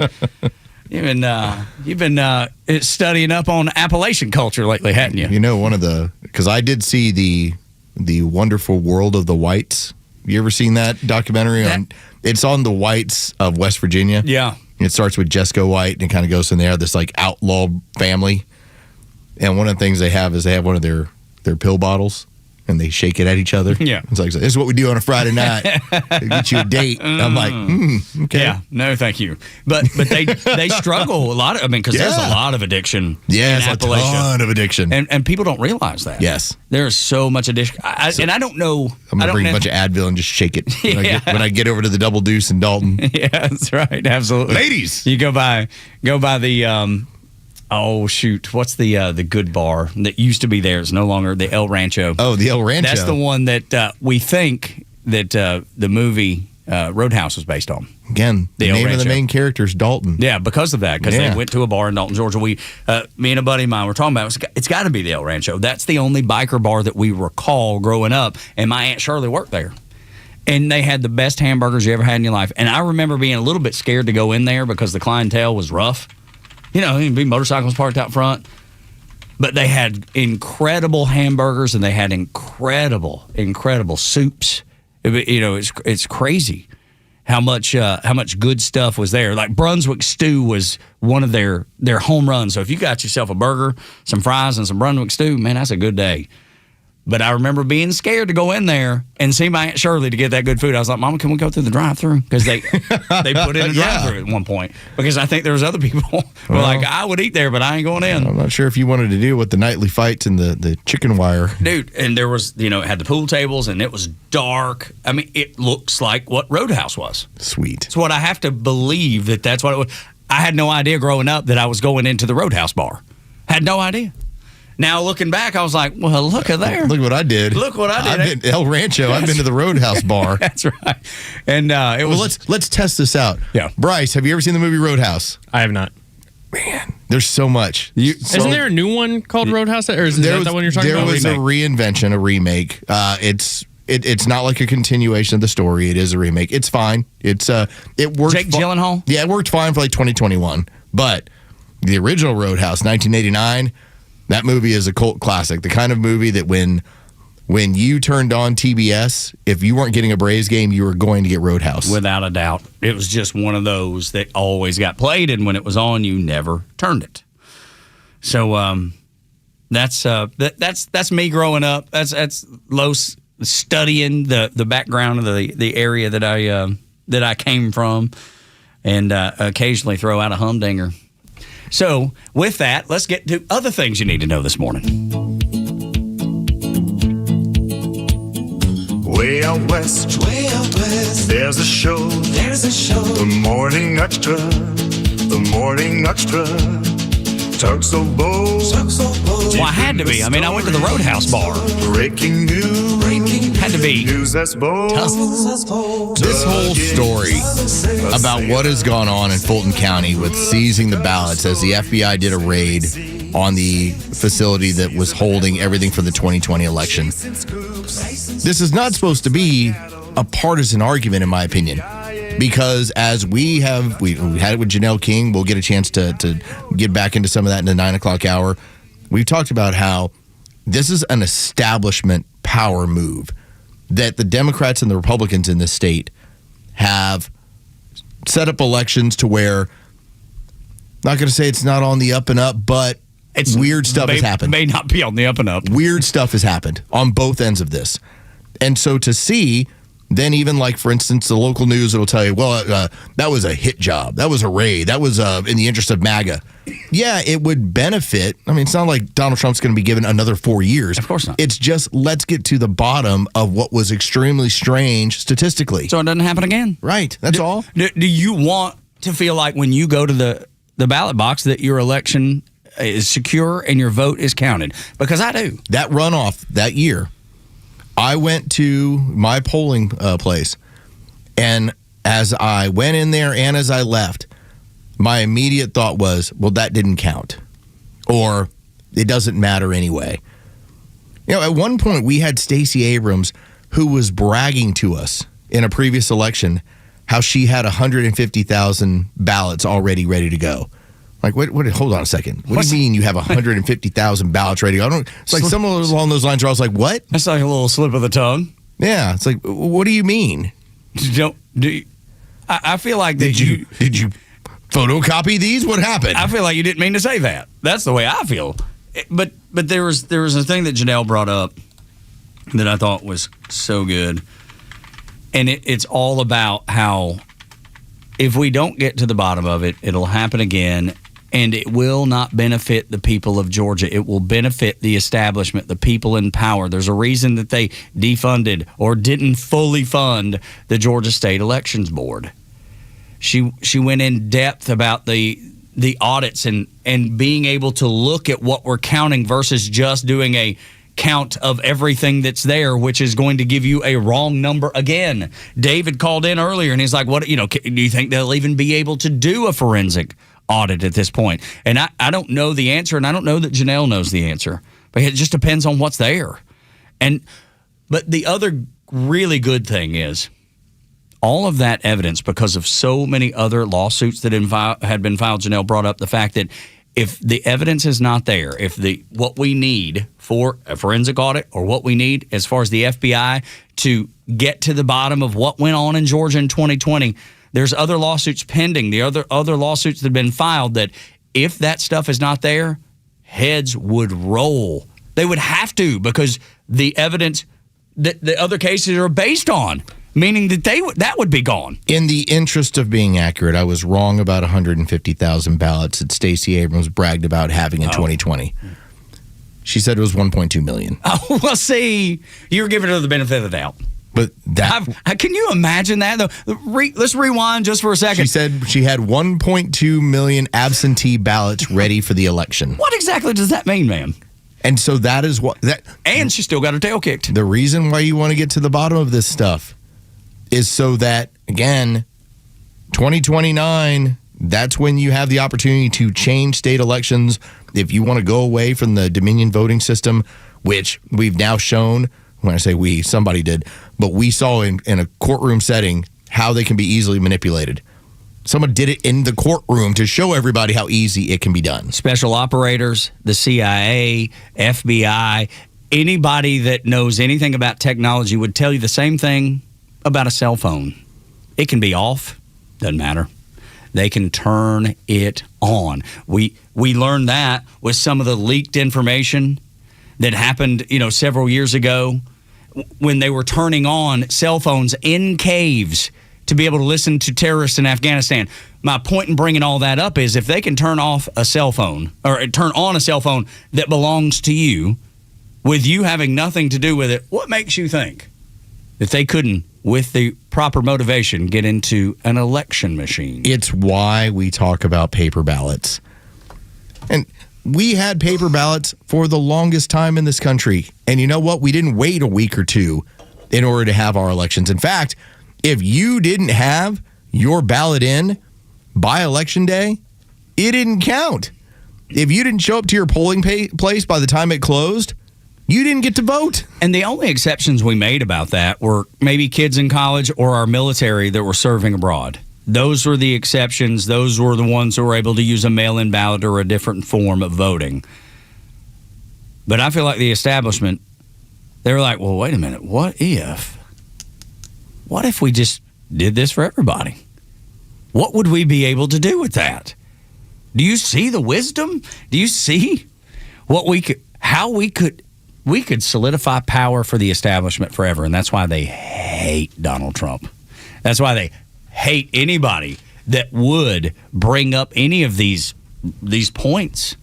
You've been studying up on Appalachian culture lately, hadn't you? You know, because I did see the Wonderful World of the Whites. You ever seen that documentary? It's on the Whites of West Virginia. Yeah. It starts with Jesco White and it kind of goes from there, this like outlaw family. And one of the things they have is they have one of their pill bottles and they shake it at each other. Yeah. It's like, this is what we do on a Friday night. They get you a date. I'm like, okay. Yeah, no, thank you. But they struggle a lot. Because there's a lot of addiction in Appalachia. A ton of addiction. And people don't realize that. Yes. There's so much addiction. And I don't know. I'm going to bring a bunch of Advil and just shake it when I get over to the Double Deuce in Dalton. Yeah, that's right. Absolutely. Ladies. You go by the... oh, shoot. What's the good bar that used to be there? It's no longer the El Rancho. Oh, the El Rancho. That's the one that we think that the movie Roadhouse was based on. Again, the name of the main character is Dalton. Yeah, because of that. Because they went to a bar in Dalton, Georgia. Me and a buddy of mine were talking about it's got to be the El Rancho. That's the only biker bar that we recall growing up. And my Aunt Shirley worked there. And they had the best hamburgers you ever had in your life. And I remember being a little bit scared to go in there because the clientele was rough. You know, there'd be motorcycles parked out front. But they had incredible hamburgers and they had incredible soups. You know, it's crazy how much good stuff was there. Like Brunswick stew was one of their home runs. So if you got yourself a burger, some fries, and some Brunswick stew, man, that's a good day. But I remember being scared to go in there and see my Aunt Shirley to get that good food. I was like, Mama, can we go through the drive-thru? Because they put in a drive-thru at one point. Because I think there was other people who were like, I would eat there, but I ain't going in. I'm not sure if you wanted to deal with the nightly fights and the chicken wire. Dude, and there was, it had the pool tables, and it was dark. I mean, it looks like what Roadhouse was. Sweet. It's what I have to believe that's what it was. I had no idea growing up that I was going into the Roadhouse bar. Had no idea. Now, looking back, I was like, well, look at there. Look what I did. Look what I did. I've been El Rancho. I've been to the Roadhouse bar. That's right. And let's test this out. Yeah. Bryce, have you ever seen the movie Roadhouse? I have not. Man, there's so much. Isn't there a new one called Roadhouse? Or is that the one you're talking about? There was a reinvention, a remake. It's not like a continuation of the story. It is a remake. It's fine. It worked. Jake Gyllenhaal? Yeah, it worked fine for like 2021. But the original Roadhouse, 1989, that movie is a cult classic. The kind of movie that when you turned on TBS, if you weren't getting a Braves game, you were going to get Roadhouse. Without a doubt. It was just one of those that always got played, and when it was on, you never turned it. So that's me growing up. That's Los studying the background of the area that I came from, and occasionally throw out a humdinger. So with that, let's get to other things you need to know this morning. Way out west, there's a show, the Morning Xtra, Tugs Los. Well, I had to be. I mean, I went to the Roadhouse bar. Breaking news. Had to be. News that's bold. This whole story about what has gone on in Fulton County with seizing the ballots as the FBI did a raid on the facility that was holding everything for the 2020 election. This is not supposed to be a partisan argument, in my opinion. Because as we had it with Janelle King, we'll get a chance to get back into some of that in the 9 o'clock hour. We've talked about how this is an establishment power move that the Democrats and the Republicans in this state have set up elections to where, not going to say it's not on the up and up, but weird stuff has happened. May not be on the up and up. Weird stuff has happened on both ends of this. And so to see... Then even like, for instance, the local news, it'll tell you, well, that was a hit job. That was a raid. That was in the interest of MAGA. Yeah, it would benefit. I mean, it's not like Donald Trump's going to be given another 4 years. Of course not. It's just let's get to the bottom of what was extremely strange statistically. So it doesn't happen again. Right. That's all. Do you want to feel like when you go to the ballot box that your election is secure and your vote is counted? Because I do. That runoff that year, I went to my polling place, and as I went in there and as I left, my immediate thought was, well, that didn't count, or it doesn't matter anyway. At one point, we had Stacey Abrams, who was bragging to us in a previous election how she had 150,000 ballots already ready to go. Like, what? Hold on a second. What do you mean you have 150,000 ballots ready to go? It's like some along those lines where I was like, what? That's like a little slip of the tongue. Yeah. It's like, what do you mean? I feel like did you photocopy these? What happened? I feel like you didn't mean to say that. That's the way I feel. But there was a thing that Janelle brought up that I thought was so good. And it's all about how if we don't get to the bottom of it, it'll happen again. And it will not benefit the people of Georgia. It will benefit the establishment, the people in power. There's a reason that they defunded or didn't fully fund the Georgia State Elections Board. She went in depth about the audits and being able to look at what we're counting versus just doing a count of everything that's there, which is going to give you a wrong number again. David called in earlier and he's like, "What do you think they'll even be able to do a forensic audit at this point?" And I don't know the answer, and I don't know that Janelle knows the answer, but it just depends on what's there. But the other really good thing is all of that evidence, because of so many other lawsuits that had been filed. Janelle brought up the fact that if the evidence is not there, if what we need for a forensic audit or what we need as far as the FBI to get to the bottom of what went on in Georgia in 2020, there's other lawsuits pending, the other lawsuits that have been filed, that if that stuff is not there, heads would roll They would have to, because the evidence that the other cases are based on, meaning that that would be gone. In the interest of being accurate, I was wrong about 150,000 ballots that Stacey Abrams bragged about having in 2020. She said it was 1.2 million. Oh, well, see, you're giving her the benefit of the doubt. But can you imagine that, though? Let's rewind just for a second. She said she had 1.2 million absentee ballots ready for the election. What exactly does that mean, ma'am? And so that is what that. And she still got her tail kicked. The reason why you want to get to the bottom of this stuff is so that, again, 2029, that's when you have the opportunity to change state elections. If you want to go away from the Dominion voting system, which we've now shown, when I say we, somebody did, but we saw in a courtroom setting how they can be easily manipulated. Someone did it in the courtroom to show everybody how easy it can be done. Special operators, the CIA, FBI, anybody that knows anything about technology would tell you the same thing about a cell phone. It can be off, doesn't matter. They can turn it on. We learned that with some of the leaked information that happened, several years ago, when they were turning on cell phones in caves to be able to listen to terrorists in Afghanistan. My point in bringing all that up is, if they can turn off a cell phone, or turn on a cell phone that belongs to you, with you having nothing to do with it, what makes you think that they couldn't, with the proper motivation, get into an election machine? It's why we talk about paper ballots. And we had paper ballots for the longest time in this country. And you know what? We didn't wait a week or two in order to have our elections. In fact, if you didn't have your ballot in by election day, it didn't count. If you didn't show up to your polling place by the time it closed, you didn't get to vote. And the only exceptions we made about that were maybe kids in college or our military that were serving abroad. Those were the exceptions. Those were the ones who were able to use a mail-in ballot or a different form of voting. But I feel like the establishment, they were like, well, wait a minute. What if we just did this for everybody? What would we be able to do with that? Do you see the wisdom? Do you see how we could solidify power for the establishment forever? And that's why they hate Donald Trump. That's why they hate anybody that would bring up any of these points.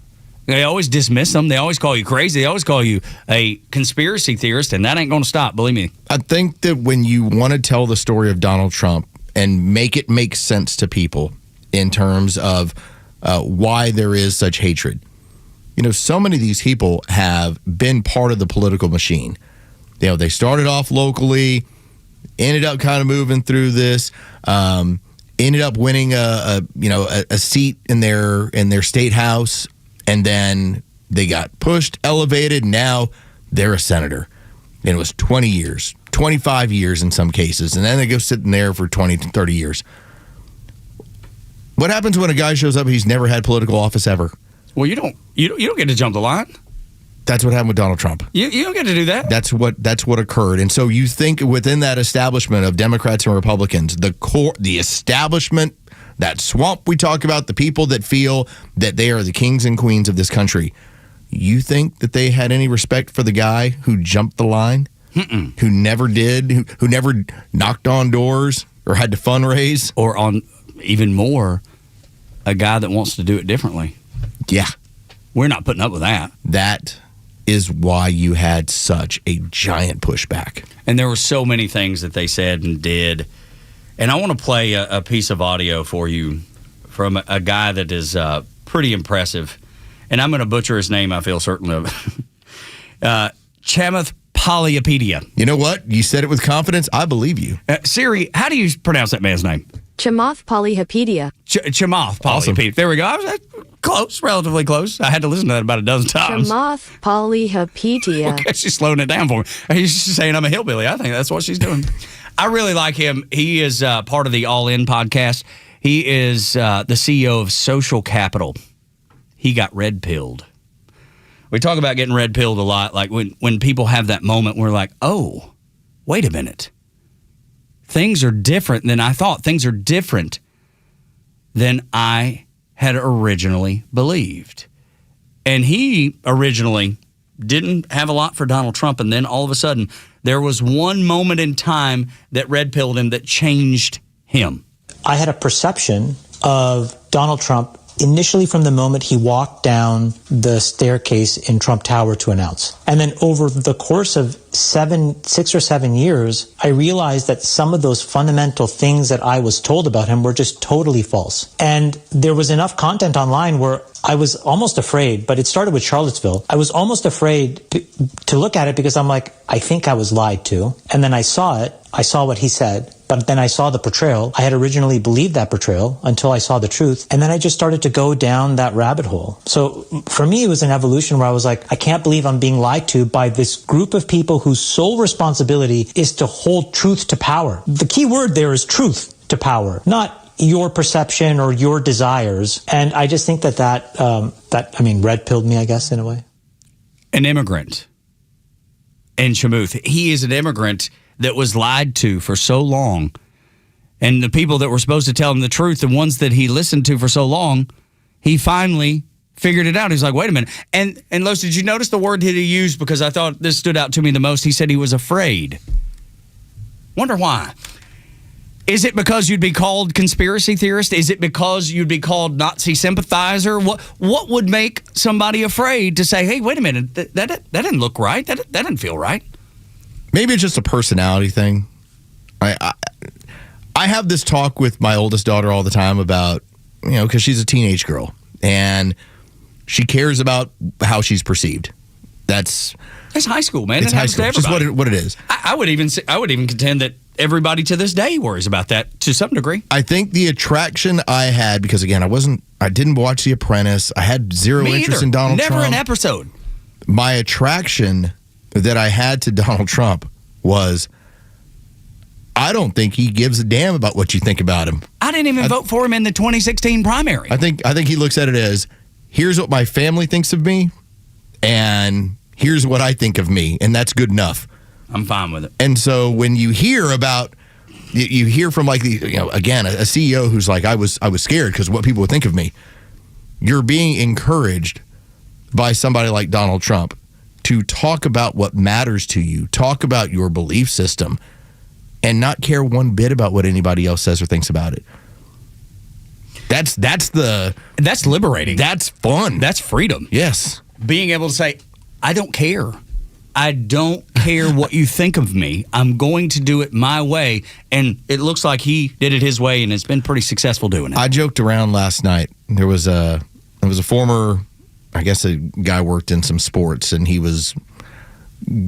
They always dismiss them. They always call you crazy. They always call you a conspiracy theorist, and that ain't going to stop, believe me. I think that when you want to tell the story of Donald Trump and make it make sense to people in terms of why there is such hatred, so many of these people have been part of the political machine. They started off locally, ended up kind of moving through this, ended up winning a seat in their state house, and then they got pushed, elevated, and now they're a senator. And it was 20 years, 25 years in some cases, and then they go sitting there for 20 to 30 years. What happens when a guy shows up, he's never had political office ever? Well, you don't get to jump the line. That's what happened with Donald Trump. You don't get to do that. That's what occurred. And so you think within that establishment of Democrats and Republicans, the establishment, that swamp we talk about, the people that feel that they are the kings and queens of this country, you think that they had any respect for the guy who jumped the line? Mm-mm. Who never did, who never knocked on doors or had to fundraise? Or on even more, a guy that wants to do it differently. Yeah. We're not putting up with that. That is why you had such a giant pushback. And there were so many things that they said and did. And I want to play a piece of audio for you from a guy that is pretty impressive. And I'm going to butcher his name, I feel certain of. Chamath Palihapitiya. You know what? You said it with confidence. I believe you. Siri, how do you pronounce that man's name? Chamath Palihapitiya. Chamath Palihapitiya. Awesome. There we go. I was close, relatively close. I had to listen to that about a dozen times. Chamath Palihapitiya. Okay, she's slowing it down for me. She's saying I'm a hillbilly. I think that's what she's doing. I really like him. He is part of the All In podcast. He is the CEO of Social Capital. He got red-pilled. We talk about getting red-pilled a lot. Like when people have that moment, we're like, oh, wait a minute. Things are different than I thought. Things are different than I had originally believed. And he originally didn't have a lot for Donald Trump, and then all of a sudden, there was one moment in time that red-pilled him that changed him. I had a perception of Donald Trump initially from the moment he walked down the staircase in Trump Tower to announce. And then over the course of 6 or 7 years, I realized that some of those fundamental things that I was told about him were just totally false. And there was enough content online where I was almost afraid, but it started with Charlottesville. I was almost afraid to look at it because I'm like, I think I was lied to. And then I saw it. I saw what he said. But then I saw the portrayal. I had originally believed that portrayal until I saw the truth. And then I just started to go down that rabbit hole. So for me, it was an evolution where I was like, I can't believe I'm being lied to by this group of people whose sole responsibility is to hold truth to power. The key word there is truth to power, not your perception or your desires. And I just think that red-pilled me, I guess, in a way. An immigrant in Chamath. He is an immigrant that was lied to for so long. And the people that were supposed to tell him the truth, the ones that he listened to for so long, he finally figured it out. He's like, wait a minute. And Los, did you notice the word that he used? Because I thought this stood out to me the most. He said he was afraid. Wonder why. Is it because you'd be called conspiracy theorist? Is it because you'd be called Nazi sympathizer? What would make somebody afraid to say, hey, wait a minute, that didn't look right. That didn't feel right. Maybe it's just a personality thing. I have this talk with my oldest daughter all the time about, because she's a teenage girl and she cares about how she's perceived. That's high school, man. It's high school. Just what it is. I would even contend that everybody to this day worries about that to some degree. I think the attraction I had, because again, I didn't watch The Apprentice. I had zero interest in Donald Trump. Never an episode. My attraction that I had to Donald Trump was, I don't think he gives a damn about what you think about him. I didn't even vote for him in the 2016 primary. I think he looks at it as, here's what my family thinks of me, and here's what I think of me, and that's good enough. I'm fine with it. And so when you hear from like again, a CEO who's like, I was scared because what people would think of me. You're being encouraged by somebody like Donald Trump to talk about what matters to you, talk about your belief system, and not care one bit about what anybody else says or thinks about it. That's liberating. That's fun. That's freedom. Yes. Being able to say, I don't care. I don't care what you think of me. I'm going to do it my way. And it looks like he did it his way and has been pretty successful doing it. I joked around last night. There was a former, I guess a guy worked in some sports, and he was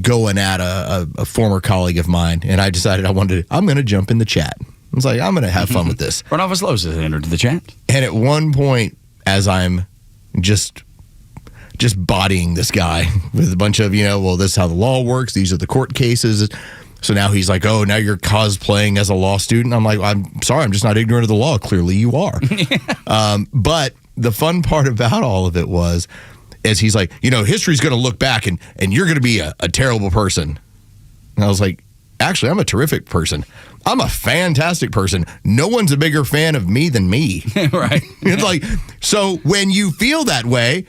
going at a former colleague of mine, and I decided I'm going to jump in the chat. I was like, I'm going to have fun with this. Ronaldo Los has entered the chat. And at one point, as I'm just bodying this guy with a bunch of, well, this is how the law works. These are the court cases. So now he's like, oh, now you're cosplaying as a law student. I'm like, I'm sorry, I'm just not ignorant of the law. Clearly you are. But the fun part about all of it was, as he's like, history's going to look back and you're going to be a terrible person. And I was like, actually, I'm a terrific person. I'm a fantastic person. No one's a bigger fan of me than me. Right. It's like, so when you feel that way,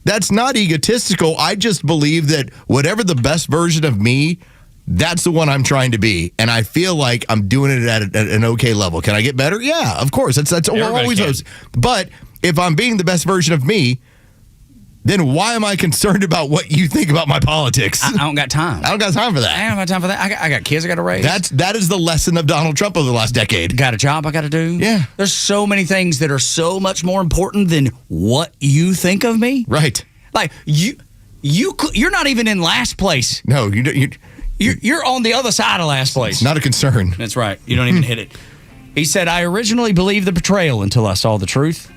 that's not egotistical. I just believe that whatever the best version of me, that's the one I'm trying to be. And I feel like I'm doing it at an okay level. Can I get better? Yeah, of course. That's always. But if I'm being the best version of me, then why am I concerned about what you think about my politics? I don't got time. I don't got time for that. I don't got time for that. I got kids I got to raise. That is the lesson of Donald Trump over the last decade. Got a job I got to do. Yeah. There's so many things that are so much more important than what you think of me. Right. Like you're not even in last place. No, you're on the other side of last place. It's not a concern. That's right. You don't even hit it. He said, I originally believed the portrayal until I saw the truth.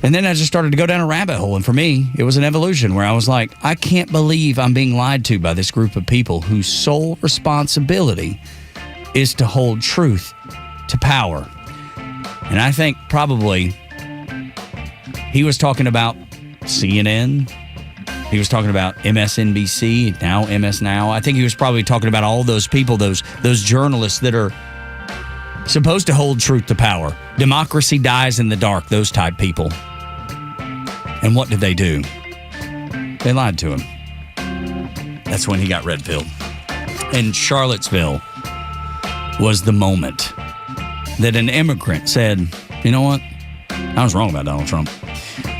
And then I just started to go down a rabbit hole. And for me, it was an evolution where I was like, I can't believe I'm being lied to by this group of people whose sole responsibility is to hold truth to power. And I think probably he was talking about CNN. He was talking about MSNBC, now MS Now. I think he was probably talking about all those people, those journalists that are supposed to hold truth to power. Democracy dies in the dark, those type people. And what did they do? They lied to him. That's when he got red-pilled. And Charlottesville was the moment that an immigrant said, you know what? I was wrong about Donald Trump.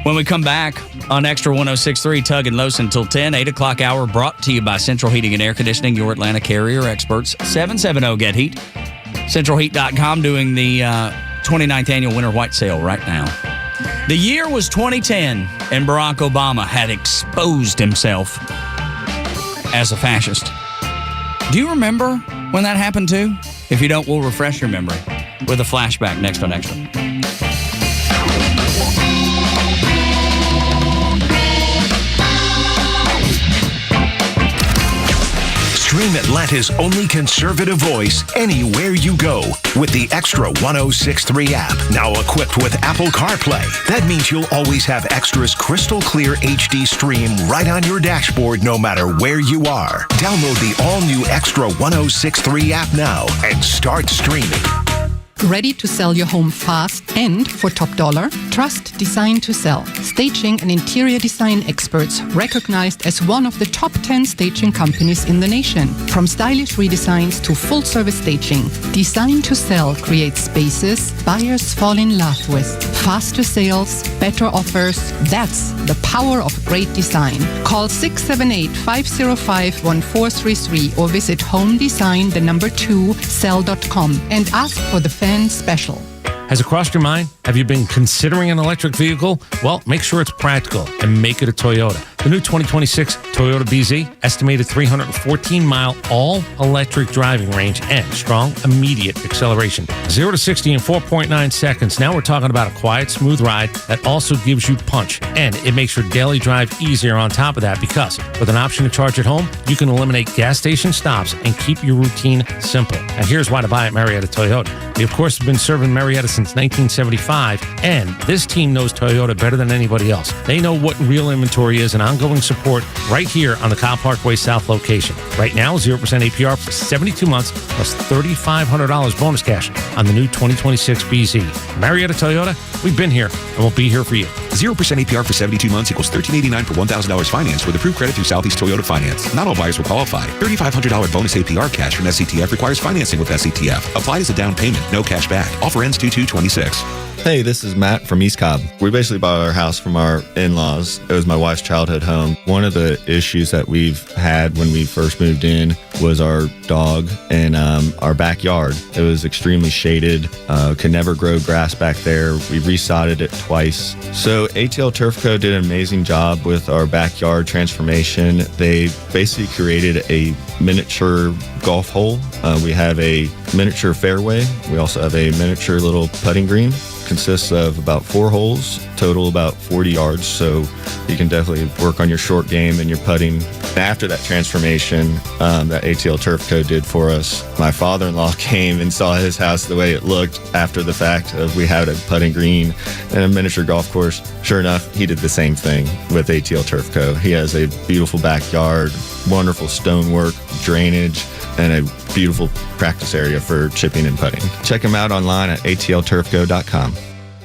When we come back on Extra 106.3, Tug and Los until 10, 8 o'clock hour, brought to you by Central Heating and Air Conditioning, your Atlanta carrier experts. 770-GET-HEAT. CentralHeat.com doing the 29th annual Winter White Sale right now. The year was 2010, and Barack Obama had exposed himself as a fascist. Do you remember when that happened too? If you don't, we'll refresh your memory with a flashback next on Extra. Stream Atlanta's only conservative voice anywhere you go with the Extra 106.3 app. Now equipped with Apple CarPlay. That means you'll always have Extra's crystal clear HD stream right on your dashboard no matter where you are. Download the all-new Extra 106.3 app now and start streaming. Ready to sell your home fast and for top dollar? Trust Design to Sell. Staging and interior design experts recognized as one of the top 10 staging companies in the nation. From stylish redesigns to full-service staging, Design to Sell creates spaces buyers fall in love with. Faster sales, better offers. That's the power of great design. Call 678-505-1433 or visit homedesign2sell.com and ask for the fan special. Has it crossed your mind? Have you been considering an electric vehicle? Well, make sure it's practical and make it a Toyota. The new 2026 Toyota BZ, estimated 314-mile all-electric driving range and strong immediate acceleration. 0 to 60 in 4.9 seconds. Now we're talking about a quiet, smooth ride that also gives you punch. And it makes your daily drive easier on top of that because with an option to charge at home, you can eliminate gas station stops and keep your routine simple. And here's why to buy at Marietta Toyota. We, of course, have been serving Marietta since 1975, and this team knows Toyota better than anybody else. They know what real inventory is and ongoing support right here on the Kyle Parkway South location. Right now, 0% APR for 72 months plus $3,500 bonus cash on the new 2026 BZ. Marietta Toyota, we've been here and we'll be here for you. 0% APR for 72 months equals $1,389 per $1,000 finance with approved credit through Southeast Toyota Finance. Not all buyers will qualify. $3,500 bonus APR cash from SCTF requires financing with SCTF. Applied as a down payment. No cash back. Offer ends 2/2/26. Hey, this is Matt from East Cobb. We basically bought our house from our in-laws. It was my wife's childhood home. One of the issues that we've had when we first moved in was our dog and our backyard. It was extremely shaded, could never grow grass back there. We resodded it twice. So ATL Turf Co. did an amazing job with our backyard transformation. They basically created a miniature golf hole. We have a miniature fairway. We also have a miniature little putting green. Consists of about 4 holes, total about 40 yards, so you can definitely work on your short game and your putting. After that transformation that ATL Turf Co. did for us, my father-in-law came and saw his house the way it looked after the fact of we had a putting green and a miniature golf course. Sure enough, he did the same thing with ATL Turf Co. He has a beautiful backyard, wonderful stonework, drainage, and a beautiful practice area for chipping and putting. Check him out online at atlturfco.com.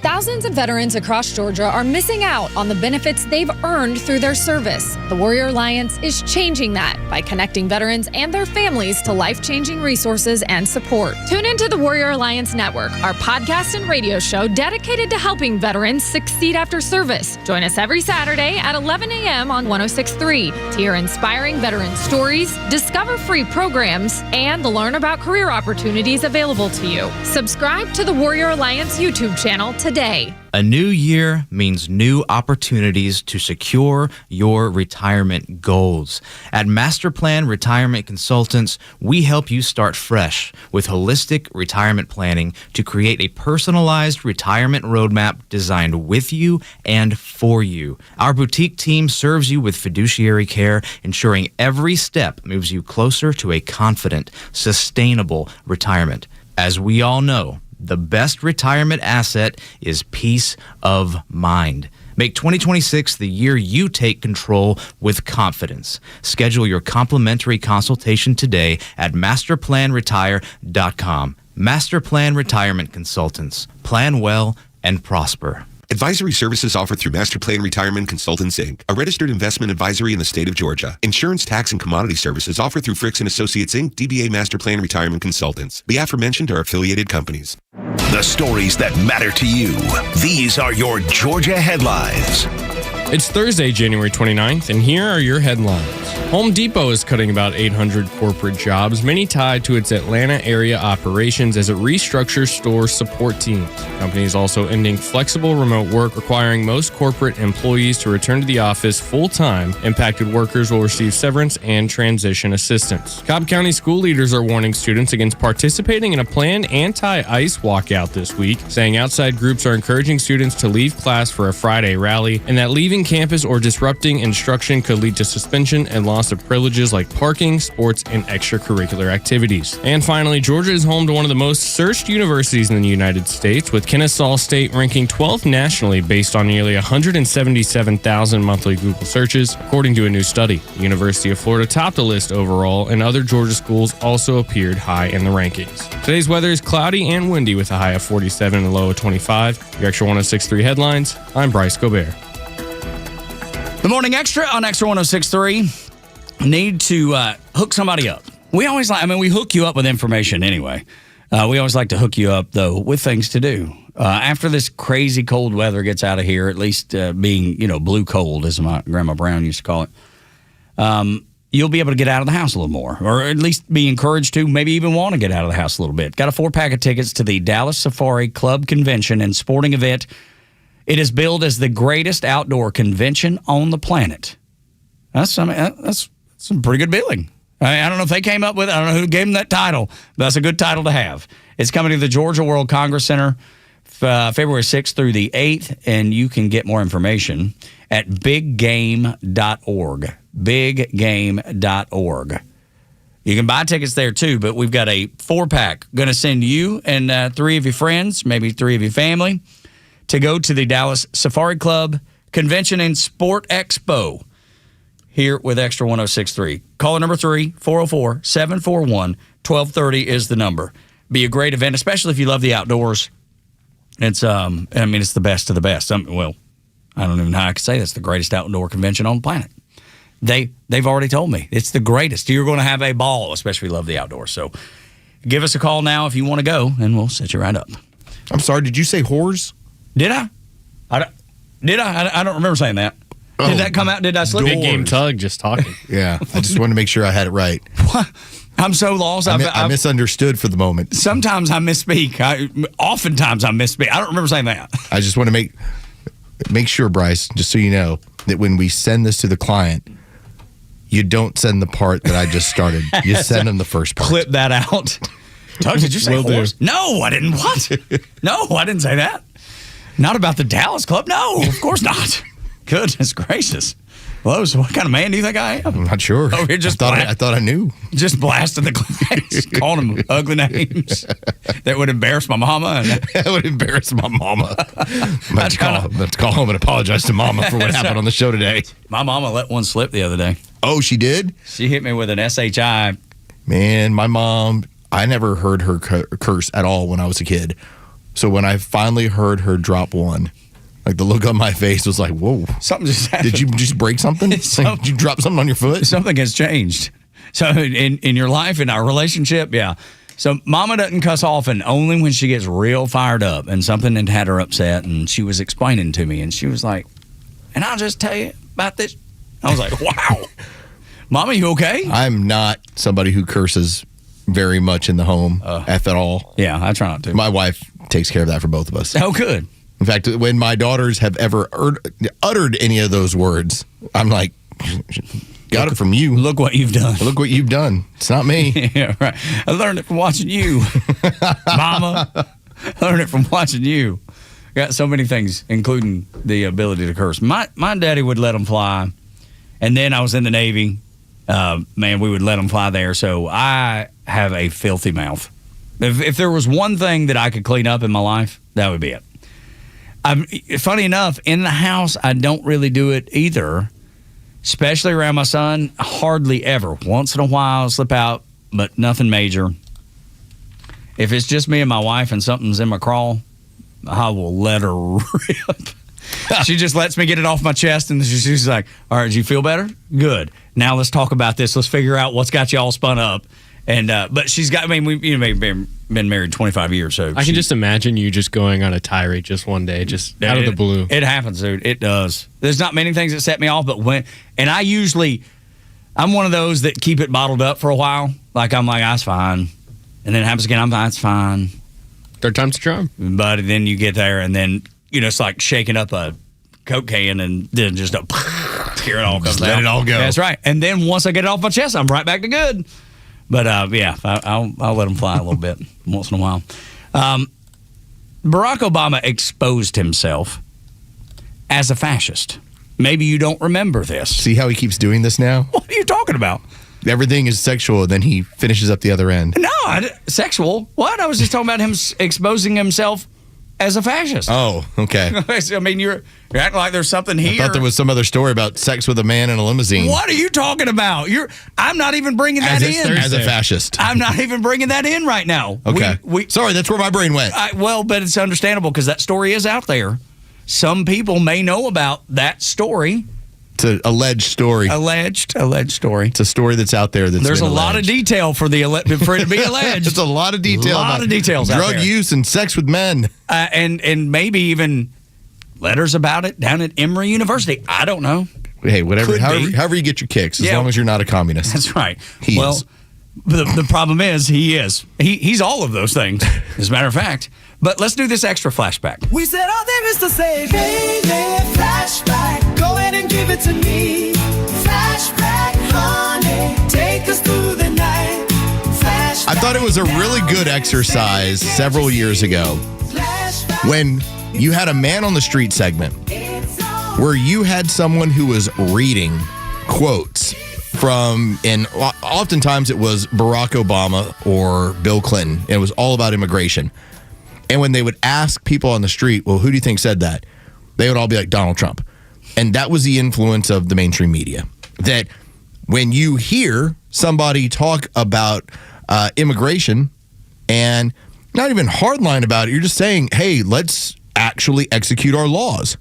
Thousands of veterans across Georgia are missing out on the benefits they've earned through their service. The Warrior Alliance is changing that by connecting veterans and their families to life-changing resources and support. Tune into the Warrior Alliance Network, our podcast and radio show dedicated to helping veterans succeed after service. Join us every Saturday at 11 a.m. on 106.3 to hear inspiring veteran stories, discover free programs, and learn about career opportunities available to you. Subscribe to the Warrior Alliance YouTube channel today. A new year means new opportunities to secure your retirement goals. At Master Plan Retirement Consultants, we help you start fresh with holistic retirement planning to create a personalized retirement roadmap designed with you and for you. Our boutique team serves you with fiduciary care, ensuring every step moves you closer to a confident, sustainable retirement. As we all know, the best retirement asset is peace of mind. Make 2026 the year you take control with confidence. Schedule your complimentary consultation today at masterplanretire.com. Master Plan Retirement Consultants. Plan well and prosper. Advisory services offered through Master Plan Retirement Consultants, Inc., a registered investment advisory in the state of Georgia. Insurance, tax, and commodity services offered through Fricks & Associates, Inc., DBA Master Plan Retirement Consultants. The aforementioned are affiliated companies. The stories that matter to you. These are your Georgia headlines. It's Thursday, January 29th, and here are your headlines. Home Depot is cutting about 800 corporate jobs, many tied to its Atlanta area operations as it restructures store support teams. The company is also ending flexible remote work, requiring most corporate employees to return to the office full-time. Impacted workers will receive severance and transition assistance. Cobb County school leaders are warning students against participating in a planned anti-ICE walkout this week, saying outside groups are encouraging students to leave class for a Friday rally, and that leaving campus or disrupting instruction could lead to suspension and loss of privileges like parking, sports, and extracurricular activities. And finally, Georgia is home to one of the most searched universities in the United States, with Kennesaw State ranking 12th nationally based on nearly 177,000 monthly Google searches, according to a new study. The University of Florida topped the list overall, and other Georgia schools also appeared high in the rankings. Today's weather is cloudy and windy with a high of 47 and a low of 25. Your Extra 106.3 headlines. I'm Bryce Gobert. The Morning Extra on Extra 106.3. Need to hook somebody up. We always we hook you up with information anyway. We always like to hook you up, though, with things to do. After this crazy cold weather gets out of here, at least being, blue cold, as my Grandma Brown used to call it, you'll be able to get out of the house a little more, or at least be encouraged to maybe even want to get out of the house a little bit. Got a 4-pack of tickets to the Dallas Safari Club Convention and Sporting Event. It is billed as the greatest outdoor convention on the planet. That's some pretty good billing. I don't know if they came up with it. I don't know who gave them that title, but that's a good title to have. It's coming to the Georgia World Congress Center February 6th through the 8th, and you can get more information at biggame.org. Biggame.org. You can buy tickets there, too, but we've got a 4-pack. Going to send you and 3 of your friends, maybe 3 of your family, to go to the Dallas Safari Club Convention and Sport Expo here with Extra 106.3. Caller number 3, 404-741-1230 is the number. Be a great event, especially if you love the outdoors. It's it's the best of the best. I don't even know how I could say that's the greatest outdoor convention on the planet. They've already told me it's the greatest. You're going to have a ball, especially if you love the outdoors. So give us a call now if you want to go, and we'll set you right up. I'm sorry, did you say whores? Did I? I don't remember saying that. Did that come out? Did I slip? Big game Tug just talking. Yeah, I just wanted to make sure I had it right. I'm so lost. I misunderstood for the moment. Sometimes I misspeak. Oftentimes I misspeak. I don't remember saying that. I just want to make sure, Bryce, just so you know, that when we send this to the client, you don't send the part that I just started. You send them the first part. Clip that out. Tug, did you say horse? No, I didn't. What? No, I didn't say that. Not about the Dallas Club. No, of course not. Goodness gracious. Los, what kind of man do you think I am? I'm not sure. Oh, you're just I thought I knew. Just blasting the class, calling them ugly names that would embarrass my mama. That would embarrass my mama. Let's call home and apologize to mama for what happened on the show today. My mama let one slip the other day. Oh, she did? She hit me with an SHI. Man, my mom, I never heard her curse at all when I was a kid. So when I finally heard her drop one, like the look on my face was like, whoa. Something just happened. Did you just break something? Like, did you drop something on your foot? Something has changed. So in your life, in our relationship, yeah. So mama doesn't cuss often, only when she gets real fired up and something had her upset, and she was explaining to me, and she was like, and I'll just tell you about this. I was like, wow. Mama, you okay? I'm not somebody who curses very much in the home at all. Yeah, I try not to. My wife takes care of that for both of us. Oh, good. In fact, when my daughters have ever uttered any of those words, I'm like, got it from you. Look what you've done. Look what you've done. It's not me. Yeah, right. I learned it from watching you, Mama. I learned it from watching you. Got so many things, including the ability to curse. My daddy would let them fly, and then I was in the Navy. Man, we would let them fly there. So I have a filthy mouth. If there was one thing that I could clean up in my life, that would be it. Funny enough, in the house, I don't really do it either, especially around my son. Hardly ever. Once in a while, I'll slip out, but nothing major. If it's just me and my wife and something's in my crawl, I will let her rip. She just lets me get it off my chest, and she's like, all right, do you feel better? Good. Now let's talk about this. Let's figure out what's got you all spun up. And but she's got, we've been married 25 years, so I can just imagine you just going on a tirade just one day, just out of the blue. It happens, dude. It does. There's not many things that set me off, but I'm one of those that keep it bottled up for a while. Like, I'm like, it's fine. And then it happens again, I'm fine, it's fine. Third time's a charm. But then you get there, and then, it's like shaking up a Coke can, and then just here it all comes let out. it all go. That's right. And then once I get it off my chest, I'm right back to good. But, I'll let them fly a little bit once in a while. Barack Obama exposed himself as a fascist. Maybe you don't remember this. See how he keeps doing this now? What are you talking about? Everything is sexual, then he finishes up the other end. No, sexual? What? I was just talking about him exposing himself as a fascist. Oh, okay. I mean, you're acting like there's something here. I thought there was some other story about sex with a man in a limousine. What are you talking about? I'm not even bringing that in. As a fascist. I'm not even bringing that in right now. Okay. Sorry, that's where my brain went. But it's understandable because that story is out there. Some people may know about that story. It's an alleged story. Alleged story. It's a story that's out there. There's a lot of detail for it to be alleged. There's a lot of detail. Details. Drug use and sex with men. And maybe even letters about it down at Emory University. I don't know. Hey, whatever. However you get your kicks, as long as you're not a communist. That's right. He is. The problem is he is. He's all of those things, as a matter of fact. But let's do this extra flashback. We said all there is to say, baby, flashback. Go ahead and give it to me. Flashback, honey, take us through the night. Flashback. I thought it was a really good exercise several years ago when you had a man on the street segment where you had someone who was reading quotes from, and oftentimes it was Barack Obama or Bill Clinton. It was all about immigration. And when they would ask people on the street, well, who do you think said that? They would all be like, Donald Trump. And that was the influence of the mainstream media. That when you hear somebody talk about immigration and not even hardline about it, you're just saying, hey, let's actually execute our laws.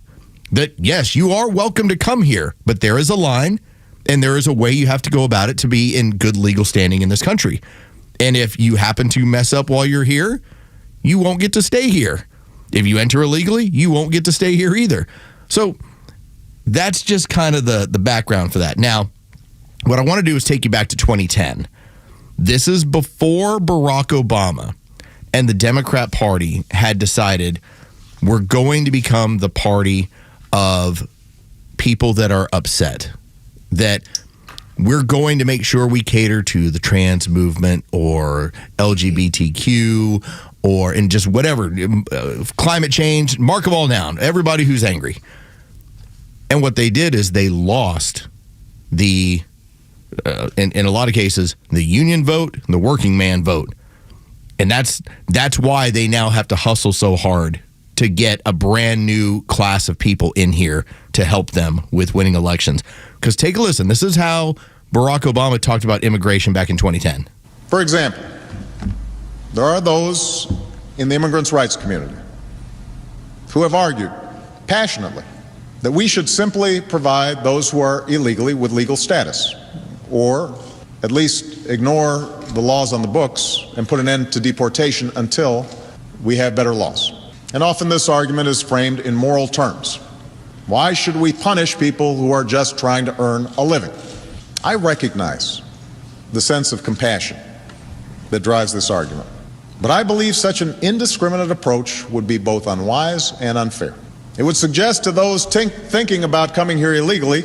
That, yes, you are welcome to come here, but there is a line and there is a way you have to go about it to be in good legal standing in this country. And if you happen to mess up while you're here, you won't get to stay here. If you enter illegally, you won't get to stay here either. So that's just kind of the background for that. Now, what I want to do is take you back to 2010. This is before Barack Obama and the Democrat Party had decided we're going to become the party of people that are upset, that we're going to make sure we cater to the trans movement or LGBTQ or in just whatever, climate change, mark of all noun, everybody who's angry. And what they did is they lost the, in a lot of cases, the union vote and the working man vote. And that's why they now have to hustle so hard to get a brand new class of people in here to help them with winning elections. Because take a listen. This is how Barack Obama talked about immigration back in 2010. For example, there are those in the immigrants' rights community who have argued passionately that we should simply provide those who are illegally with legal status, or at least ignore the laws on the books and put an end to deportation until we have better laws. And often this argument is framed in moral terms. Why should we punish people who are just trying to earn a living? I recognize the sense of compassion that drives this argument, but I believe such an indiscriminate approach would be both unwise and unfair. It would suggest to those thinking about coming here illegally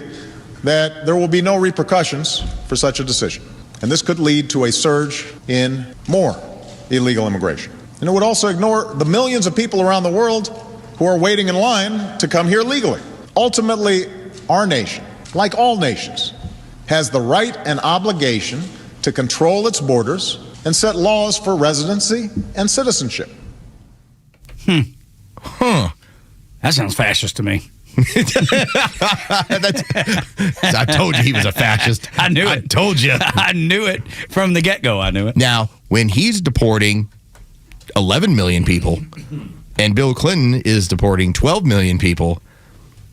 that there will be no repercussions for such a decision. And this could lead to a surge in more illegal immigration. And it would also ignore the millions of people around the world who are waiting in line to come here legally. Ultimately, our nation, like all nations, has the right and obligation to control its borders and set laws for residency and citizenship. That sounds fascist to me. I told you he was a fascist. I knew it. I told you. I knew it from the get-go. I knew it. Now, when he's deporting 11 million people, And Bill Clinton is deporting 12 million people.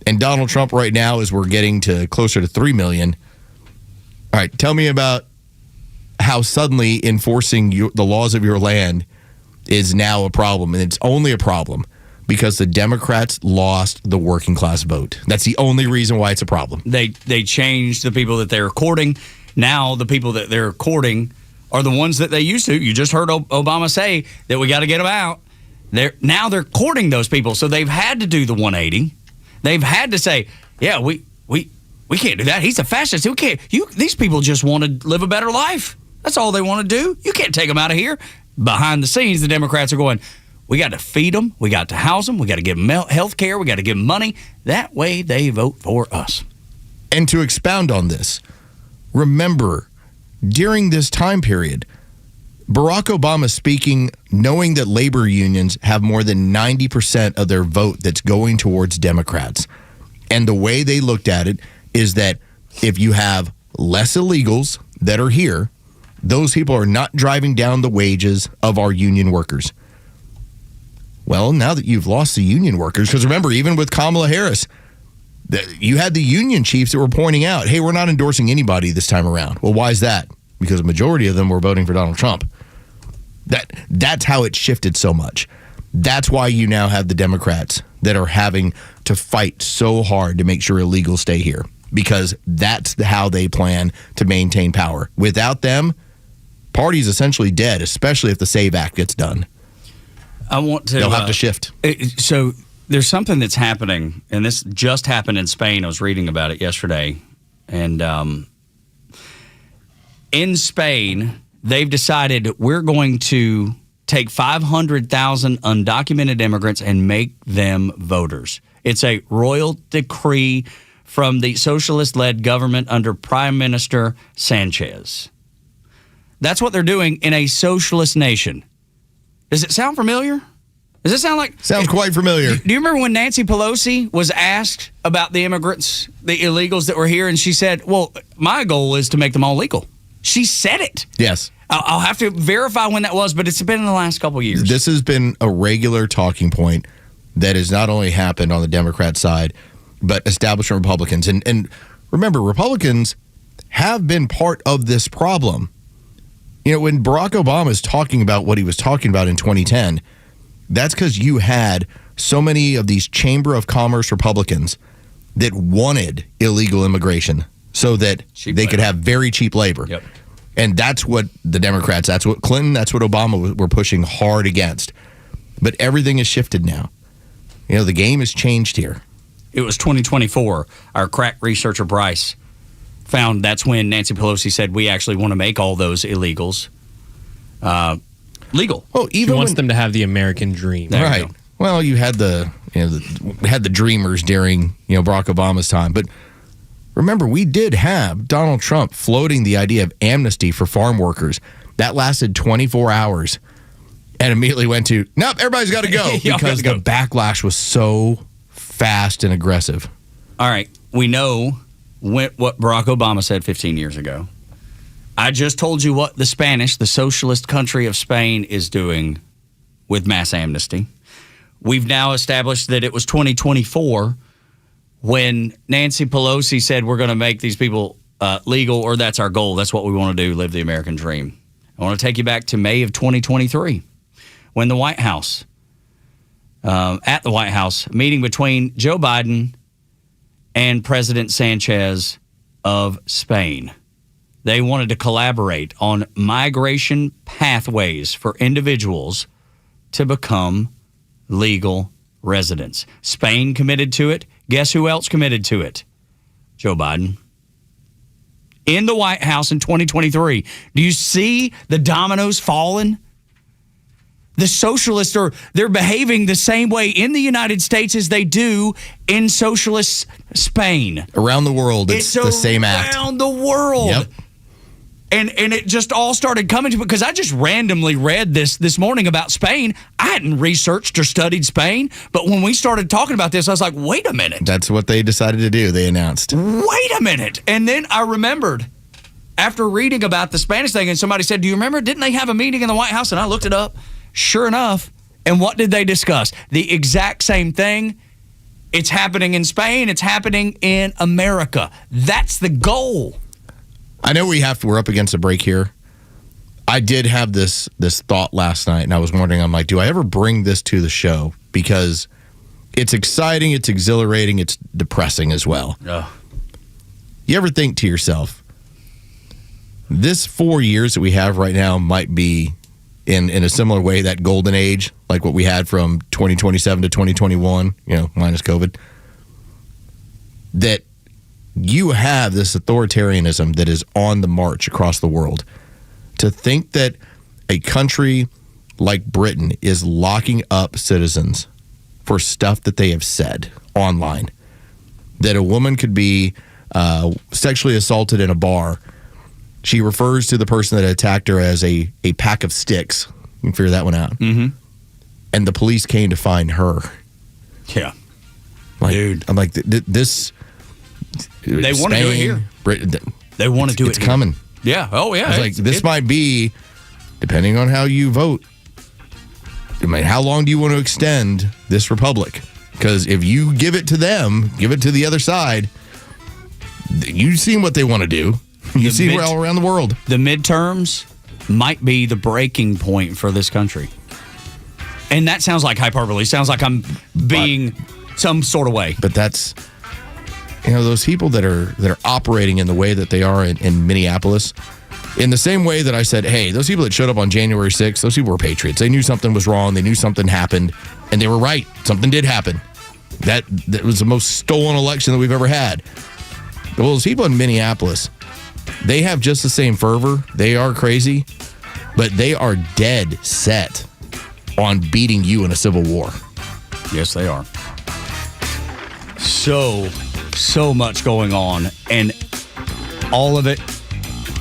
And Donald Trump right now, as we're getting to closer to 3 million. All right, tell me about how suddenly enforcing the laws of your land is now a problem. And it's only a problem because the Democrats lost the working class vote. That's the only reason why it's a problem. They changed the people that they're courting. Now the people that they're courting are the ones that they used to. You just heard Obama say that we got to get them out. Now they're courting those people. So they've had to do the 180. They've had to say, yeah, we can't do that. He's a fascist. Who can't? These people just want to live a better life. That's all they want to do. You can't take them out of here. Behind the scenes, the Democrats are going, we got to feed them. We got to house them. We got to give them health care. We got to give them money. That way they vote for us. And to expound on this, remember, during this time period, Barack Obama speaking, knowing that labor unions have more than 90% of their vote that's going towards Democrats. And the way they looked at it is that if you have less illegals that are here, those people are not driving down the wages of our union workers. Well, now that you've lost the union workers, because remember, even with Kamala Harris, you had the union chiefs that were pointing out, hey, we're not endorsing anybody this time around. Well, why is that? Because a majority of them were voting for Donald Trump. That's how it shifted so much. That's why you now have the Democrats that are having to fight so hard to make sure illegals stay here, because that's how they plan to maintain power. Without them, party's essentially dead, especially if the SAVE Act gets done. They'll have to shift. So there's something that's happening, and this just happened in Spain. I was reading about it yesterday. And in Spain, they've decided we're going to take 500,000 undocumented immigrants and make them voters. It's a royal decree from the socialist-led government under Prime Minister Sanchez. That's what they're doing in a socialist nation. Does it sound familiar? Does it sound like... Sounds quite familiar. Do you remember when Nancy Pelosi was asked about the immigrants, the illegals that were here, and she said, well, my goal is to make them all legal. She said it. Yes. I'll have to verify when that was, but it's been in the last couple of years. This has been a regular talking point that has not only happened on the Democrat side, but establishment Republicans. And remember, Republicans have been part of this problem. You know, when Barack Obama is talking about what he was talking about in 2010, that's because you had so many of these Chamber of Commerce Republicans that wanted illegal immigration so that they could have very cheap labor. Yep. And that's what the Democrats, that's what Clinton, that's what Obama were pushing hard against. But everything has shifted now. You know, the game has changed here. It was 2024. Our crack researcher, Bryce, found that's when Nancy Pelosi said we actually want to make all those illegals legal. Oh, even she wants them to have the American dream. Right. Well, you had the dreamers during Barack Obama's time, but remember, we did have Donald Trump floating the idea of amnesty for farm workers. That lasted 24 hours and immediately went to, nope, everybody's got to go because the backlash was so fast and aggressive. All right. We know what Barack Obama said 15 years ago. I just told you what the Spanish, the socialist country of Spain, is doing with mass amnesty. We've now established that it was 2024 when Nancy Pelosi said we're going to make these people legal, or that's our goal. That's what we want to do, live the American dream. I want to take you back to May of 2023 when the White House, at the White House, meeting between Joe Biden and President Sanchez of Spain. They wanted to collaborate on migration pathways for individuals to become legal residents. Spain committed to it. Guess who else committed to it? Joe Biden. In the White House in 2023. Do you see the dominoes falling? The socialists they're behaving the same way in the United States as they do in socialist Spain. Around the world, it's the same act. Around the world. Yep. And it just all started coming to, because I just randomly read this morning about Spain. I hadn't researched or studied Spain, but when we started talking about this, I was like, wait a minute. That's what they decided to do. They announced. Wait a minute. And then I remembered after reading about the Spanish thing, and somebody said, do you remember, didn't they have a meeting in the White House? And I looked it up. Sure enough, And what did they discuss? The exact same thing. It's happening in Spain. It's happening in America. That's the goal. I know we're up against a break here. I did have this thought last night, and I was wondering, I'm like, do I ever bring this to the show? Because it's exciting, it's exhilarating, it's depressing as well. You ever think to yourself, this 4 years that we have right now might be in a similar way that golden age, like what we had from 2027 to 2021, minus COVID, that you have this authoritarianism that is on the march across the world. To think that a country like Britain is locking up citizens for stuff that they have said online, that a woman could be sexually assaulted in a bar. She refers to the person that attacked her as a pack of sticks. You can figure that one out. Mm-hmm. And the police came to find her. Yeah. Dude. I'm like, this... They want to do it here. They want to do it It's here. coming. Yeah. Oh, yeah. It's like, this might be, depending on how you vote, how long do you want to extend this republic? Because if you give it to them, give it to the other side, you've seen what they want to do. You see all around the world. The midterms might be the breaking point for this country. And that sounds like hyperbole. Sounds like I'm being some sort of way. But that's... those people that are operating in the way that they are in Minneapolis, in the same way that I said, hey, those people that showed up on January 6th, those people were patriots. They knew something was wrong. They knew something happened, and they were right. Something did happen. That was the most stolen election that we've ever had. Well, those people in Minneapolis, they have just the same fervor. They are crazy, but they are dead set on beating you in a civil war. Yes, they are. So much going on, and all of it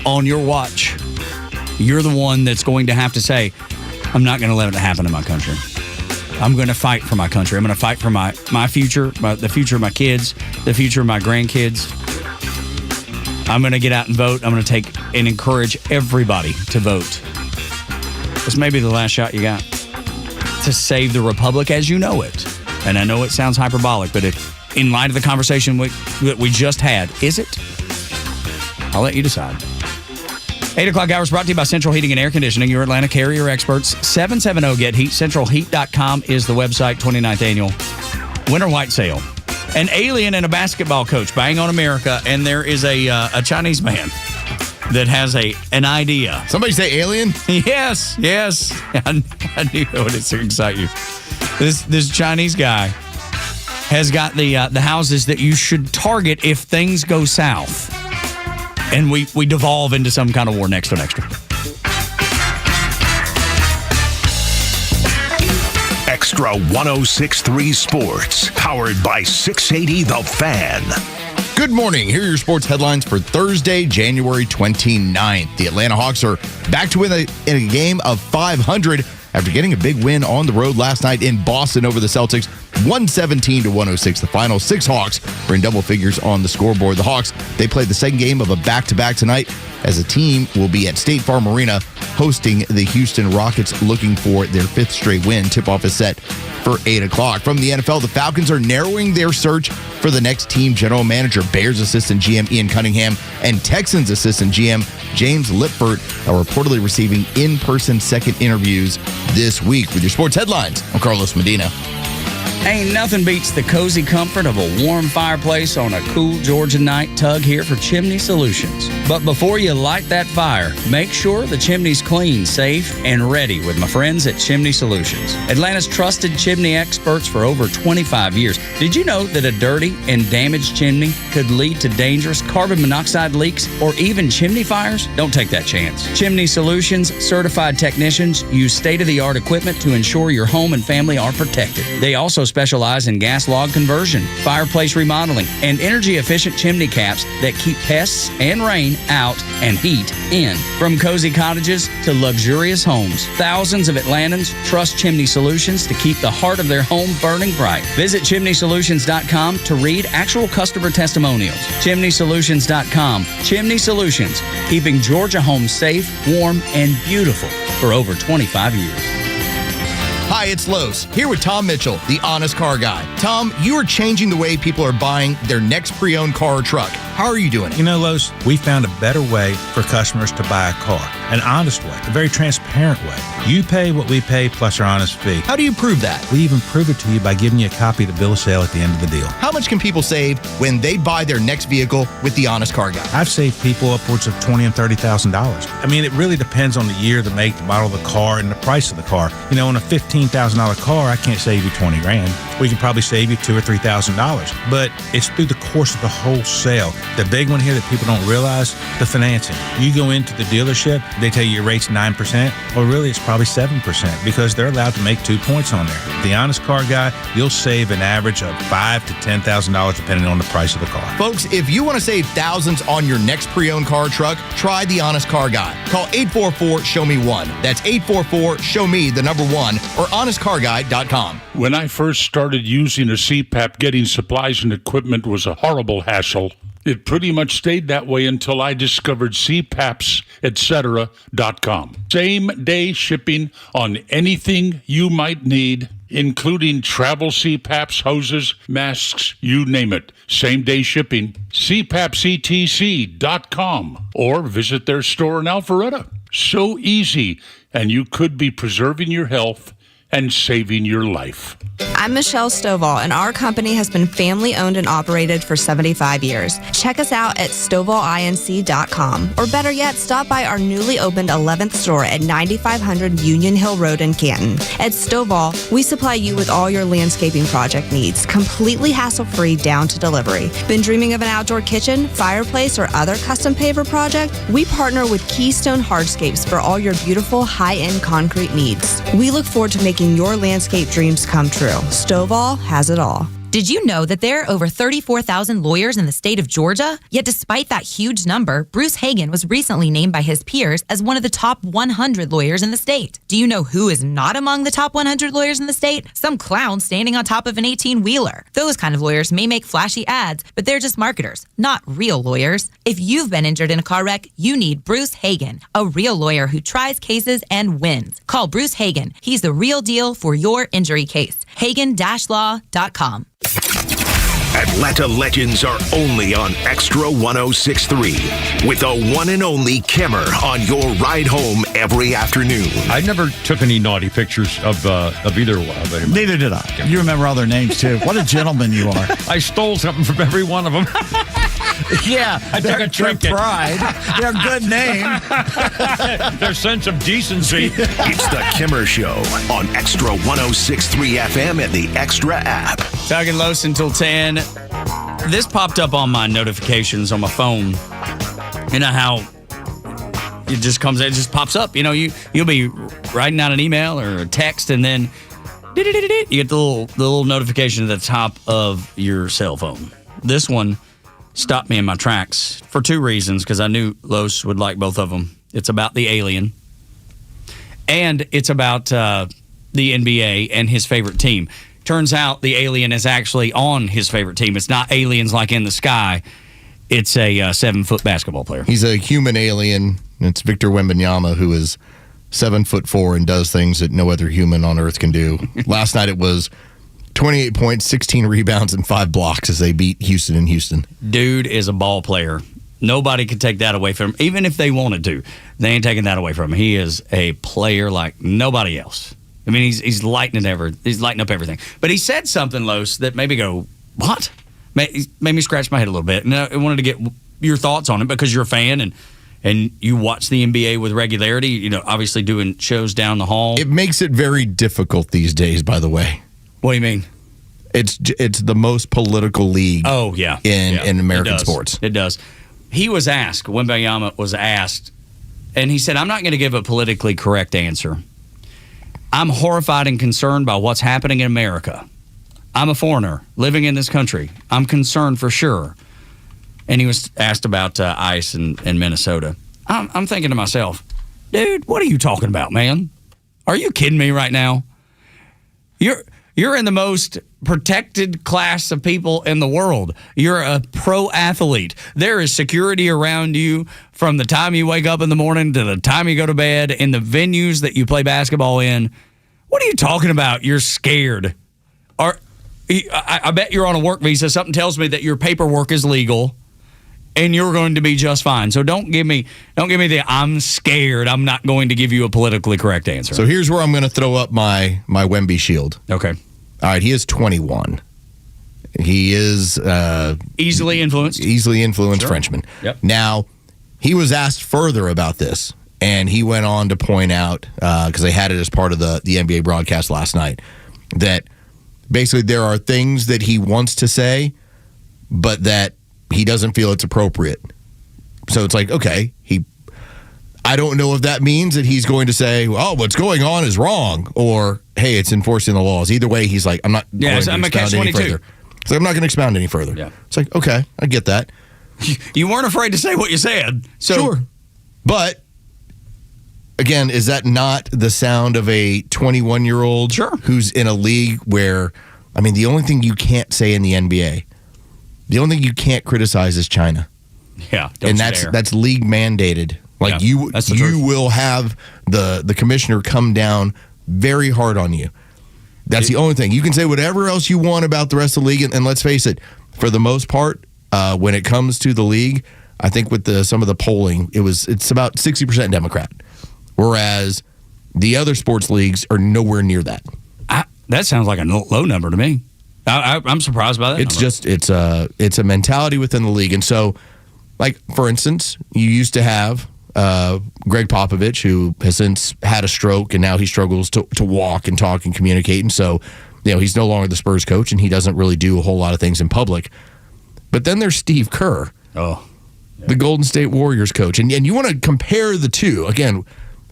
on your watch. You're the one that's going to have to say, I'm not going to let it happen in my country. I'm going to fight for my country. I'm going to fight for my future, the future of my kids, the future of my grandkids. I'm going to get out and vote. I'm going to take and encourage everybody to vote. This may be the last shot you got to save the republic as you know it. And I know it sounds hyperbolic, but in light of the conversation that we just had, is it? I'll let you decide. 8 o'clock hours brought to you by Central Heating and Air Conditioning, your Atlanta carrier experts. 770-GET-HEAT. CentralHeat.com is the website. 29th annual Winter White Sale. An alien and a basketball coach bang on America, and there is a Chinese man that has an idea. Somebody say alien? Yes. I knew it would excite you. This Chinese guy has got the houses that you should target if things go south. And we devolve into some kind of war next on Extra. Extra 106.3 Sports, powered by 680 The Fan. Good morning. Here are your sports headlines for Thursday, January 29th. The Atlanta Hawks are back to win in a game of 500 after getting a big win on the road last night in Boston over the Celtics. 117-106 the final. 6 Hawks were in double figures on the scoreboard. The Hawks, they played the second game of a back-to-back tonight as the team will be at State Farm Arena hosting the Houston Rockets, looking for their 5th straight win. Tip-off is set for 8 o'clock. From the NFL, the Falcons are narrowing their search for the next team general manager. Bears assistant GM Ian Cunningham and Texans assistant GM James Lipford are reportedly receiving in-person second interviews this week. With your sports headlines, I'm Carlos Medina. Ain't nothing beats the cozy comfort of a warm fireplace on a cool Georgia night. Tug here for Chimney Solutions. But before you light that fire, make sure the chimney's clean, safe, and ready with my friends at Chimney Solutions. Atlanta's trusted chimney experts for over 25 years. Did you know that a dirty and damaged chimney could lead to dangerous carbon monoxide leaks or even chimney fires? Don't take that chance. Chimney Solutions certified technicians use state-of-the-art equipment to ensure your home and family are protected. They also specialize in gas log conversion, fireplace remodeling, and energy-efficient chimney caps that keep pests and rain out and heat in. From cozy cottages to luxurious homes, thousands of Atlantans trust Chimney Solutions to keep the heart of their home burning bright. Visit chimneysolutions.com to read actual customer testimonials. chimneysolutions.com. Chimney Solutions, keeping Georgia homes safe, warm, and beautiful for over 25 years. Hi, it's Los, here with Tom Mitchell, the honest car guy. Tom, you are changing the way people are buying their next pre-owned car or truck. How are you doing it? You know, Los, we found a better way for customers to buy a car. An honest way, a very transparent way. You pay what we pay plus our honest fee. How do you prove that? We even prove it to you by giving you a copy of the bill of sale at the end of the deal. How much can people save when they buy their next vehicle with the honest car guy? I've saved people upwards of $20,000 and $30,000. I mean, it really depends on the year, the make, the model of the car, and the price of the car. You know, on a $15,000 car, I can't save you $20,000. We can probably save you $2,000 or $3,000. But it's through the course of the whole sale. The big one here that people don't realize, the financing. You go into the dealership, they tell you your rate's 9%. Well, really, it's probably 7% because they're allowed to make 2 points on there. The honest car guy, you'll save an average of $5,000 to $10,000 depending on the price of the car. Folks, if you want to save thousands on your next pre-owned car or truck, try the honest car guy. Call 844-SHOW-ME-1. That's 844-SHOW-ME, the number 1, or honestcarguy.com. When I first started using a CPAP, getting supplies and equipment was a horrible hassle. It pretty much stayed that way until I discovered CPAPs, etc.com. Same-day shipping on anything you might need, including travel CPAPs, hoses, masks, you name it. Same-day shipping. CPAPsETC.com or visit their store in Alpharetta. So easy, and you could be preserving your health and saving your life. I'm Michelle Stovall, and our company has been family-owned and operated for 75 years. Check us out at StovallINC.com, or better yet, stop by our newly opened 11th store at 9500 Union Hill Road in Canton. At Stovall, we supply you with all your landscaping project needs, completely hassle-free down to delivery. Been dreaming of an outdoor kitchen, fireplace, or other custom paver project? We partner with Keystone Hardscapes for all your beautiful high-end concrete needs. We look forward to making your landscape dreams come true. Stovall has it all. Did you know that there are over 34,000 lawyers in the state of Georgia? Yet despite that huge number, Bruce Hagen was recently named by his peers as one of the top 100 lawyers in the state. Do you know who is not among the top 100 lawyers in the state? Some clown standing on top of an 18-wheeler. Those kind of lawyers may make flashy ads, but they're just marketers, not real lawyers. If you've been injured in a car wreck, you need Bruce Hagen, a real lawyer who tries cases and wins. Call Bruce Hagen. He's the real deal for your injury case. Hagen-law.com. Atlanta legends are only on Xtra 106.3 with the one and only Kimmer on your ride home every afternoon. I never took any naughty pictures of either one of them. Neither did I. You remember all their names, too. What a gentleman you are. I stole something from every one of them. Yeah, I took a trick. Their pride, their good name, their sense of decency. It's the Kimmer Show on Xtra 106.3 FM and the Xtra app. Tug and Los until 10. This popped up on my notifications on my phone. You know how it just pops up. You know, you'll be writing out an email or a text, and then you get the little notification at the top of your cell phone. This one stopped me in my tracks for two reasons, because I knew Los would like both of them. It's about the alien, and it's about the NBA and his favorite team. Turns out the alien is actually on his favorite team. It's not aliens like in the sky. It's a 7-foot basketball player. He's a human alien. It's Victor Wembanyama, who is 7'4" and does things that no other human on Earth can do. Last night it was 28 points, 16 rebounds, and 5 blocks as they beat Houston in Houston. Dude is a ball player. Nobody can take that away from him. Even if they wanted to, they ain't taking that away from him. He is a player like nobody else. I mean, he's lighting up everything. But he said something, Los, that made me go, what? Made me scratch my head a little bit. And I wanted to get your thoughts on it because you're a fan and you watch the NBA with regularity, you know, obviously doing shows down the hall. It makes it very difficult these days, by the way. What do you mean? It's the most political league in American sports. It does. He was asked, Wembanyama was asked, and he said, I'm not going to give a politically correct answer. I'm horrified and concerned by what's happening in America. I'm a foreigner living in this country. I'm concerned for sure. And he was asked about ICE in Minnesota. I'm thinking to myself, dude, what are you talking about, man? Are you kidding me right now? You're in the most protected class of people in the world. You're a pro athlete. There is security around you from the time you wake up in the morning to the time you go to bed in the venues that you play basketball in. What are you talking about? You're scared. I bet you're on a work visa. Something tells me that your paperwork is legal and you're going to be just fine. So don't give me the I'm scared. I'm not going to give you a politically correct answer. So here's where I'm going to throw up my Wemby shield. Okay. All right, he is 21. He is easily influenced sure. Frenchman. Yep. Now, he was asked further about this, and he went on to point out, because they had it as part of the NBA broadcast last night, that basically there are things that he wants to say, but that he doesn't feel it's appropriate. So it's like, okay, I don't know if that means that he's going to say, oh, what's going on is wrong, or, hey, it's enforcing the laws. Either way, he's like, I'm not going to expound any further. So I'm not going to expound any further. Yeah. It's like, okay, I get that. You weren't afraid to say what you said. So. Sure. But, again, is that not the sound of a 21-year-old who's in a league where, I mean, the only thing you can't say in the NBA, the only thing you can't criticize is China. Yeah. And that's league mandated. Like, you will have the commissioner come down very hard on you. That's the only thing. You can say whatever else you want about the rest of the league, and let's face it, for the most part, when it comes to the league, I think with some of the polling, it's about 60% Democrat, whereas the other sports leagues are nowhere near that. That sounds like a low number to me. I'm surprised by that. It's a mentality within the league, and so, like for instance, you used to have Greg Popovich, who has since had a stroke, and now he struggles to walk and talk and communicate, and so he's no longer the Spurs coach, and he doesn't really do a whole lot of things in public. But then there's Steve Kerr, the Golden State Warriors coach, and you want to compare the two. Again,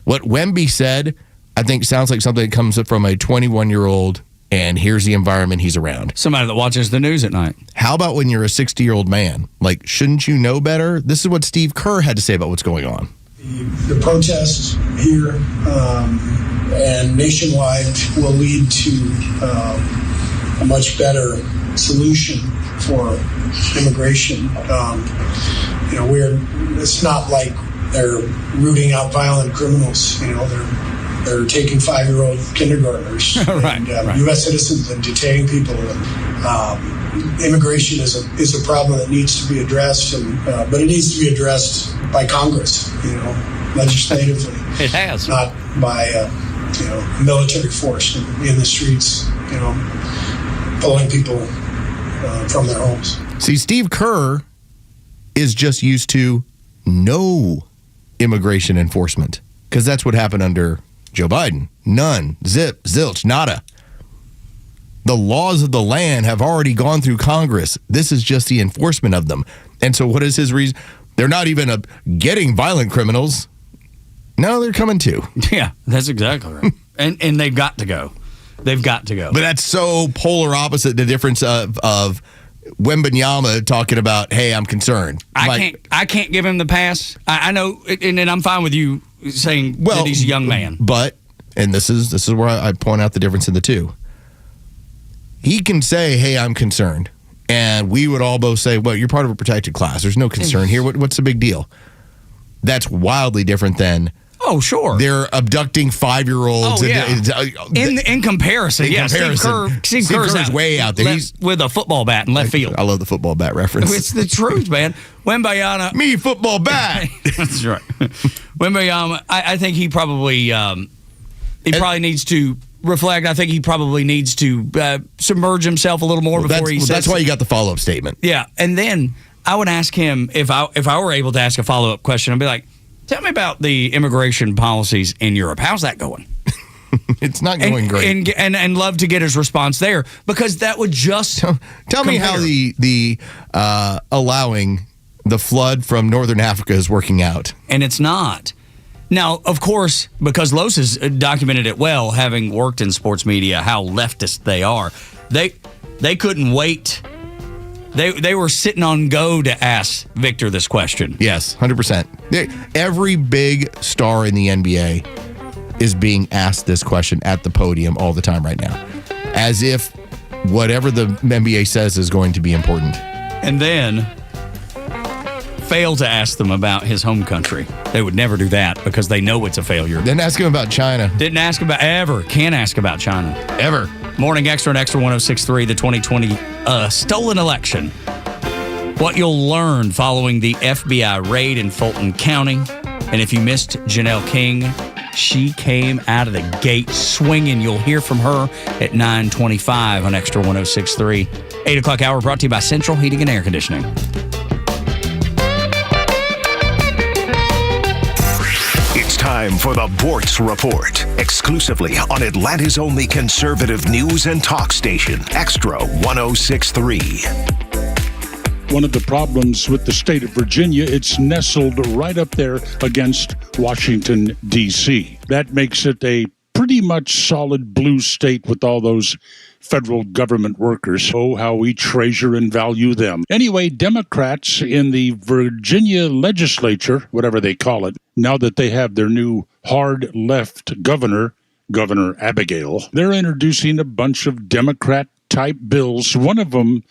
what Wemby said, I think sounds like something that comes from a 21-year-old, and here's the environment he's around. Somebody that watches the news at night. How about when you're a 60-year-old man? Like, shouldn't you know better? This is what Steve Kerr had to say about what's going on. The protests here and nationwide will lead to a much better solution for immigration. It's not like they're rooting out violent criminals. They're taking 5-year-old kindergartners and U.S. citizens and detaining people. Immigration is a problem that needs to be addressed, but it needs to be addressed by Congress, legislatively. It has, not by military force in the streets, pulling people from their homes. See, Steve Kerr is just used to no immigration enforcement, because that's what happened under Joe Biden. None. Zip. Zilch. Nada. The laws of the land have already gone through Congress. This is just the enforcement of them. And so what is his reason? They're not even getting violent criminals. No, they're coming too. Yeah, that's exactly right. and they've got to go. They've got to go. But that's so polar opposite the difference of Wembanyama talking about, hey, I'm concerned. I can't give him the pass. I know, and I'm fine with you saying that he's a young man. But, and this is where I point out the difference in the two. He can say, hey, I'm concerned. And we would all both say, well, you're part of a protected class. There's no concern here. What's the big deal? That's wildly different than, oh, sure, they're abducting 5-year-olds. Oh, yeah. In comparison, Steve Kerr's way out there. He's with a football bat in left field. I love the football bat reference. It's the truth, man. Wembanyama. Me, football bat. That's right. Wembanyama, I think he probably needs to reflect. I think he probably needs to submerge himself a little more before he says. That's why you got the follow-up statement. Yeah, and then I would ask him, if I were able to ask a follow-up question, I'd be like, tell me about the immigration policies in Europe. How's that going? It's not going great. And love to get his response there, because that would just tell me how the allowing the flood from northern Africa is working out. And it's not. Now, of course, because Los has documented it well, having worked in sports media, how leftist they are. They couldn't wait. They were sitting on go to ask Victor this question. Yes, 100%. Every big star in the NBA is being asked this question at the podium all the time right now, as if whatever the NBA says is going to be important. And then fail to ask them about his home country. They would never do that because they know it's a failure. Didn't ask him about China. Didn't ask about ever. Can't ask about China. Ever. Morning Extra and Extra 106.3, the 2020 stolen election. What you'll learn following the FBI raid in Fulton County. And if you missed Janelle King, she came out of the gate swinging. You'll hear from her at 9:25 on Extra 106.3. 8 o'clock hour brought to you by Central Heating and Air Conditioning. It's time for the Bortz Report, exclusively on Atlanta's only conservative news and talk station, Extra 106.3. One of the problems with the state of Virginia, it's nestled right up there against Washington, D.C. That makes it a pretty much solid blue state with all those federal government workers. Oh, how we treasure and value them. Anyway, Democrats in the Virginia legislature, whatever they call it, now that they have their new hard left governor, Governor Abigail, they're introducing a bunch of Democrat-type bills. One of them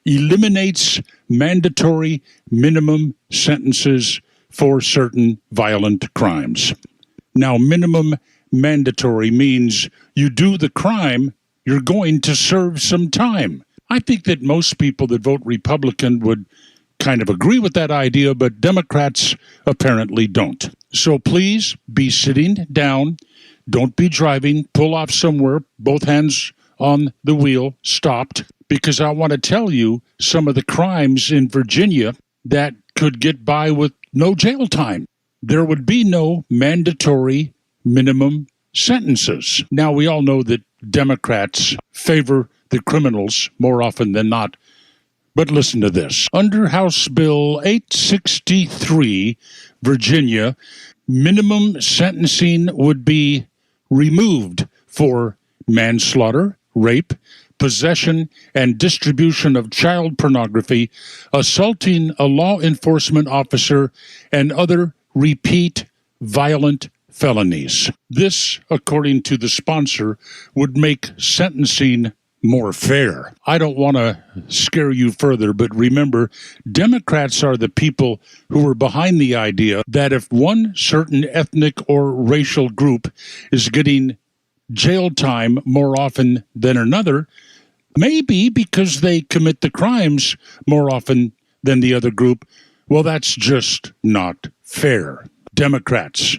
eliminates mandatory minimum sentences for certain violent crimes. Now, minimum mandatory means you do the crime, you're going to serve some time. I think that most people that vote Republican would kind of agree with that idea, but Democrats apparently don't. So please be sitting down. Don't be driving. Pull off somewhere, both hands on the wheel, stopped, because I want to tell you some of the crimes in Virginia that could get by with no jail time. There would be no mandatory minimum sentences. Now, we all know that Democrats favor the criminals more often than not. But listen to this. Under House Bill 863, Virginia, minimum sentencing would be removed for manslaughter, rape, possession and distribution of child pornography, assaulting a law enforcement officer, and other repeat violent felonies. This, according to the sponsor, would make sentencing more fair. I don't want to scare you further, but remember, Democrats are the people who are behind the idea that if one certain ethnic or racial group is getting jail time more often than another, maybe because they commit the crimes more often than the other group, well, that's just not fair. Democrats,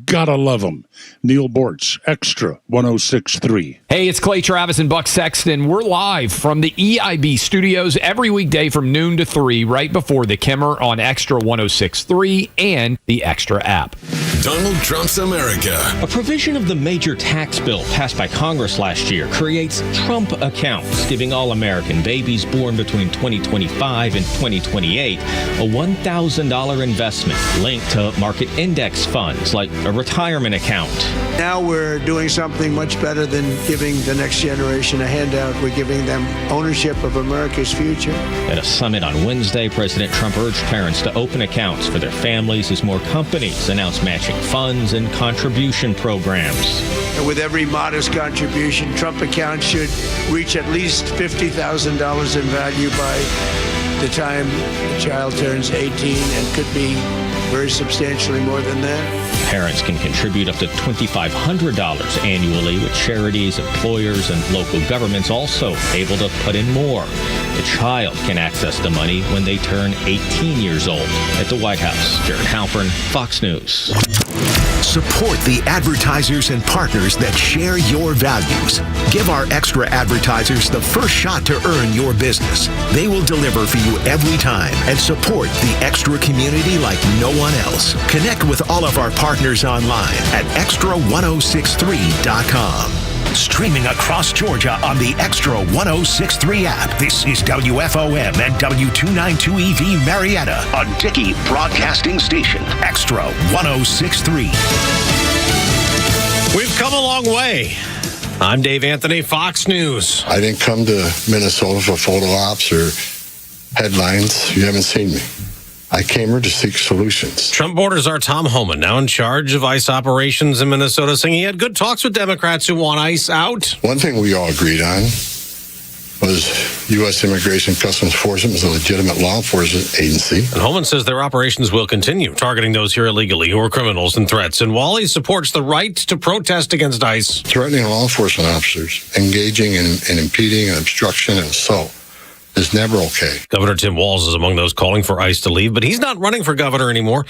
gotta love them. Neil Bortz, Extra 106.3. Hey, it's Clay Travis and Buck Sexton. We're live from the EIB studios every weekday from noon to 3, right before the Kimmer on Extra 106.3 and the Extra app. Donald Trump's America. A provision of the major tax bill passed by Congress last year creates Trump accounts, giving all American babies born between 2025 and 2028 a $1,000 investment linked to market index funds like a retirement account. Now we're doing something much better than giving the next generation a handout. We're giving them ownership of America's future. At a summit on Wednesday, President Trump urged parents to open accounts for their families as more companies announced matching funds and contribution programs. And with every modest contribution, Trump accounts should reach at least $50,000 in value by the time the child turns 18 and could be very substantially more than that. Parents can contribute up to $2,500 annually, with charities, employers, and local governments also able to put in more. The child can access the money when they turn 18 years old. At the White House, Jared Halpern, Fox News. Support the advertisers and partners that share your values. Give our Extra advertisers the first shot to earn your business. They will deliver for you every time and support the Extra community like no one else. Connect with all of our partners online at extra1063.com. Streaming across Georgia on the Extra 106.3 app. This is WFOM and W292EV Marietta, a Dickey Broadcasting Station. Extra 106.3. We've come a long way. I'm Dave Anthony, Fox News. I didn't come to Minnesota for photo ops or headlines. You haven't seen me. I came here to seek solutions. Trump border czar Tom Homan, now in charge of ICE operations in Minnesota, saying he had good talks with Democrats who want ICE out. One thing we all agreed on was U.S. Immigration Customs Enforcement was a legitimate law enforcement agency. And Holman says their operations will continue, targeting those here illegally who are criminals and threats. And Wally supports the right to protest against ICE. Threatening law enforcement officers, engaging in impeding and obstruction and assault is never okay. Governor Tim Walz is among those calling for ICE to leave, but he's not running for governor anymore.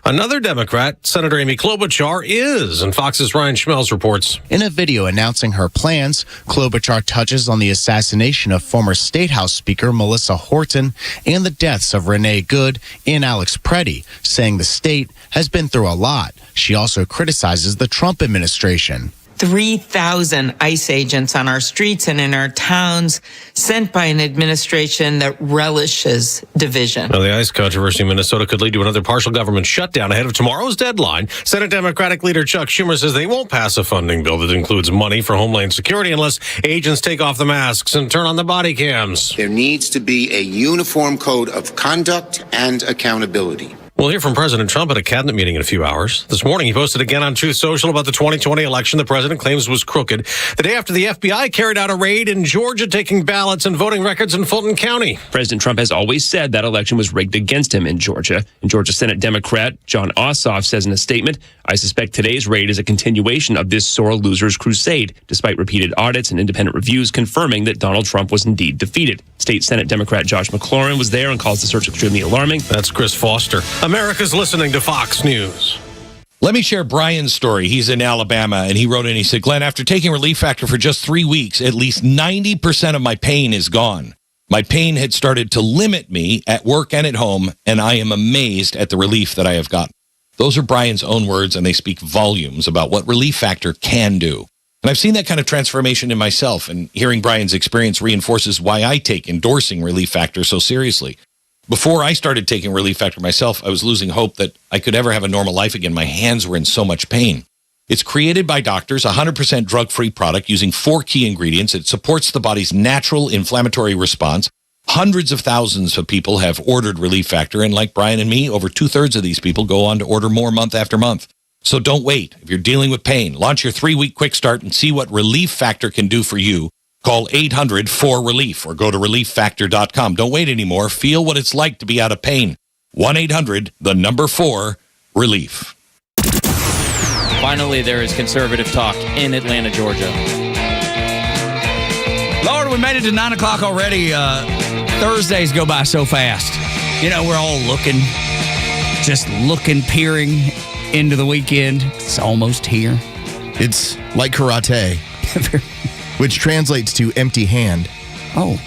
Another Democrat, Senator Amy Klobuchar, is, and Fox's Ryan Schmelz reports. In a video announcing her plans, Klobuchar touches on the assassination of former State House Speaker Melissa Horton and the deaths of Renee Good and Alex Preddy, saying the state has been through a lot. She also criticizes the Trump administration. 3,000 ICE agents on our streets and in our towns, sent by an administration that relishes division. Now, the ICE controversy in Minnesota could lead to another partial government shutdown ahead of tomorrow's deadline. Senate Democratic leader Chuck Schumer says they won't pass a funding bill that includes money for Homeland Security unless agents take off the masks and turn on the body cams. There needs to be a uniform code of conduct and accountability. We'll hear from President Trump at a cabinet meeting in a few hours. This morning, he posted again on Truth Social about the 2020 election the president claims was crooked. The day after the FBI carried out a raid in Georgia, taking ballots and voting records in Fulton County. President Trump has always said that election was rigged against him in Georgia. And Georgia Senate Democrat John Ossoff says in a statement, "I suspect today's raid is a continuation of this sore loser's crusade, despite repeated audits and independent reviews confirming that Donald Trump was indeed defeated." State Senate Democrat Josh McLaurin was there and calls the search extremely alarming. That's Chris Foster. America's listening to Fox News. Let me share Brian's story. He's in Alabama, and he wrote in, he said, "Glenn, after taking Relief Factor for just 3 weeks, at least 90% of my pain is gone. My pain had started to limit me at work and at home, and I am amazed at the relief that I have gotten." Those are Brian's own words, and they speak volumes about what Relief Factor can do. And I've seen that kind of transformation in myself, and hearing Brian's experience reinforces why I take endorsing Relief Factor so seriously. Before I started taking Relief Factor myself, I was losing hope that I could ever have a normal life again. My hands were in so much pain. It's created by doctors, a 100% drug-free product using 4 key ingredients. It supports the body's natural inflammatory response. Hundreds of thousands of people have ordered Relief Factor, and like Brian and me, over 2/3 of these people go on to order more month after month. So don't wait. If you're dealing with pain, launch your 3-week quick start and see what Relief Factor can do for you. Call 800-4RELIEF or go to relieffactor.com. Don't wait anymore. Feel what it's like to be out of pain. 1-800-4RELIEF. Finally, there is conservative talk in Atlanta, Georgia. Lord, we made it to 9 o'clock already. Thursdays go by so fast. You know, we're all peering into the weekend. It's almost here. It's like karate, which translates to empty hand. Oh.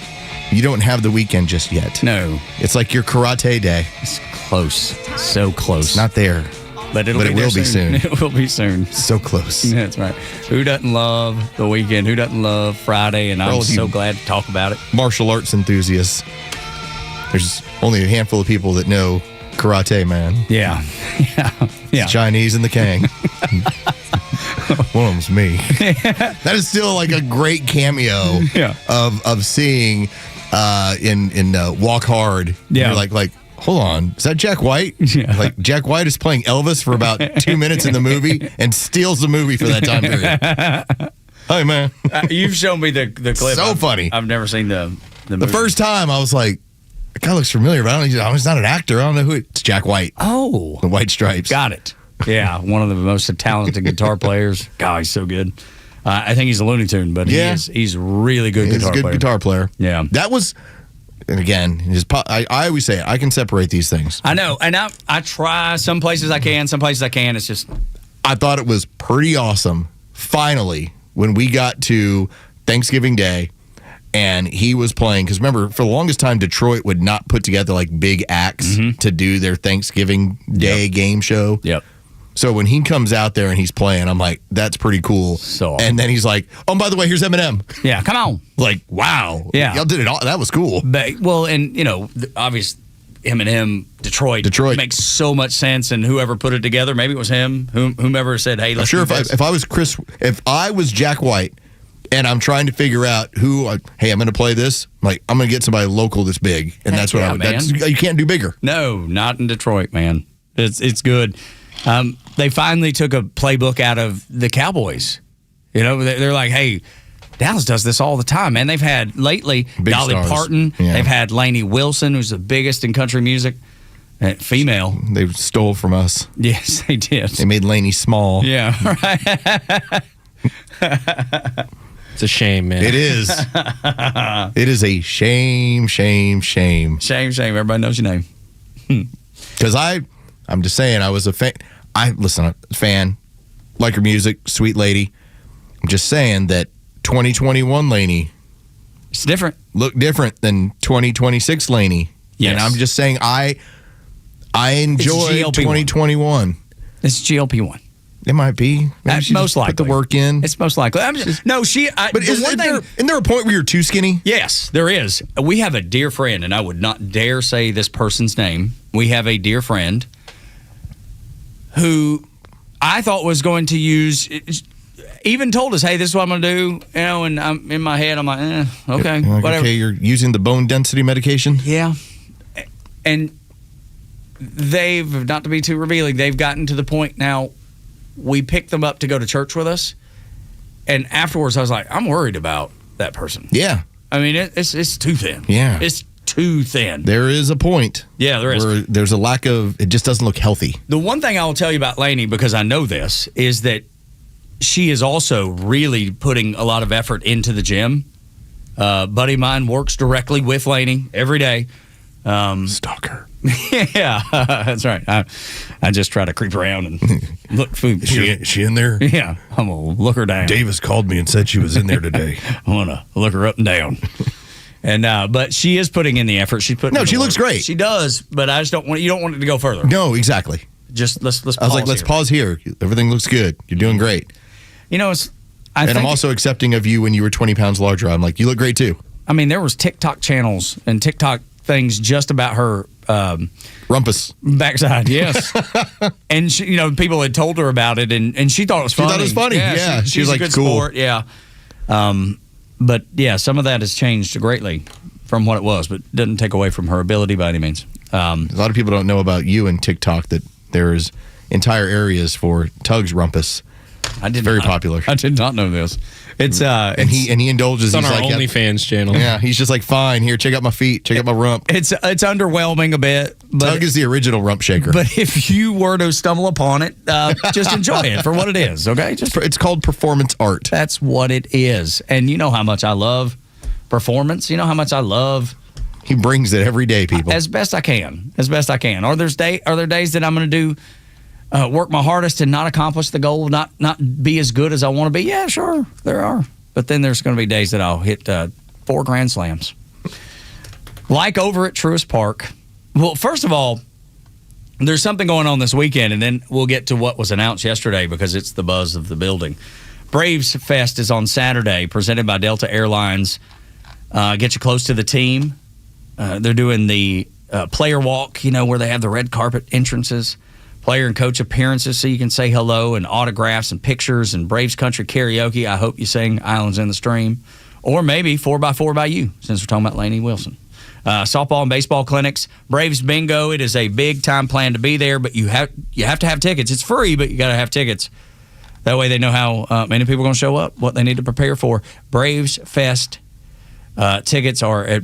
You don't have the weekend just yet. No. It's like your karate day. It's close. So close. It's not there. But it will be soon. It will be soon. So close. That's right. Who doesn't love the weekend? Who doesn't love Friday? And I'm so glad to talk about it. Martial arts enthusiasts. There's only a handful of people that know karate, man. Yeah. Yeah. Chinese and the Kang. One of them's me. That is still like a great cameo of seeing in Walk Hard. Yeah. You're like, hold on, is that Jack White? Yeah. Like Jack White is playing Elvis for about 2 minutes in the movie and steals the movie for that time period. Hey, man. You've shown me the clip. So funny. I've never seen the movie. The first time I was like, that guy looks familiar, but he's not an actor. I don't know who it's Jack White. Oh. The White Stripes. Got it. Yeah, one of the most talented guitar players. God, he's so good. I think he's a Looney Tune, but he's really good guitar player. He's a good guitar player. Yeah. That was, and again, I always say, I can separate these things. I know, and I try. Some places I can, some places I can't. It's just. I thought it was pretty awesome, finally, when we got to Thanksgiving Day, and he was playing, because remember, for the longest time, Detroit would not put together like big acts to do their Thanksgiving Day game show. Yep. So when he comes out there and he's playing, I'm like, that's pretty cool. So, and then he's like, oh, by the way, here's Eminem. Yeah, come on. Like, wow. Yeah. Y'all did it all. That was cool. But, well, and, you know, obvious Eminem, Detroit makes so much sense, and whoever put it together, maybe it was him, whomever said, hey, let's do this. If I was Jack White and I'm trying to figure out hey, I'm going to play this, like, I'm going to get somebody local that's big, and that's what I would. You can't do bigger. No, not in Detroit, man. It's good. They finally took a playbook out of the Cowboys. You know, they're like, hey, Dallas does this all the time, man. They've had lately Big Dolly stars. Parton. Yeah. They've had Lainey Wilson, who's the biggest in country music. Female. They stole from us. Yes, they did. They made Lainey small. Yeah, right. It's a shame, man. It is. It is a shame. Shame. Everybody knows your name. Because I'm just saying, I was a fan. A fan, like her music, sweet lady. I'm just saying that 2021 Lainey, it's different. Look different than 2026 Lainey. Yes. And I'm just saying, I enjoy 2021. It's GLP-1. It might be. Most likely. Put the work in. It's most likely. But isn't there a point where you're too skinny? Yes, there is. We have a dear friend, and I would not dare say this person's name. We have a dear friend who I thought was going to use, even told us, hey, this is what I'm going to do. You know, and I'm in my head, I'm like, okay, You're like, whatever. okay, you're using the bone density medication? Yeah. And they've, not to be too revealing, they've gotten to the point now, we picked them up to go to church with us. And afterwards, I was like, I'm worried about that person. Yeah. I mean, it's too thin. Yeah. It's too thin. There is a point. Yeah, there is. Where there's a lack of, it just doesn't look healthy. The one thing I will tell you about Lainey, because I know this, is that she is also really putting a lot of effort into the gym. Buddy of mine works directly with Lainey every day. Stalker. Yeah, that's right. I just try to creep around and look. Is she in there? Yeah, I'm going to look her down. Davis called me and said she was in there today. I want to look her up and down. And but she is putting in the effort. She's putting. No, in she the looks work. great. She does, but I just don't want. You don't want it to go further. No, exactly. Just let's. I was like, let's pause here. Everything looks good. You're doing great. You know, I'm also accepting of you when you were 20 pounds larger. I'm like, you look great too. I mean, there was TikTok channels and TikTok things just about her rumpus backside. Yes, and she, people had told her about it, and she thought it was funny. She thought it was funny. Yeah, she's like, a good cool. sport. Yeah, but yeah, some of that has changed greatly from what it was, but doesn't take away from her ability by any means. A lot of people don't know about you and TikTok that there's entire areas for Tug's rumpus. Very popular. I did not know this. It's and he indulges. It's on he's our like, OnlyFans channel. Yeah, he's just like, fine, here, check out my feet, check out my rump. It's underwhelming a bit. But Tug is the original rump shaker. But if you were to stumble upon it, just enjoy it for what it is. Okay, it's called performance art. That's what it is. And you know how much I love performance. You know how much I love. He brings it every day, people. As best I can. Are there days that I'm going to do? Work my hardest and not accomplish the goal, not be as good as I want to be? Yeah, sure, there are. But then there's going to be days that I'll hit 4 grand slams. Like over at Truist Park. Well, first of all, there's something going on this weekend, and then we'll get to what was announced yesterday because it's the buzz of the building. Braves Fest is on Saturday, presented by Delta Airlines. Get you close to the team. They're doing the player walk, where they have the red carpet entrances. Player and coach appearances so you can say hello, and autographs and pictures, and Braves Country karaoke. I hope you sing Islands in the Stream. Or maybe 4x4 by you, since we're talking about Lainey Wilson. Softball and baseball clinics. Braves bingo. It is a big time plan to be there, but you have to have tickets. It's free, but you got to have tickets. That way they know how many people are going to show up, what they need to prepare for. Braves Fest. Tickets are at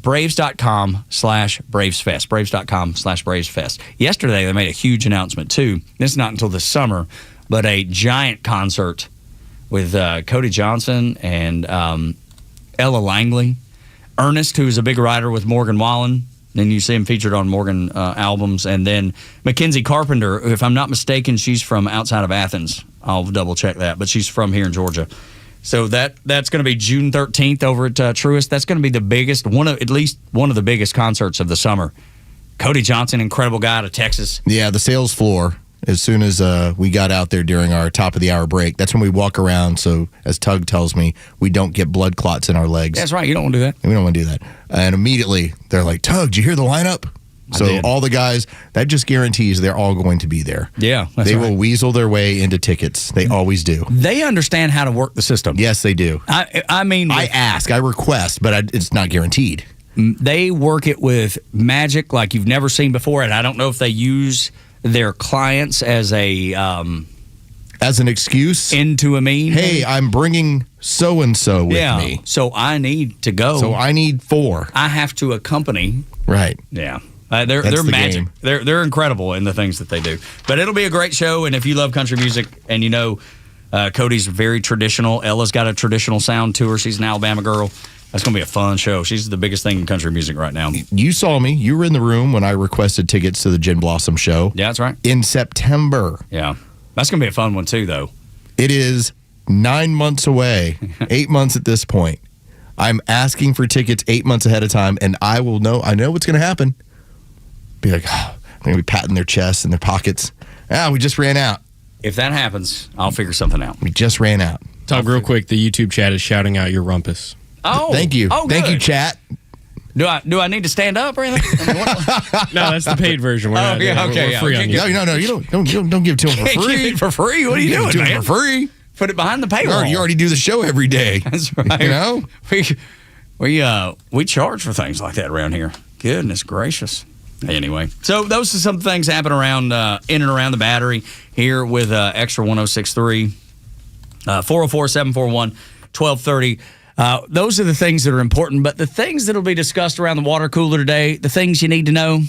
braves.com/BravesFest. Braves.com/BravesFest. Yesterday, they made a huge announcement, too. This is not until this summer, but a giant concert with Cody Johnson and Ella Langley. Ernest, who's a big writer with Morgan Wallen. Then you see him featured on Morgan albums. And then Mackenzie Carpenter, if I'm not mistaken, she's from outside of Athens. I'll double-check that, but she's from here in Georgia. So that's going to be June 13th over at Truist. That's going to be the biggest, at least one of the biggest concerts of the summer. Cody Johnson, incredible guy out of Texas. Yeah, the sales floor, as soon as we got out there during our top of the hour break, that's when we walk around. So as Tug tells me, we don't get blood clots in our legs. That's right. You don't want to do that. We don't want to do that. And immediately they're like, Tug, did you hear the lineup? So all the guys, that just guarantees they're all going to be there. Yeah, they will weasel their way into tickets. They always do. They understand how to work the system. Yes, they do. I mean, I ask, I request, but it's not guaranteed. They work it with magic like you've never seen before, and I don't know if they use their clients as a as an excuse into a meme. Hey, I'm bringing so-and-so with me. So I need to go. So I need 4. I have to accompany. Right. Yeah. They're magic. Game. They're incredible in the things that they do. But it'll be a great show, and if you love country music and you know Cody's very traditional, Ella's got a traditional sound to her. She's an Alabama girl. That's going to be a fun show. She's the biggest thing in country music right now. You saw me. You were in the room when I requested tickets to the Gin Blossom show. Yeah, that's right. In September. Yeah. That's going to be a fun one, too, though. It is 9 months away, 8 months at this point. I'm asking for tickets 8 months ahead of time, and I know what's going to happen. Be like, they're going to be patting their chests and their pockets. We just ran out. If that happens, I'll figure something out. We just ran out. Tug, real quick, the YouTube chat is shouting out your rumpus. Oh, thank you. Oh, thank you, chat. Do I need to stand up or anything? No, that's the paid version. We're not we're free on you. No, you don't give it to them for free. Give it for free? What are you doing, man? For free. Put it behind the paywall. You already do the show every day. That's right. You know, we charge for things like that around here. Goodness gracious. Anyway, so those are some things happening around in and around the Battery here with Extra 106.3, 404-741-1230. Those are the things that are important, but the things that will be discussed around the water cooler today, the things you need to know.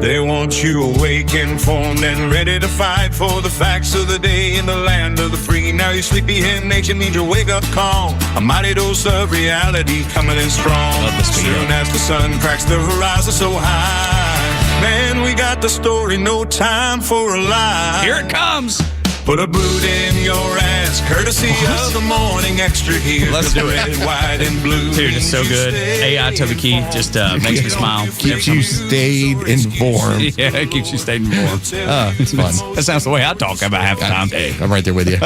They want you awake, informed, and ready to fight for the facts of the day in the land of the free. Now your sleepyhead nation needs your wake-up call. A mighty dose of reality coming in strong. Soon as the sun cracks the horizon so high, man, we got the story, no time for a lie. Here it comes. Put a boot in your ass, courtesy of the Morning Extra here. Let's do it. Red, white, and blue. Dude, it's so good. AI Toby Keith just makes me smile. Keeps you stayed informed. Yeah, it keeps you stayed informed. It's fun. That sounds the way I talk about half the time. I'm right there with you.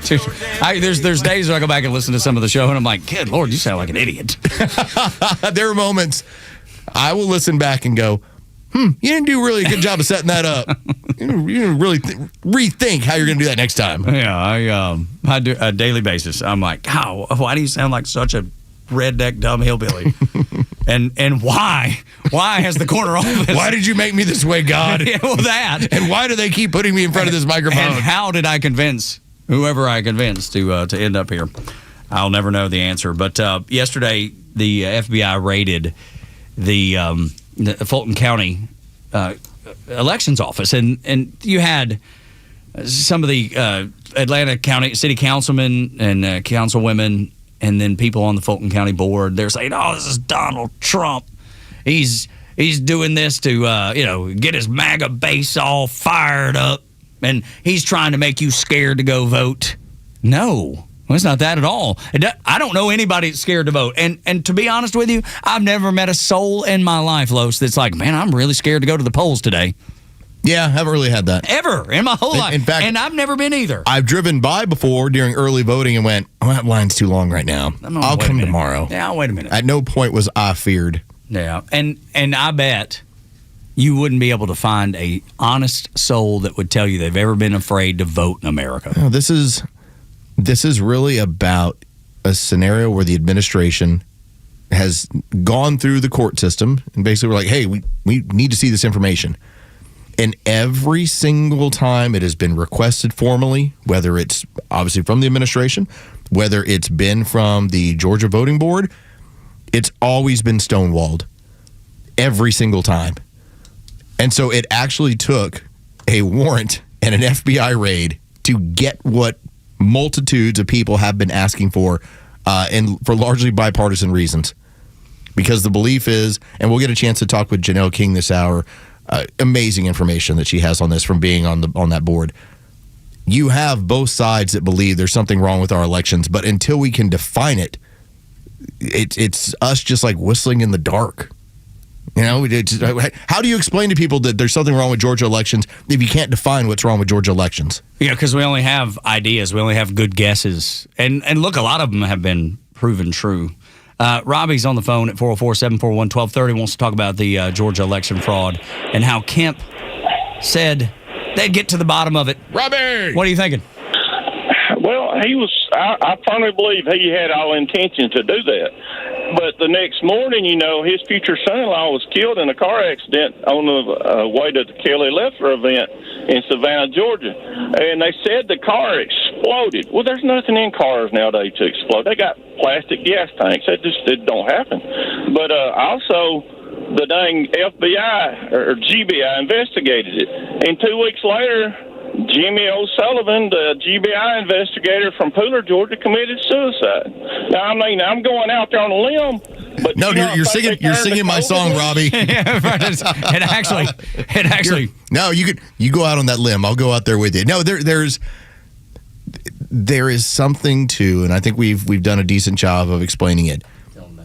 Dude, there's days where I go back and listen to some of the show, and I'm like, good Lord, you sound like an idiot. There are moments I will listen back and go, you didn't do really a good job of setting that up. You didn't really rethink how you're going to do that next time. Yeah, I do a daily basis. I'm like, why do you sound like such a redneck dumb hillbilly? and why? Why has the corner office? Why did you make me this way, God? Yeah, well, that. And why do they keep putting me in front of this microphone? And how did I convince whoever I convinced to end up here? I'll never know the answer. But yesterday, the FBI raided the Fulton County elections office, and you had some of the Atlanta County city councilmen and councilwomen, and then people on the Fulton County board. They're saying, "Oh, this is Donald Trump. He's doing this to get his MAGA base all fired up, and he's trying to make you scared to go vote." No. Well, it's not that at all. I don't know anybody that's scared to vote. And to be honest with you, I've never met a soul in my life, Los, that's like, man, I'm really scared to go to the polls today. Yeah, I haven't really had that. Ever in my whole life. In fact, and I've never been either. I've driven by before during early voting and went, that line's too long right now. I'll come tomorrow. Yeah, wait a minute. At no point was I feared. Yeah, and I bet you wouldn't be able to find a honest soul that would tell you they've ever been afraid to vote in America. No, this is really about a scenario where the administration has gone through the court system and basically we're like, hey, we need to see this information. And every single time it has been requested formally, whether it's obviously from the administration, whether it's been from the Georgia Voting Board, it's always been stonewalled. Every single time. And so it actually took a warrant and an FBI raid to get what multitudes of people have been asking for, and for largely bipartisan reasons. Because the belief is, and we'll get a chance to talk with Janelle King this hour, amazing information that she has on this from being on that board. You have both sides that believe there's something wrong with our elections, but until we can define it, it's us just like whistling in the dark. You know, how do you explain to people that there's something wrong with Georgia elections if you can't define what's wrong with Georgia elections? Yeah, because we only have ideas. We only have good guesses. And look, a lot of them have been proven true. Robbie's on the phone at 404-741-1230, wants to talk about the Georgia election fraud and how Kemp said they'd get to the bottom of it. Robbie! What are you thinking? Well, I firmly believe he had all intention to do that. But the next morning, his future son-in-law was killed in a car accident on the way to the Kelly Leffler event in Savannah, Georgia. And they said the car exploded. Well, there's nothing in cars nowadays to explode. They got plastic gas tanks. It don't happen. But also, the dang FBI or GBI investigated it. And 2 weeks later, Jimmy O'Sullivan, the GBI investigator from Pooler, Georgia, committed suicide. Now, I'm going out there on a limb, but you're singing my song, Robbie. It actually. You go out on that limb. I'll go out there with you. No, there is something to, and I think we've done a decent job of explaining it.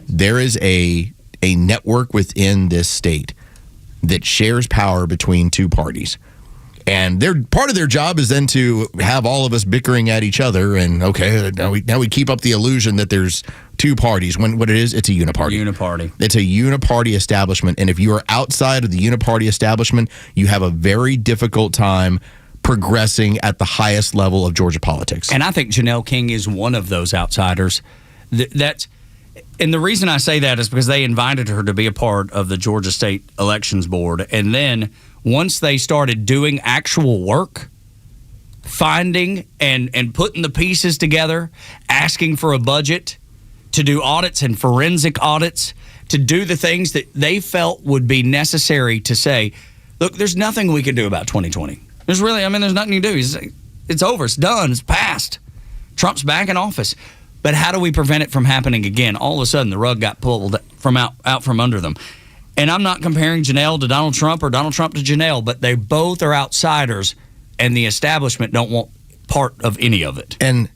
There is a network within this state that shares power between two parties. And part of their job is then to have all of us bickering at each other. And now we keep up the illusion that there's two parties. When what it is, it's a uniparty. It's a uniparty establishment. And if you are outside of the uniparty establishment, you have a very difficult time progressing at the highest level of Georgia politics. And I think Janelle King is one of those outsiders. And the reason I say that is because they invited her to be a part of the Georgia State Elections Board. And then once they started doing actual work, finding and putting the pieces together, asking for a budget to do audits and forensic audits, to do the things that they felt would be necessary to say, look, there's nothing we can do about 2020. There's nothing you do. It's over. It's done. It's passed. Trump's back in office. But how do we prevent it from happening again? All of a sudden, the rug got pulled from out from under them. And I'm not comparing Janelle to Donald Trump or Donald Trump to Janelle, but they both are outsiders, and the establishment don't want part of any of it. And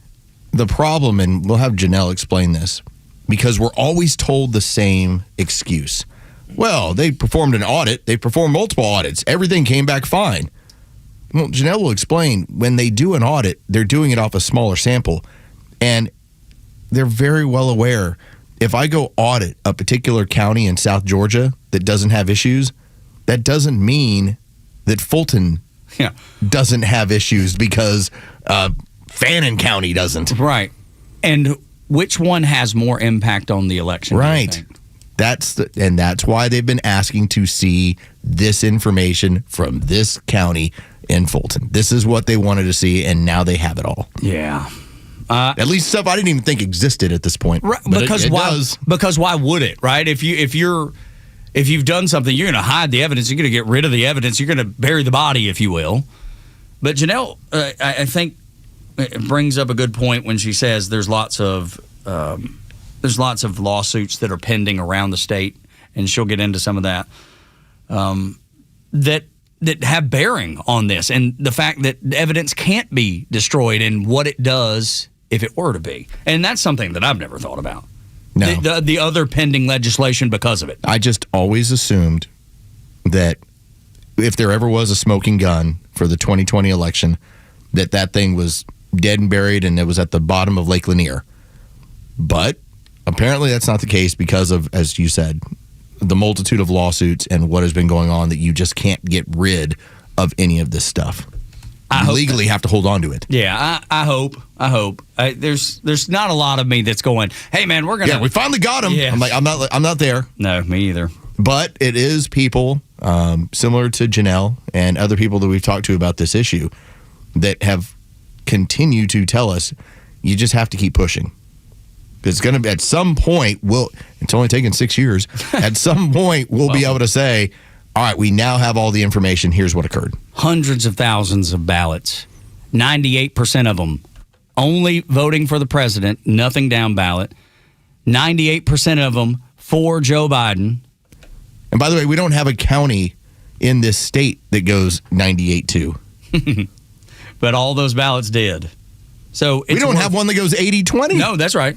the problem, and we'll have Janelle explain this, because we're always told the same excuse. Well, they performed an audit. They performed multiple audits. Everything came back fine. Well, Janelle will explain, when they do an audit, they're doing it off a smaller sample. And they're very well aware, if I go audit a particular county in South Georgia that doesn't have issues, that doesn't mean that Fulton doesn't have issues because Fannin County doesn't. Right. And which one has more impact on the election? Right. That's why they've been asking to see this information from this county in Fulton. This is what they wanted to see, and now they have it all. Yeah. At least stuff I didn't even think existed at this point. Right, but because it why? Does. Because why would it? Right? If you've done something, you're going to hide the evidence. You're going to get rid of the evidence. You're going to bury the body, if you will. But Janelle, I think, it brings up a good point when she says there's lots of lawsuits that are pending around the state, and she'll get into some of that. That have bearing on this, and the fact that evidence can't be destroyed and what it does if it were to be. And that's something that I've never thought about. No. The other pending legislation because of it. I just always assumed that if there ever was a smoking gun for the 2020 election, that thing was dead and buried and it was at the bottom of Lake Lanier. But apparently that's not the case because of, as you said, the multitude of lawsuits and what has been going on, that you just can't get rid of any of this stuff. You legally have to hold on to it. Yeah, I hope. There's not a lot of me that's going, hey man, we're gonna. Yeah, we finally got him. Yeah. I'm like, I'm not there. No, me either. But it is people similar to Janelle and other people that we've talked to about this issue that have continued to tell us, you just have to keep pushing. It's going to be at some point. It's only taken 6 years. At some point, we'll be able to say, all right, we now have all the information. Here's what occurred. Hundreds of thousands of ballots, 98% of them only voting for the president, nothing down ballot. 98% of them for Joe Biden. And by the way, we don't have a county in this state that goes 98-2. But all those ballots did. So we don't have one that goes 80-20. No, that's right.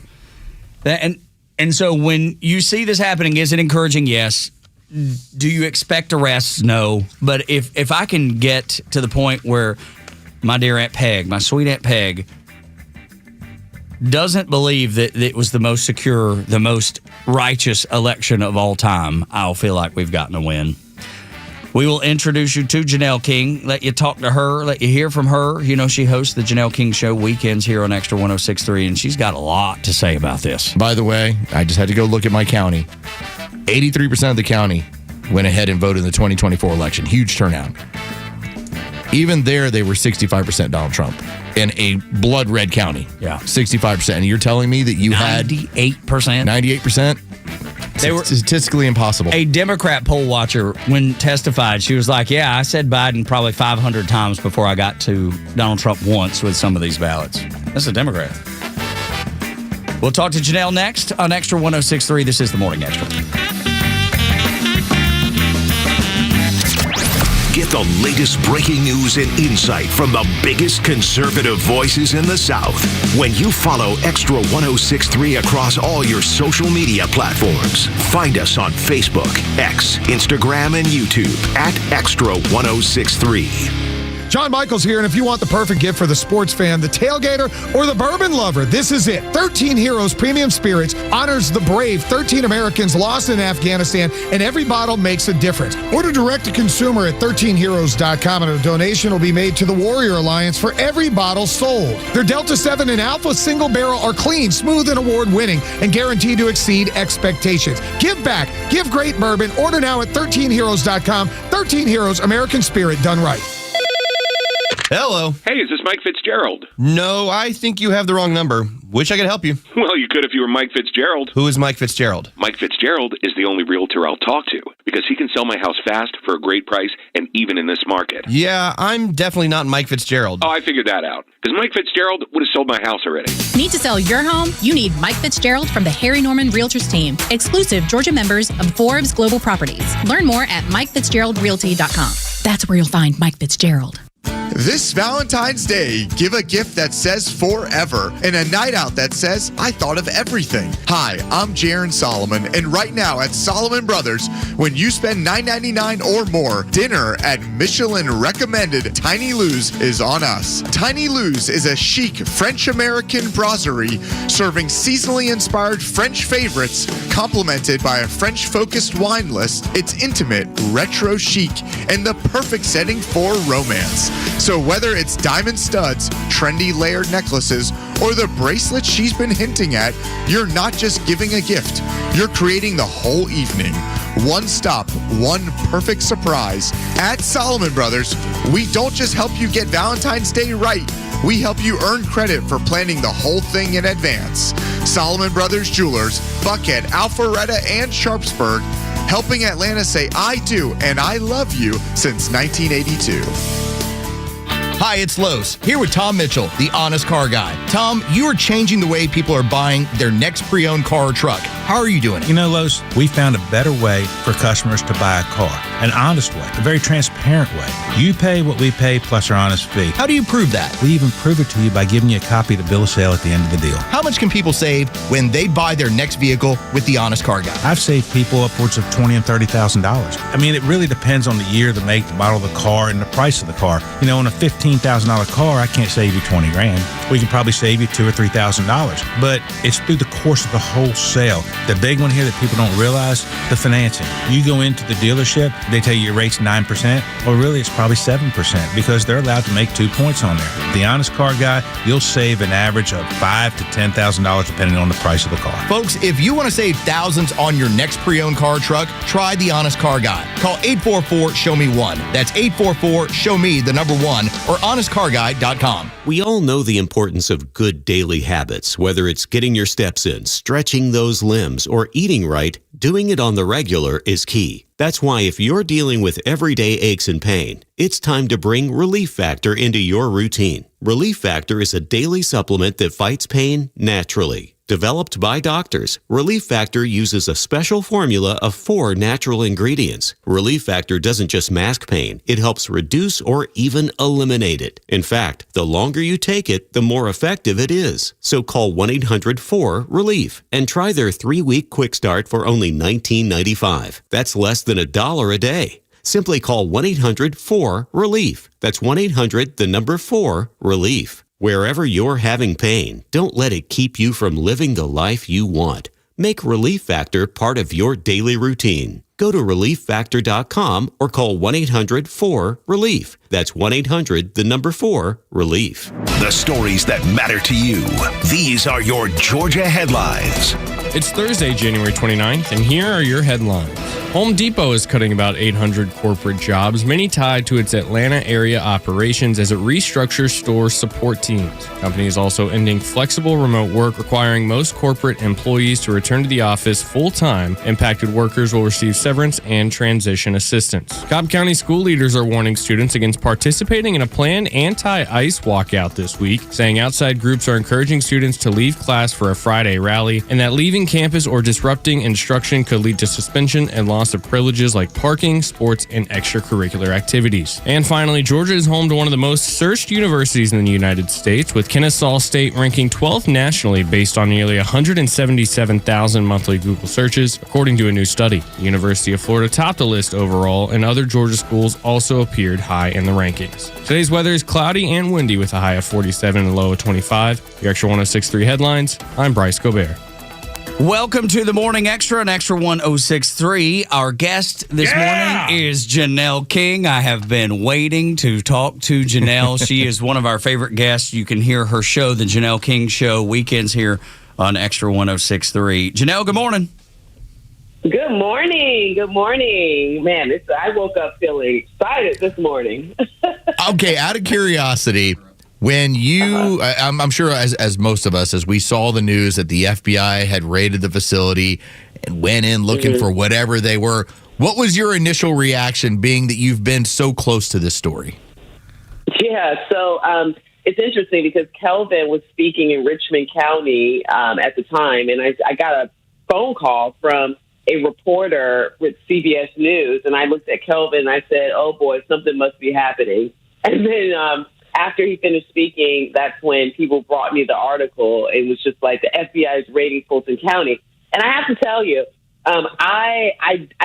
And so when you see this happening, is it encouraging? Yes. Do you expect arrests? No. But if I can get to the point where my dear Aunt Peg, my sweet Aunt Peg, doesn't believe that it was the most secure, the most righteous election of all time, I'll feel like we've gotten a win. We will introduce you to Janelle King, let you talk to her, let you hear from her. You know, she hosts the Janelle King Show weekends here on Extra 106.3, and she's got a lot to say about this. By the way, I just had to go look at my county. 83% of the county went ahead and voted in the 2024 election. Huge turnout. Even there, they were 65% Donald Trump in a blood red county. Yeah. 65%. And you're telling me that you 98%? 98%? They were statistically impossible. A Democrat poll watcher, when testified, she was like, yeah, I said Biden probably 500 times before I got to Donald Trump once with some of these ballots. That's a Democrat. We'll talk to Janelle next on Extra 106.3. This is the Morning Extra. Get the latest breaking news and insight from the biggest conservative voices in the South when you follow Extra 106.3 across all your social media platforms. Find us on Facebook, X, Instagram, and YouTube at Extra 106.3. John Michaels here, and if you want the perfect gift for the sports fan, the tailgater, or the bourbon lover, this is it. 13 Heroes Premium Spirits honors the brave 13 Americans lost in Afghanistan, and every bottle makes a difference. Order direct to consumer at 13heroes.com, and a donation will be made to the Warrior Alliance for every bottle sold. Their Delta 7 and Alpha single barrel are clean, smooth, and award-winning, and guaranteed to exceed expectations. Give back. Give great bourbon. Order now at 13heroes.com. 13 Heroes, American Spirit done right. Hello. Hey, is this Mike Fitzgerald? No, I think you have the wrong number. Wish I could help you. Well, you could if you were Mike Fitzgerald. Who is Mike Fitzgerald? Mike Fitzgerald is the only realtor I'll talk to because he can sell my house fast for a great price and even in this market. Yeah, I'm definitely not Mike Fitzgerald. Oh, I figured that out because Mike Fitzgerald would have sold my house already. Need to sell your home? You need Mike Fitzgerald from the Harry Norman Realtors team, exclusive Georgia members of Forbes Global Properties. Learn more at MikeFitzgeraldRealty.com. That's where you'll find Mike Fitzgerald. This Valentine's Day, give a gift that says forever and a night out that says I thought of everything. Hi, I'm Jaron Solomon, and right now at Solomon Brothers, when you spend $9.99 or more, dinner at Michelin-recommended Tiny Lou's is on us. Tiny Lou's is a chic French-American brasserie serving seasonally inspired French favorites, complemented by a French-focused wine list. It's intimate, retro chic, and the perfect setting for romance. So whether it's diamond studs, trendy layered necklaces, or the bracelet she's been hinting at, you're not just giving a gift. You're creating the whole evening. One stop, one perfect surprise. At Solomon Brothers, we don't just help you get Valentine's Day right. We help you earn credit for planning the whole thing in advance. Solomon Brothers Jewelers, Buckhead, Alpharetta, and Sharpsburg, helping Atlanta say I do and I love you since 1982. Hi, it's Los, here with Tom Mitchell, the honest car guy. Tom, you are changing the way people are buying their next pre-owned car or truck. How are you doing it? You know, Los, we found a better way for customers to buy a car. An honest way, a very transparent way. You pay what we pay plus our honest fee. How do you prove that? We even prove it to you by giving you a copy of the bill of sale at the end of the deal. How much can people save when they buy their next vehicle with the honest car guy? I've saved people upwards of $20,000 and $30,000. I mean, it really depends on the year, the make, the model of the car, and the price of the car. You know, on a $15,000 car, I can't save you $20,000. We can probably save you $2,000 or $3,000. But it's through the course of the whole sale. The big one here that people don't realize, the financing. You go into the dealership, they tell you your rate's 9%, or really it's probably 7% because they're allowed to make 2 points on there. The honest car guy, you'll save an average of $5,000 to $10,000 depending on the price of the car. Folks, if you want to save thousands on your next pre-owned car or truck, try the honest car guy. Call 844-SHOW-ME-1. That's 844-SHOW-ME, the number 1, or honestcarguy.com. We all know the importance of good daily habits, whether it's getting your steps in, stretching those limbs, or eating right. Doing it on the regular is key. That's why if you're dealing with everyday aches and pain, it's time to bring Relief Factor into your routine. Relief Factor is a daily supplement that fights pain naturally. Developed by doctors, Relief Factor uses a special formula of 4 natural ingredients. Relief Factor doesn't just mask pain, it helps reduce or even eliminate it. In fact, the longer you take it, the more effective it is. So call 1-800-4-RELIEF and try their 3-week quick start for only $19.95. That's less than $1 a day. Simply call 1-800-4-RELIEF. That's 1-800-4-RELIEF. Wherever you're having pain, don't let it keep you from living the life you want. Make Relief Factor part of your daily routine. Go to relieffactor.com or call 1-800-4RELIEF. That's 1-800-4RELIEF. The stories that matter to you. These are your Georgia headlines. It's Thursday, January 29th, and here are your headlines. Home Depot is cutting about 800 corporate jobs, many tied to its Atlanta area operations as it restructures store support teams. The company is also ending flexible remote work, requiring most corporate employees to return to the office full-time. Impacted workers will receive severance and transition assistance. Cobb County school leaders are warning students against participating in a planned anti-ICE walkout this week, saying outside groups are encouraging students to leave class for a Friday rally, and that leaving campus or disrupting instruction could lead to suspension and loss of privileges like parking, sports, and extracurricular activities. And finally, Georgia is home to one of the most searched universities in the United States, with Kennesaw State ranking 12th nationally based on nearly 177,000 monthly Google searches, according to a new study. The University of Florida topped the list overall, and other Georgia schools also appeared high in the rankings. Today's weather is cloudy and windy with a high of 47 and a low of 25. Your Extra 106.3 headlines. I'm Bryce Gobert. Welcome to the Morning Xtra on Extra 106.3. Our guest this morning is Janelle King. I have been waiting to talk to Janelle. She is one of our favorite guests. You can hear her show, The Janelle King Show, weekends here on Extra 106.3. Janelle, good morning. Good morning. Good morning. Man, I woke up feeling excited this morning. Okay, out of curiosity, when you, I'm sure as most of us, as we saw the news that the FBI had raided the facility and went in looking for whatever they were, what was your initial reaction, being that you've been so close to this story? Yeah, so it's interesting because Kelvin was speaking in Richmond County at the time, and I got a phone call from a reporter with CBS News, and I looked at Kelvin and I said, oh boy, something must be happening. And then after he finished speaking, that's when people brought me the article. It was just like the FBI is raiding Fulton County. And I have to tell you, I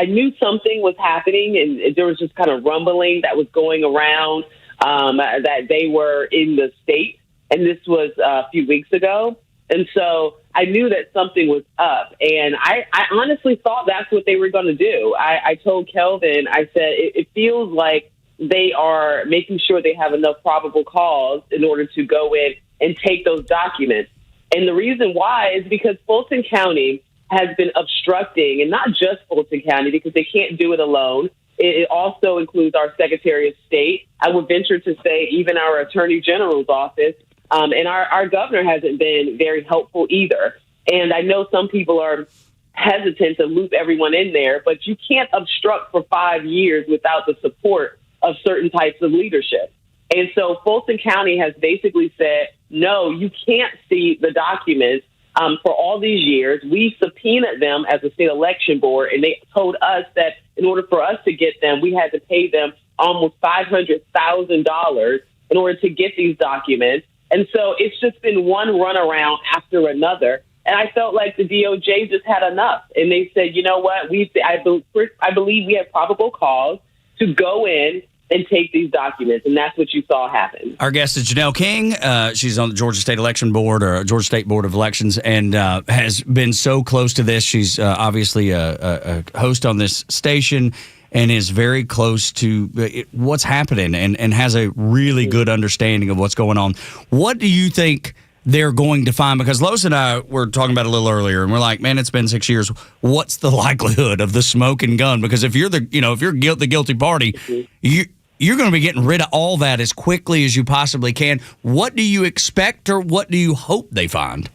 knew something was happening, and there was just kind of rumbling that was going around that they were in the state. And this was a few weeks ago. And so I knew that something was up. And I honestly thought that's what they were going to do. I told Kelvin, I said, it feels like they are making sure they have enough probable cause in order to go in and take those documents. And the reason why is because Fulton County has been obstructing, and not just Fulton County, because they can't do it alone. It also includes our Secretary of State. I would venture to say even our Attorney General's office. And our governor hasn't been very helpful either. And I know some people are hesitant to loop everyone in there, but you can't obstruct for 5 years without the support of certain types of leadership. And so Fulton County has basically said, no, you can't see the documents for all these years. We subpoenaed them as a state election board, and they told us that in order for us to get them, we had to pay them almost $500,000 in order to get these documents. And so it's just been one runaround after another. And I felt like the DOJ just had enough. And they said, you know what, I believe we have probable cause to go in and take these documents. And that's what you saw happen. Our guest is Janelle King. She's on the Georgia State Election Board, or Georgia State Board of Elections, and has been so close to this. She's obviously a host on this station and is very close to what's happening and has a really good understanding of what's going on. What do you think they're going to find? Because Los and I were talking about it a little earlier, and we're like, man, it's been 6 years. What's the likelihood of the smoke and gun? Because if you're the guilty party, you're going to be getting rid of all that as quickly as you possibly can. What do you expect, or what do you hope they find?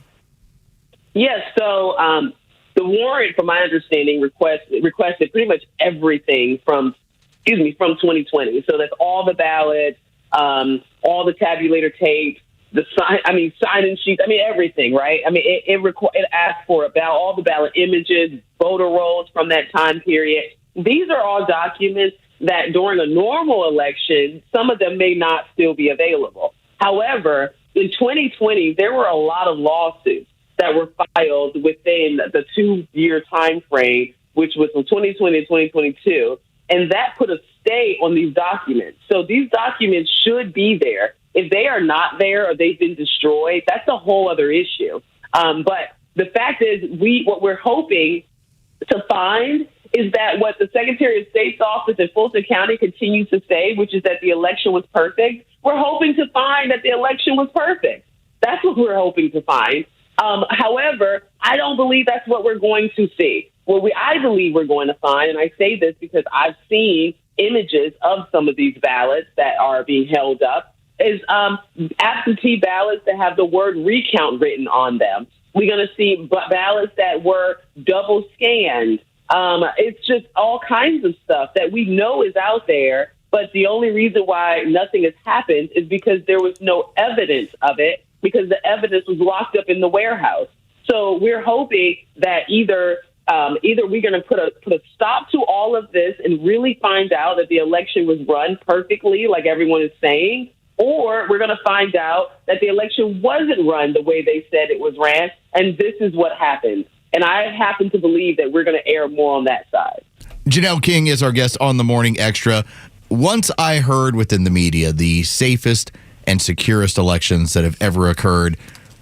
Yes, so the warrant, from my understanding, requested pretty much everything from 2020. So that's all the ballots, all the tabulator tapes, sign-in sheets, everything, right? It asked for all the ballot images, voter rolls from that time period. These are all documents that during a normal election, some of them may not still be available. However, in 2020, there were a lot of lawsuits that were filed within the 2-year time frame, which was from 2020 to 2022, and that put a stay on these documents. So these documents should be there. If they are not there or they've been destroyed, that's a whole other issue. But the fact is, what we're hoping to find is that what the Secretary of State's office in Fulton County continues to say, which is that the election was perfect. We're hoping to find that the election was perfect. That's what we're hoping to find. However, I don't believe that's what we're going to see. What I believe we're going to find, and I say this because I've seen images of some of these ballots that are being held up, is absentee ballots that have the word recount written on them. We're going to see ballots that were double scanned. It's just all kinds of stuff that we know is out there, but the only reason why nothing has happened is because there was no evidence of it, because the evidence was locked up in the warehouse. So we're hoping that either we're going to put a stop to all of this and really find out that the election was run perfectly, like everyone is saying, or we're going to find out that the election wasn't run the way they said it was ran, and this is what happened. And I happen to believe that we're going to err more on that side. Janelle King is our guest on the Morning Extra. Once I heard within the media the safest and securest elections that have ever occurred,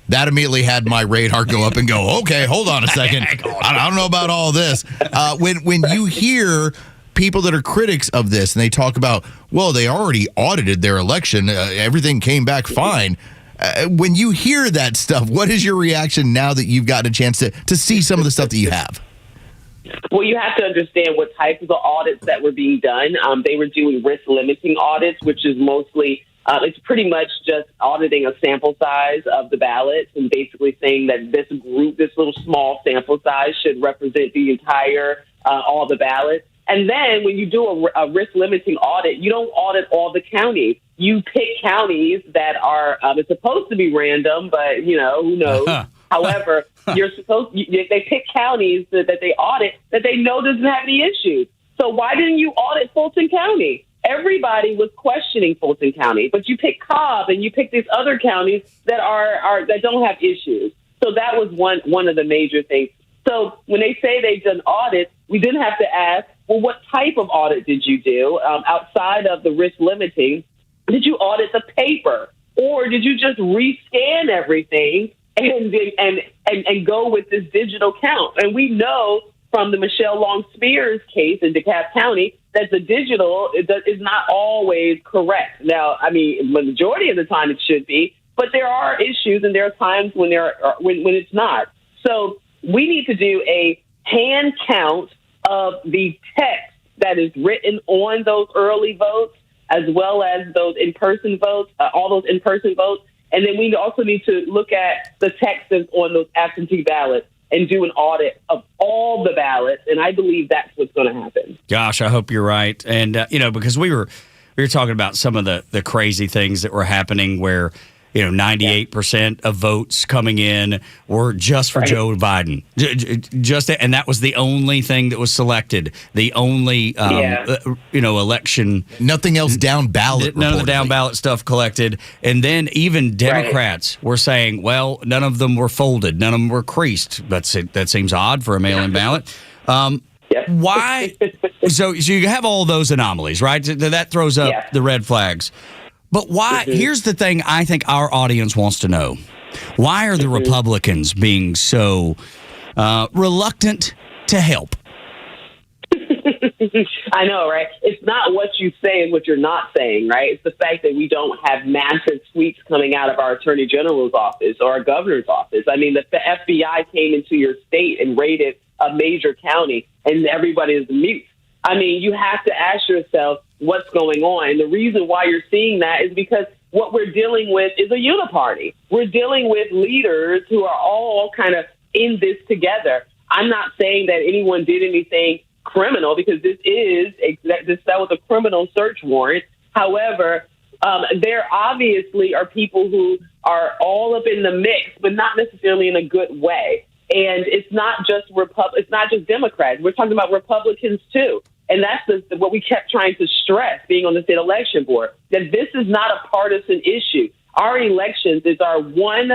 that immediately had my radar go up and go, okay, hold on a second. I don't know about all this. When you hear people that are critics of this and they talk about, well, they already audited their election, everything came back fine. When you hear that stuff, what is your reaction now that you've gotten a chance to see some of the stuff that you have? Well, you have to understand what types of audits that were being done. They were doing risk limiting audits, which is mostly, it's pretty much just auditing a sample size of the ballots and basically saying that this group, this little small sample size should represent the entire, all the ballots. And then when you do a risk limiting audit, you don't audit all the counties. You pick counties that are, it's supposed to be random, but, who knows? However, they pick counties that they audit that they know doesn't have any issues. So why didn't you audit Fulton County? Everybody was questioning Fulton County, but you pick Cobb and you pick these other counties that that don't have issues. So that was one of the major things. So when they say they've done audits, we didn't have to ask, well, what type of audit did you do outside of the risk limiting? Did you audit the paper, or did you just rescan everything and go with this digital count? And we know from the Michelle Long Spears case in DeKalb County that the digital is not always correct. Now, I mean, the majority of the time it should be, but there are issues and there are times when when it's not. So we need to do a hand count of the text that is written on those early votes, as well as those in-person votes, all those in-person votes. And then we also need to look at the text that's on those absentee ballots and do an audit of all the ballots. And I believe that's what's going to happen. Gosh, I hope you're right. And, because we were talking about some of the crazy things that were happening where, 98% of votes coming in were just for Joe Biden. And that was the only thing that was selected. The only, election. Nothing else down ballot. None of the down ballot stuff collected. And then even Democrats were saying, well, none of them were folded. None of them were creased. That seems odd for a mail-in ballot. Why? So you have all those anomalies, right? That throws up the red flags. But why? Here's the thing I think our audience wants to know. Why are the Republicans being so reluctant to help? I know, right? It's not what you say and what you're not saying, right? It's the fact that we don't have massive tweets coming out of our Attorney General's office or our governor's office. I mean, the FBI came into your state and raided a major county, and everybody is mute. I mean, you have to ask yourself what's going on. And the reason why you're seeing that is because what we're dealing with is a uniparty. We're dealing with leaders who are all kind of in this together. I'm not saying that anyone did anything criminal, because that was a criminal search warrant. However, there obviously are people who are all up in the mix, but not necessarily in a good way. And it's not just it's not just Democrats. We're talking about Republicans too. And that's what we kept trying to stress, being on the state election board, that this is not a partisan issue. Our elections is our one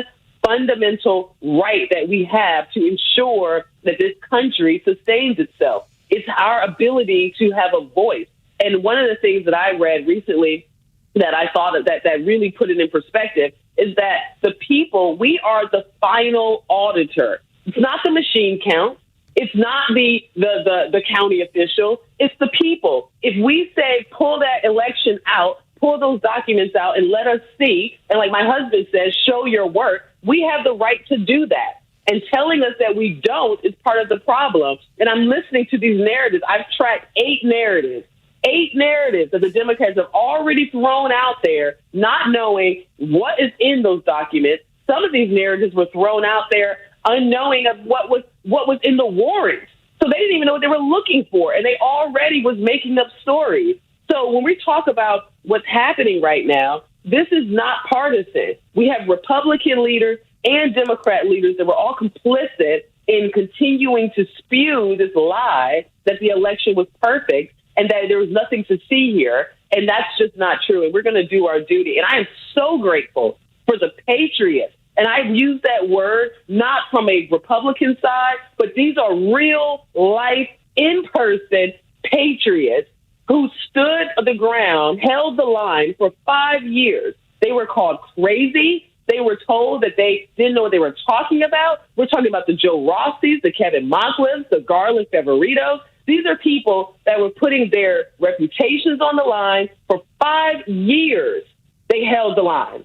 fundamental right that we have to ensure that this country sustains itself. It's our ability to have a voice. And one of the things that I read recently that I thought that really put it in perspective is that the people, we are the final auditor. It's not the machine count. It's not the county official. It's the people. If we say pull that election out, pull those documents out and let us see, and like my husband says, show your work, we have the right to do that. And telling us that we don't is part of the problem. And I'm listening to these narratives. I've tracked 8 narratives that the Democrats have already thrown out there, not knowing what is in those documents. Some of these narratives were thrown out there unknowing of what was in the warrants. So they didn't even know what they were looking for, and they already was making up stories. So when we talk about what's happening right now, this is not partisan. We have Republican leaders and Democrat leaders that were all complicit in continuing to spew this lie that the election was perfect and that there was nothing to see here. And that's just not true. And we're going to do our duty. And I am so grateful for the patriots. And I've used that word not from a Republican side, but these are real life, in-person patriots who stood the ground, held the line for 5 years. They were called crazy. They were told that they didn't know what they were talking about. We're talking about the Joe Rossies, the Kevin Monclives, the Garland Favoritos. These are people that were putting their reputations on the line for 5 years. They held the line.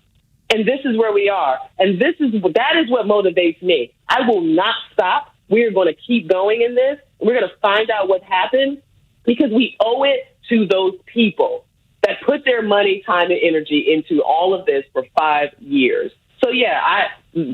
And this is where we are. And that is what motivates me. I will not stop. We are going to keep going in this. We're going to find out what happened because we owe it to those people that put their money, time, and energy into all of this for 5 years. So, yeah,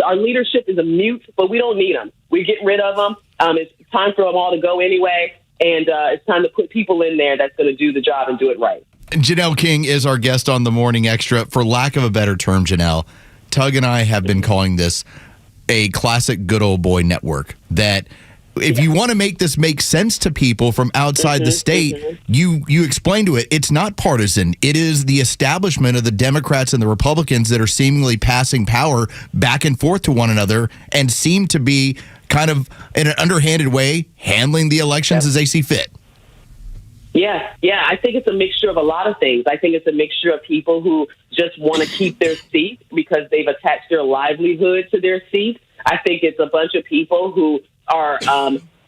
our leadership is a mute, but we don't need them. We're getting rid of them. It's time for them all to go anyway, and it's time to put people in there that's going to do the job and do it right. Janelle King is our guest on the Morning Extra. For lack of a better term, Janelle, Tug and I have been calling this a classic good old boy network that if you want to make this make sense to people from outside the state, you explain to it, it's not partisan. It is the establishment of the Democrats and the Republicans that are seemingly passing power back and forth to one another and seem to be kind of in an underhanded way handling the elections as they see fit. Yeah. I think it's a mixture of a lot of things. I think it's a mixture of people who just want to keep their seat because they've attached their livelihood to their seat. I think it's a bunch of people who are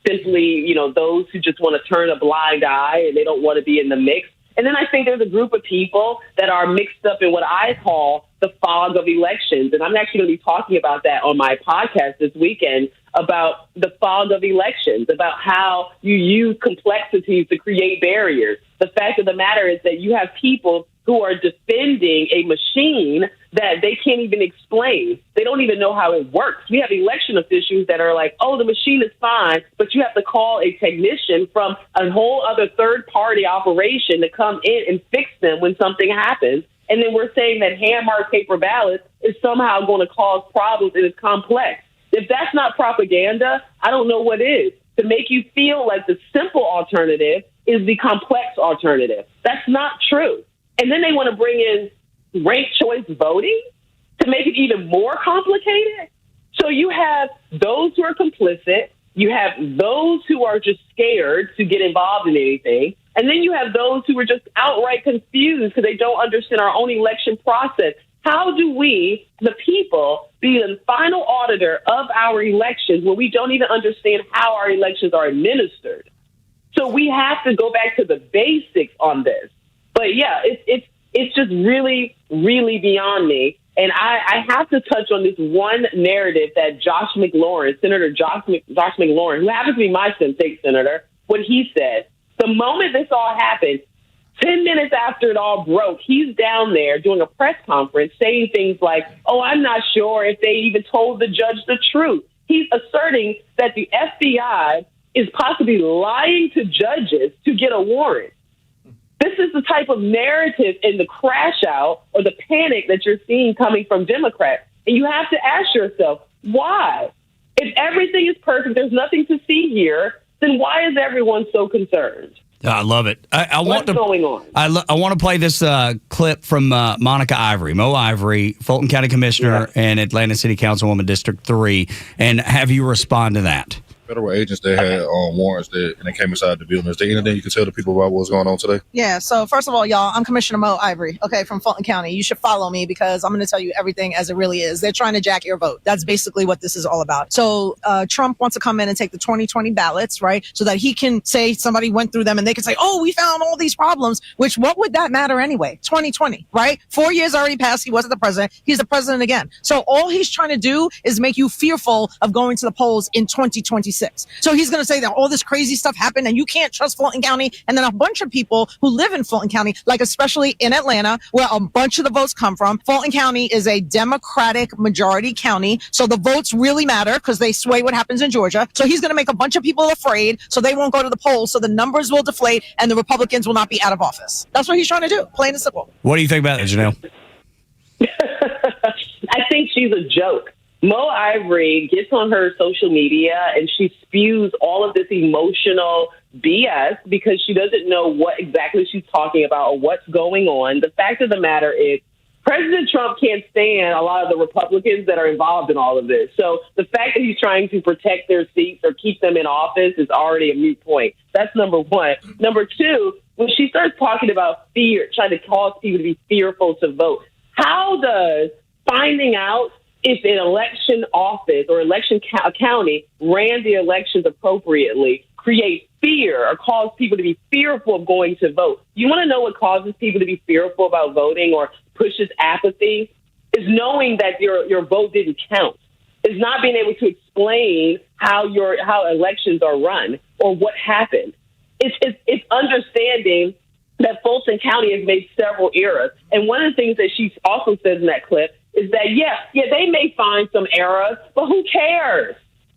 simply, those who just want to turn a blind eye and they don't want to be in the mix. And then I think there's a group of people that are mixed up in what I call the fog of elections. And I'm actually going to be talking about that on my podcast this weekend, about the fog of elections, about how you use complexities to create barriers. The fact of the matter is that you have people who are defending a machine that they can't even explain. They don't even know how it works. We have election officials that are like, oh, the machine is fine, but you have to call a technician from a whole other third-party operation to come in and fix them when something happens. And then we're saying that hand-marked paper ballots is somehow going to cause problems and it's complex. If that's not propaganda, I don't know what is. To make you feel like the simple alternative is the complex alternative. That's not true. And then they want to bring in ranked choice voting to make it even more complicated. So you have those who are complicit. You have those who are just scared to get involved in anything. And then you have those who are just outright confused because they don't understand our own election process. How do we, the people, be the final auditor of our elections when we don't even understand how our elections are administered? So we have to go back to the basics on this. But yeah, it's just really, really beyond me. And I have to touch on this one narrative that Senator Josh McLaurin, who happens to be my state senator, what he said. The moment this all happened, 10 minutes after it all broke, he's down there doing a press conference saying things like, oh, I'm not sure if they even told the judge the truth. He's asserting that the FBI is possibly lying to judges to get a warrant. This is the type of narrative in the crash out or the panic that you're seeing coming from Democrats. And you have to ask yourself, why? If everything is perfect, there's nothing to see here, then why is everyone so concerned? I love it. What's going on? I want to play this clip from Monica Ivory, Mo Ivory, Fulton County Commissioner and Atlanta City Councilwoman District 3, and have you respond to that. federal agents that had warrants and they came inside the building. Is there anything you can tell the people about what's going on today? Yeah, so first of all, y'all, I'm Commissioner Mo Ivory, okay, from Fulton County. You should follow me because I'm going to tell you everything as it really is. They're trying to jack your vote. That's basically what this is all about. So Trump wants to come in and take the 2020 ballots, right, so that he can say somebody went through them and they can say, oh, we found all these problems, which what would that matter anyway? 2020, right? 4 years already passed. He wasn't the president. He's the president again. So all he's trying to do is make you fearful of going to the polls in 2026. So he's going to say that all this crazy stuff happened and you can't trust Fulton County. And then a bunch of people who live in Fulton County, like especially in Atlanta, where a bunch of the votes come from. Fulton County is a Democratic majority county. So the votes really matter because they sway what happens in Georgia. So he's going to make a bunch of people afraid so they won't go to the polls. So the numbers will deflate and the Republicans will not be out of office. That's what he's trying to do. Plain and simple. What do you think about that, Janelle? I think she's a joke. Mo Ivory gets on her social media and she spews all of this emotional BS because she doesn't know what exactly she's talking about or what's going on. The fact of the matter is President Trump can't stand a lot of the Republicans that are involved in all of this. So the fact that he's trying to protect their seats or keep them in office is already a moot point. That's number one. Number two, when she starts talking about fear, trying to cause people to be fearful to vote, how does finding out if an election office or election county ran the elections appropriately create fear or cause people to be fearful of going to vote? You want to know what causes people to be fearful about voting or pushes apathy? Is knowing that your vote didn't count. Is not being able to explain how elections are run or what happened. It's understanding that Fulton County has made several errors. And one of the things that she also says in that clip is that, yeah, they may find some errors, but who cares?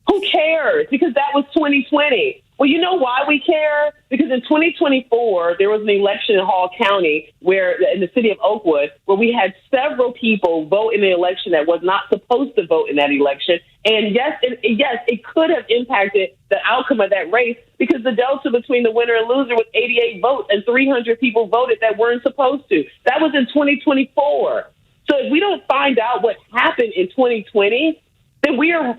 Who cares? Because that was 2020. Well, you know why we care? Because in 2024, there was an election in Hall County in the city of Oakwood, where we had several people vote in the election that was not supposed to vote in that election. And yes, it could have impacted the outcome of that race because the delta between the winner and loser was 88 votes and 300 people voted that weren't supposed to. That was in 2024. So if we don't find out what happened in 2020, then we are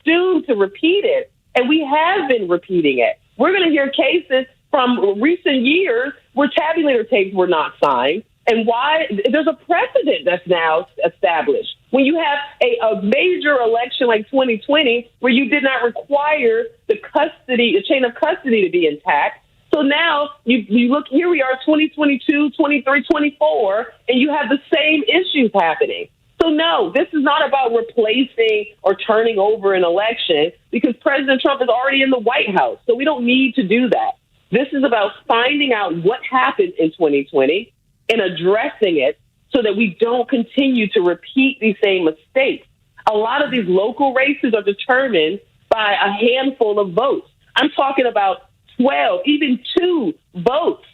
doomed to repeat it. And we have been repeating it. We're going to hear cases from recent years where tabulator tapes were not signed. And why? There's a precedent that's now established. When you have a major election like 2020, where you did not require the chain of custody to be intact. So now you look, here we are, 2022, 23, 24, and you have the same issues happening. So no, this is not about replacing or turning over an election because President Trump is already in the White House. So we don't need to do that. This is about finding out what happened in 2020 and addressing it so that we don't continue to repeat these same mistakes. A lot of these local races are determined by a handful of votes. I'm talking about 12, even 2 votes.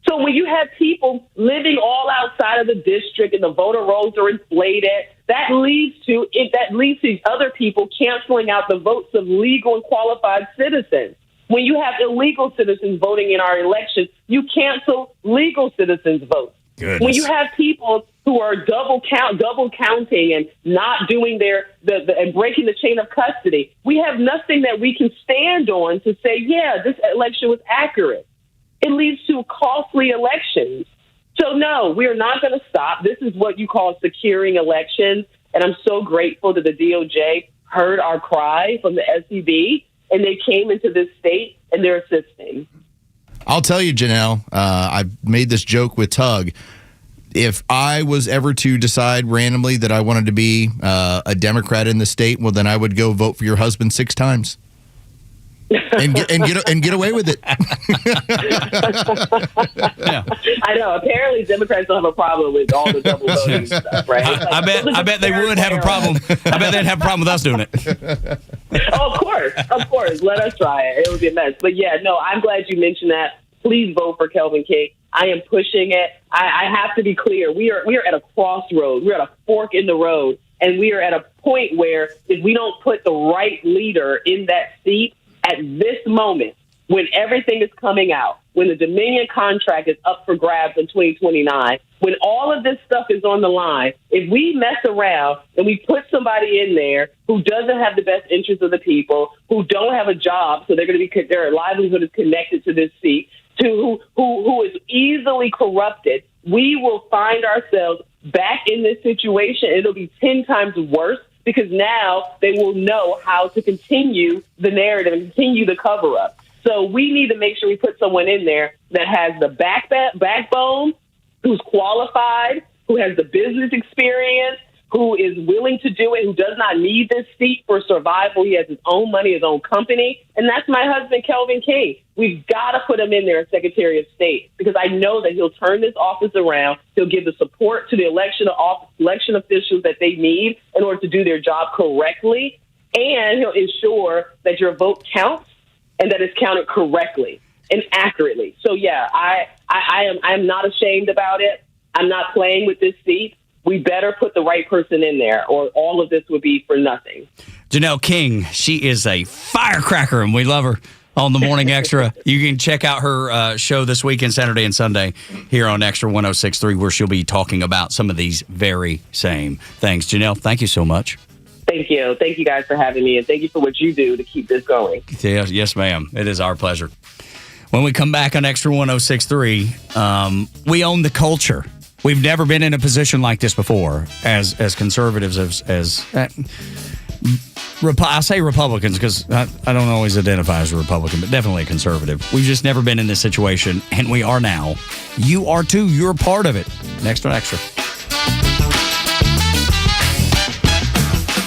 So when you have people living all outside of the district and the voter rolls are inflated, that leads to other people canceling out the votes of legal and qualified citizens. When you have illegal citizens voting in our elections, you cancel legal citizens' votes. Goodness. When you have people who are double counting and not doing and breaking the chain of custody, we have nothing that we can stand on to say, yeah, this election was accurate. It leads to costly elections. So, no, we are not going to stop. This is what you call securing elections. And I'm so grateful that the DOJ heard our cry from the SEB, and they came into this state, and they're assisting. I'll tell you, Janelle, I made this joke with Tug. If I was ever to decide randomly that I wanted to be a Democrat in the state, well, then I would go vote for your husband 6 times. and get away with it. Yeah. I know. Apparently, Democrats don't have a problem with all the double voting stuff, right? I bet they would have a problem. I bet they'd have a problem with us doing it. Oh, of course. Let us try it. It would be a mess. But yeah, no, I'm glad you mentioned that. Please vote for Kelvin King. I am pushing it. I have to be clear. We are at a crossroad. We're at a fork in the road, and we are at a point where if we don't put the right leader in that seat at this moment, when everything is coming out, when the Dominion contract is up for grabs in 2029, when all of this stuff is on the line, if we mess around and we put somebody in there who doesn't have the best interests of the people, who don't have a job, so they're going to be, their livelihood is connected to this seat, to who is easily corrupted, we will find ourselves back in this situation. It'll be 10 times worse because now they will know how to continue the narrative and continue the cover-up. So we need to make sure we put someone in there that has the backbone, who's qualified, who has the business experience, who is willing to do it, who does not need this seat for survival. He has his own money, his own company. And that's my husband, Kelvin King. We've got to put him in there as Secretary of State because I know that he'll turn this office around. He'll give the support to the election officials that they need in order to do their job correctly. And he'll ensure that your vote counts and that it's counted correctly and accurately. So, yeah, I am not ashamed about it. I'm not playing with this seat. We better put the right person in there or all of this would be for nothing. Janelle King, she is a firecracker, and we love her on the Morning Extra. You can check out her show this weekend, Saturday and Sunday, here on Extra 106.3, where she'll be talking about some of these very same things. Janelle, thank you so much. Thank you. Thank you guys for having me, and thank you for what you do to keep this going. Yes, ma'am. It is our pleasure. When we come back on Extra 106.3, we own the culture. We've never been in a position like this before as conservatives, I say Republicans because I don't always identify as a Republican, but definitely a conservative. We've just never been in this situation, and we are now. You are too. You're a part of it. Next on Extra.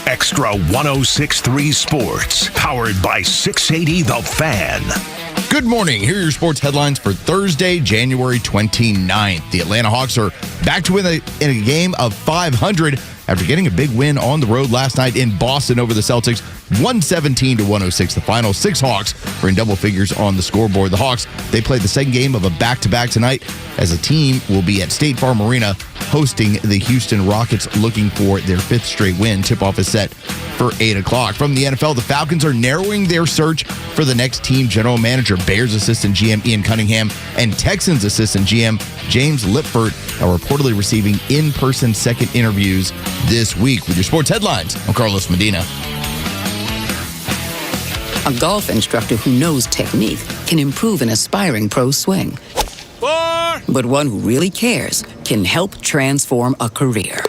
Extra 106.3 Sports, powered by 680 The Fan. Good morning. Here are your sports headlines for Thursday, January 29th. The Atlanta Hawks are back to win in a game of 500 after getting a big win on the road last night in Boston over the Celtics. 117-106 the final. 6 Hawks are in double figures on the scoreboard. The Hawks, they played the second game of a back-to-back tonight as a team will be at State Farm Arena hosting the Houston Rockets looking for their 5th straight win. Tip-off is set for 8 o'clock. From the NFL, the Falcons are narrowing their search for the next team general manager. Bears assistant GM Ian Cunningham and Texans assistant GM James Lipford are reportedly receiving in-person second interviews this week. With your sports headlines, I'm Carlos Medina. A golf instructor who knows technique can improve an aspiring pro's swing. But one who really cares can help transform a career.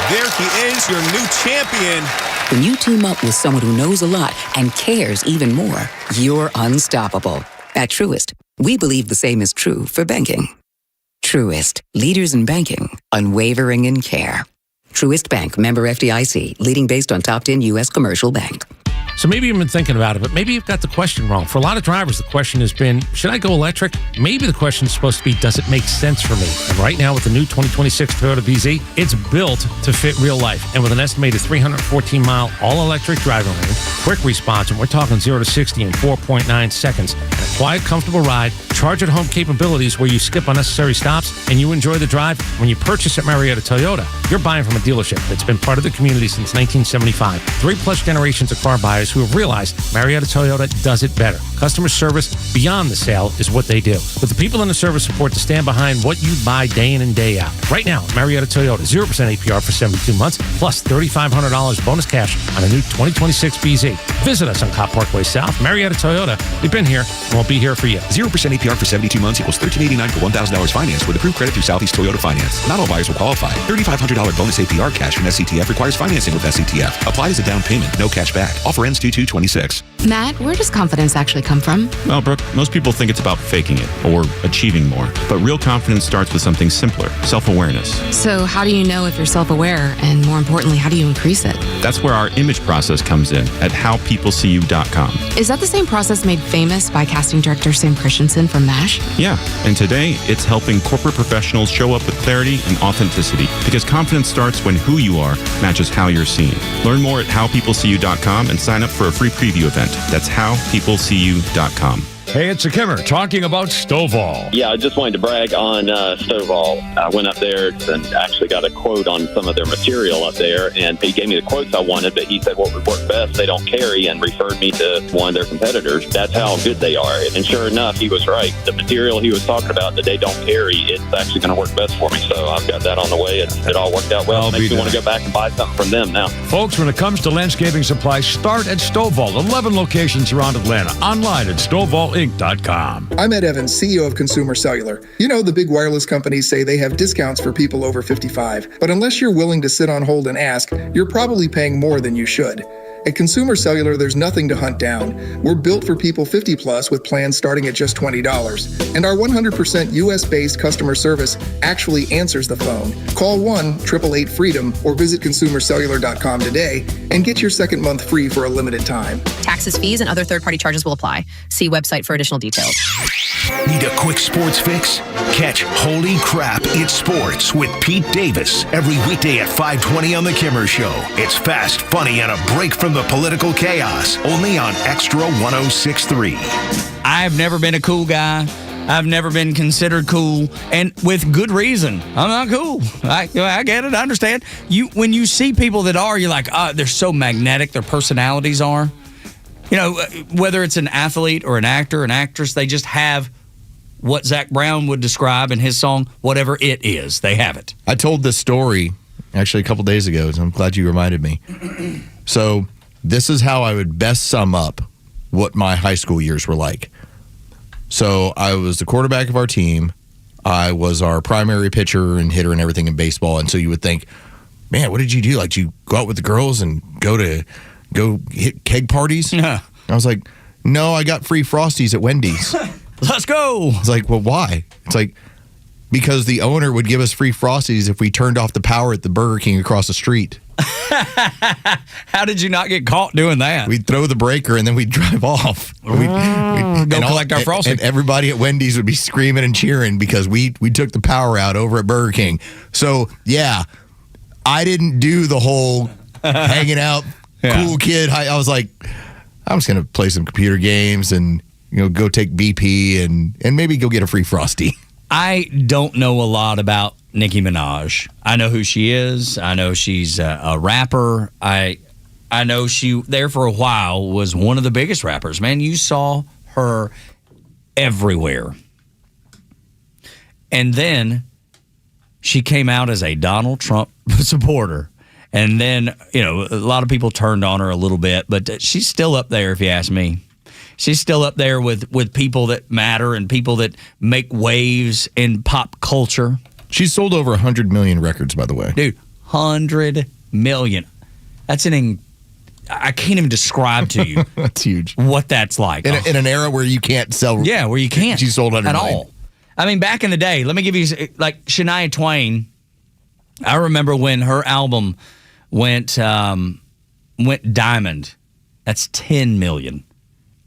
There he is, your new champion. When you team up with someone who knows a lot and cares even more, you're unstoppable. At Truist, we believe the same is true for banking. Truist, leaders in banking, unwavering in care. Truist Bank, member FDIC, leading based on top 10 U.S. commercial bank. So maybe you've been thinking about it, but maybe you've got the question wrong. For a lot of drivers, the question has been, should I go electric? Maybe the question is supposed to be, does it make sense for me? And right now with the new 2026 Toyota BZ, it's built to fit real life. And with an estimated 314-mile all-electric driving range, quick response, and we're talking 0 to 60 in 4.9 seconds, and a quiet, comfortable ride, charge-at-home capabilities where you skip unnecessary stops, and you enjoy the drive. When you purchase at Marietta Toyota, you're buying from a dealership that's been part of the community since 1975. 3+ generations of car buyers who have realized Marietta Toyota does it better. Customer service beyond the sale is what they do. With the people in the service support to stand behind what you buy day in and day out. Right now, Marietta Toyota, 0% APR for 72 months, plus $3,500 bonus cash on a new 2026 BZ. Visit us on Cop Parkway South. Marietta Toyota, we've been here and we'll be here for you. 0% APR for 72 months equals $1,389 for $1,000 financed with approved credit through Southeast Toyota Finance. Not all buyers will qualify. $3,500 bonus APR cash from SCTF requires financing with SCTF. Applied as a down payment. No cash back. Offer ends 2/2/26. Matt, where does confidence actually come from? Well, Brooke, most people think it's about faking it or achieving more. But real confidence starts with something simpler, self-awareness. So how do you know if you're self-aware? And more importantly, how do you increase it? That's where our image process comes in at howpeopleseeyou.com. Is that the same process made famous by casting director Sam Christensen from MASH? Yeah, and today it's helping corporate professionals show up with clarity and authenticity because confidence starts when who you are matches how you're seen. Learn more at howpeopleseeyou.com and sign up for a free preview event. That's howpeopleseeyou.com. Hey, it's a Kimmer talking about Stovall. Yeah, I just wanted to brag on Stovall. I went up there and actually got a quote on some of their material up there, and he gave me the quotes I wanted, but he said what would work best, they don't carry, and referred me to one of their competitors. That's how good they are. And sure enough, he was right. The material he was talking about that they don't carry, it's actually going to work best for me. So I've got that on the way. It all worked out well. Makes me want to go back and buy something from them now. Folks, when it comes to landscaping supplies, start at Stovall. 11 locations around Atlanta. Online at StovallInc.com. I'm Ed Evans, CEO of Consumer Cellular. You know, the big wireless companies say they have discounts for people over 55. But unless you're willing to sit on hold and ask, you're probably paying more than you should. At Consumer Cellular, there's nothing to hunt down. We're built for people 50 plus with plans starting at just $20. And our 100% US-based customer service actually answers the phone. Call 1-888-FREEDOM or visit consumercellular.com today and get your second month free for a limited time. Taxes, fees, and other third-party charges will apply. See website for additional details. Need a quick sports fix? Catch Holy Crap, It's Sports with Pete Davis every weekday at 5:20 on The Kimmer Show. It's fast, funny, and a break from the political chaos. Only on Extra 106.3. I've never been a cool guy. I've never been considered cool, and with good reason. I'm not cool. I get it. I understand. When you see people that are, you're like, they're so magnetic. Their personalities are. You know, whether it's an athlete or an actor, an actress, they just have what Zach Brown would describe in his song, whatever it is. They have it. I told this story actually a couple days ago, so I'm glad you reminded me. So this is how I would best sum up what my high school years were like. So I was the quarterback of our team. I was our primary pitcher and hitter and everything in baseball. And so you would think, man, what did you do? Like, did you go out with the girls and go hit keg parties? Yeah. I was like, no, I got free Frosties at Wendy's. Let's go. It's like, well, why? It's like, because the owner would give us free Frosties if we turned off the power at the Burger King across the street. How did you not get caught doing that? We'd throw the breaker and then we'd drive off. We'd go collect our Frosty. And everybody at Wendy's would be screaming and cheering because we took the power out over at Burger King. So, yeah, I didn't do the whole hanging out, cool kid. I was like, I'm just going to play some computer games and go take BP and maybe go get a free Frosty. I don't know a lot about Nicki Minaj. I know who she is. I know she's a rapper. I know she, there for a while, was one of the biggest rappers. Man, you saw her everywhere. And then she came out as a Donald Trump supporter. And then, a lot of people turned on her a little bit, but she's still up there, if you ask me. She's still up there with people that matter and people that make waves in pop culture. She's sold over 100 million records, by the way. Dude, 100 million. That's I can't even describe to you. That's huge. What that's like. In an era where you can't sell. Yeah, where you can't. She sold 100 at million. all. I mean, back in the day, let me give you, like Shania Twain. I remember when her album went diamond. That's 10 million.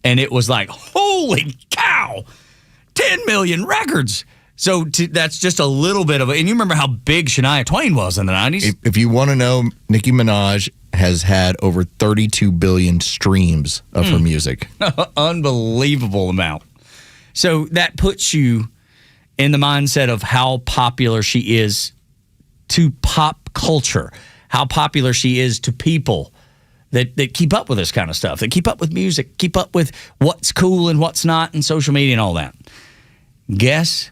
And it was like, holy cow, 10 million records. So that's just a little bit of it. And you remember how big Shania Twain was in the 90s? If you want to know, Nicki Minaj has had over 32 billion streams of her music. Unbelievable amount. So that puts you in the mindset of how popular she is to pop culture, how popular she is to people that keep up with this kind of stuff, that keep up with music, keep up with what's cool and what's not, and social media and all that. Guess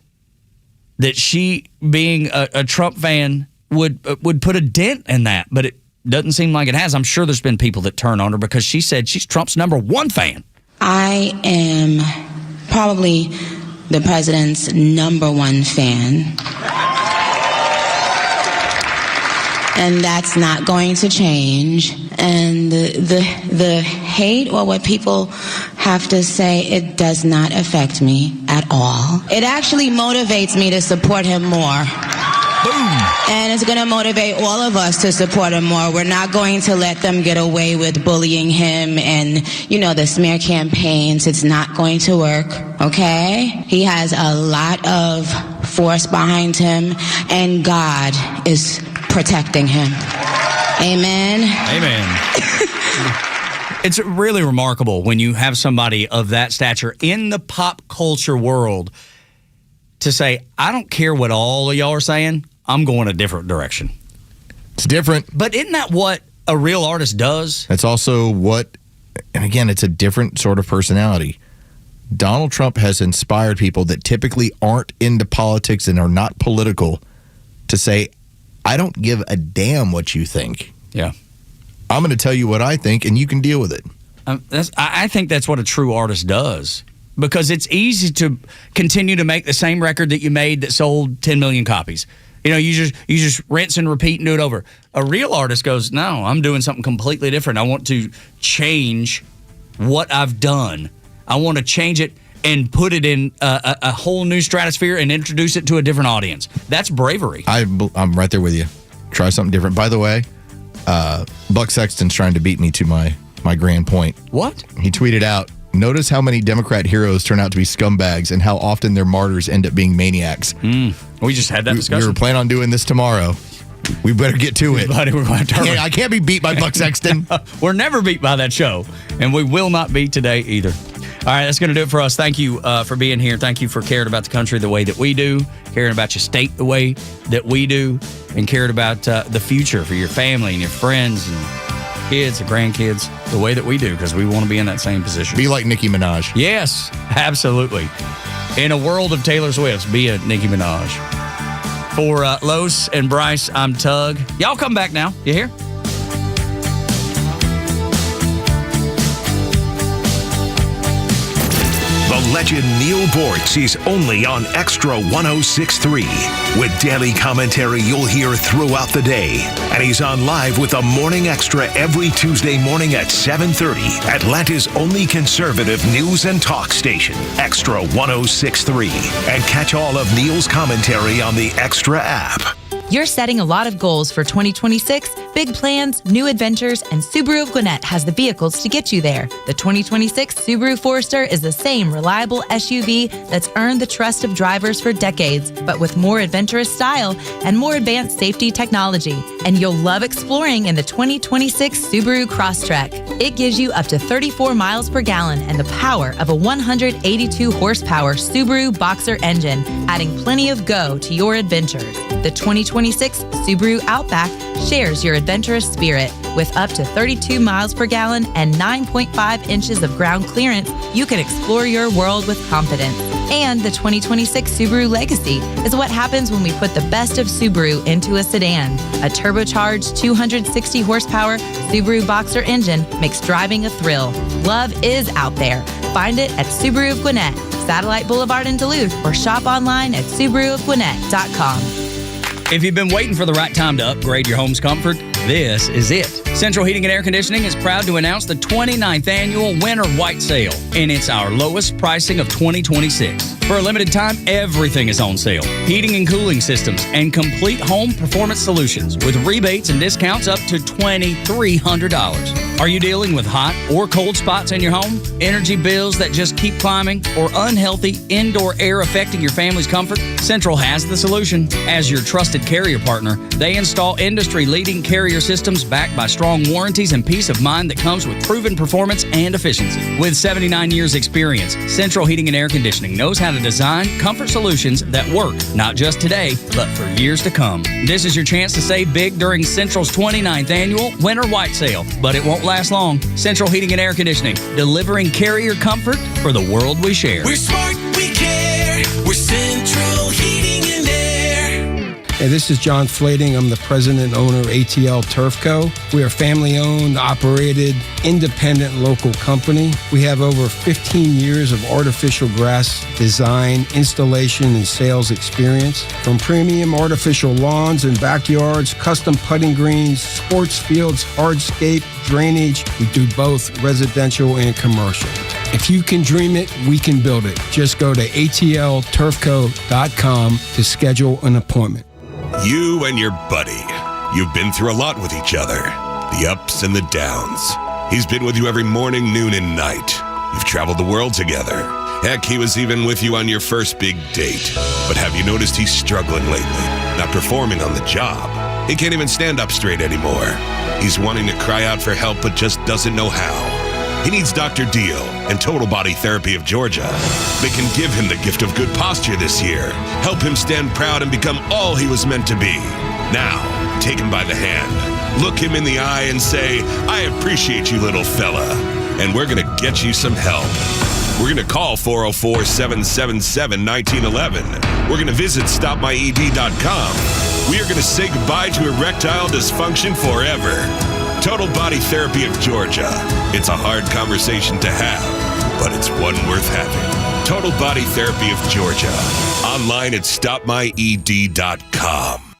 that she, being a Trump fan, would put a dent in that, but it doesn't seem like it has. I'm sure there's been people that turn on her because she said she's Trump's #1 fan. I am probably the president's #1 fan. And that's not going to change. And the hate or what people have to say, it does not affect me at all. It actually motivates me to support him more. Boom. And it's going to motivate all of us to support him more. We're not going to let them get away with bullying him and, the smear campaigns. It's not going to work, okay? He has a lot of force behind him, and God is protecting him. Amen. Amen. It's really remarkable when you have somebody of that stature in the pop culture world to say, I don't care what all of y'all are saying, I'm going a different direction. It's different. But isn't that what a real artist does? That's also what, and again, it's a different sort of personality. Donald Trump has inspired people that typically aren't into politics and are not political to say, I don't give a damn what you think. Yeah. I'm going to tell you what I think, and you can deal with it. I think that's what a true artist does, because it's easy to continue to make the same record that you made that sold 10 million copies. You know, you just rinse and repeat and do it over. A real artist goes, no, I'm doing something completely different. I want to change what I've done. I want to change it and put it in a whole new stratosphere and introduce it to a different audience. That's bravery. I'm right there with you. Try something different. By the way, Buck Sexton's trying to beat me to my grand point. What? He tweeted out, notice how many Democrat heroes turn out to be scumbags and how often their martyrs end up being maniacs. We just had that discussion. We were planning on doing this tomorrow. We better get to it. Buddy, we're going to turn I can't be beat by Buck Sexton. We're never beat by that show, and we will not be today either. All right, that's going to do it for us. Thank you for being here. Thank you for caring about the country the way that we do, caring about your state the way that we do, and caring about the future for your family and your friends and kids and grandkids the way that we do, because we want to be in that same position. Be like Nicki Minaj. Yes, absolutely. In a world of Taylor Swifts, be a Nicki Minaj. For Los and Bryce, I'm Tug. Y'all come back now. You hear? The legend Neil Bortz is only on Extra 106.3. With daily commentary you'll hear throughout the day. And he's on live with the Morning Extra every Tuesday morning at 7:30. Atlanta's only conservative news and talk station, Extra 106.3. And catch all of Neil's commentary on the Extra app. You're setting a lot of goals for 2026, big plans, new adventures, and Subaru of Gwinnett has the vehicles to get you there. The 2026 Subaru Forester is the same reliable SUV that's earned the trust of drivers for decades, but with more adventurous style and more advanced safety technology. And you'll love exploring in the 2026 Subaru Crosstrek. It gives you up to 34 miles per gallon and the power of a 182 horsepower Subaru Boxer engine, adding plenty of go to your adventures. The 2026 Subaru Outback shares your adventurous spirit. With up to 32 miles per gallon and 9.5 inches of ground clearance, you can explore your world with confidence. And the 2026 Subaru Legacy is what happens when we put the best of Subaru into a sedan. A turbocharged 260 horsepower Subaru Boxer engine makes driving a thrill. Love is out there. Find it at Subaru of Gwinnett, Satellite Boulevard in Duluth, or shop online at SubaruofGwinnett.com. If you've been waiting for the right time to upgrade your home's comfort, this is it. Central Heating and Air Conditioning is proud to announce the 29th annual Winter White Sale, and it's our lowest pricing of 2026. For a limited time, everything is on sale. Heating and cooling systems and complete home performance solutions with rebates and discounts up to $2,300. Are you dealing with hot or cold spots in your home? Energy bills that just keep climbing? Or unhealthy indoor air affecting your family's comfort? Central has the solution. As your trusted carrier partner, they install industry-leading carrier systems backed by strong warranties and peace of mind that comes with proven performance and efficiency. With 79 years experience, Central Heating and Air Conditioning knows how to design comfort solutions that work, not just today, but for years to come. This is your chance to save big during Central's 29th annual Winter White Sale, but it won't last long. Central Heating and Air Conditioning, delivering carrier comfort for the world we share. We're smart, we care. We're Central Heating and Air. Hey, this is John Flading. I'm the president and owner of ATL Turf Co. We are a family-owned, operated, independent local company. We have over 15 years of artificial grass design, installation, and sales experience. From premium artificial lawns and backyards, custom putting greens, sports fields, hardscape, drainage. We do both residential and commercial. If you can dream it, we can build it. Just go to atlturfco.com to schedule an appointment. You and your buddy. You've been through a lot with each other. The ups and the downs. He's been with you every morning, noon, and night. You've traveled the world together. Heck, he was even with you on your first big date. But have you noticed he's struggling lately? Not performing on the job. He can't even stand up straight anymore. He's wanting to cry out for help, but just doesn't know how. He needs Dr. Deal and Total Body Therapy of Georgia. They can give him the gift of good posture this year, help him stand proud and become all he was meant to be. Now, take him by the hand, look him in the eye and say, I appreciate you, little fella, and we're going to get you some help. We're going to call 404-777-1911. We're going to visit stopmyed.com. We are going to say goodbye to erectile dysfunction forever. Total Body Therapy of Georgia. It's a hard conversation to have, but it's one worth having. Total Body Therapy of Georgia. Online at stopmyed.com.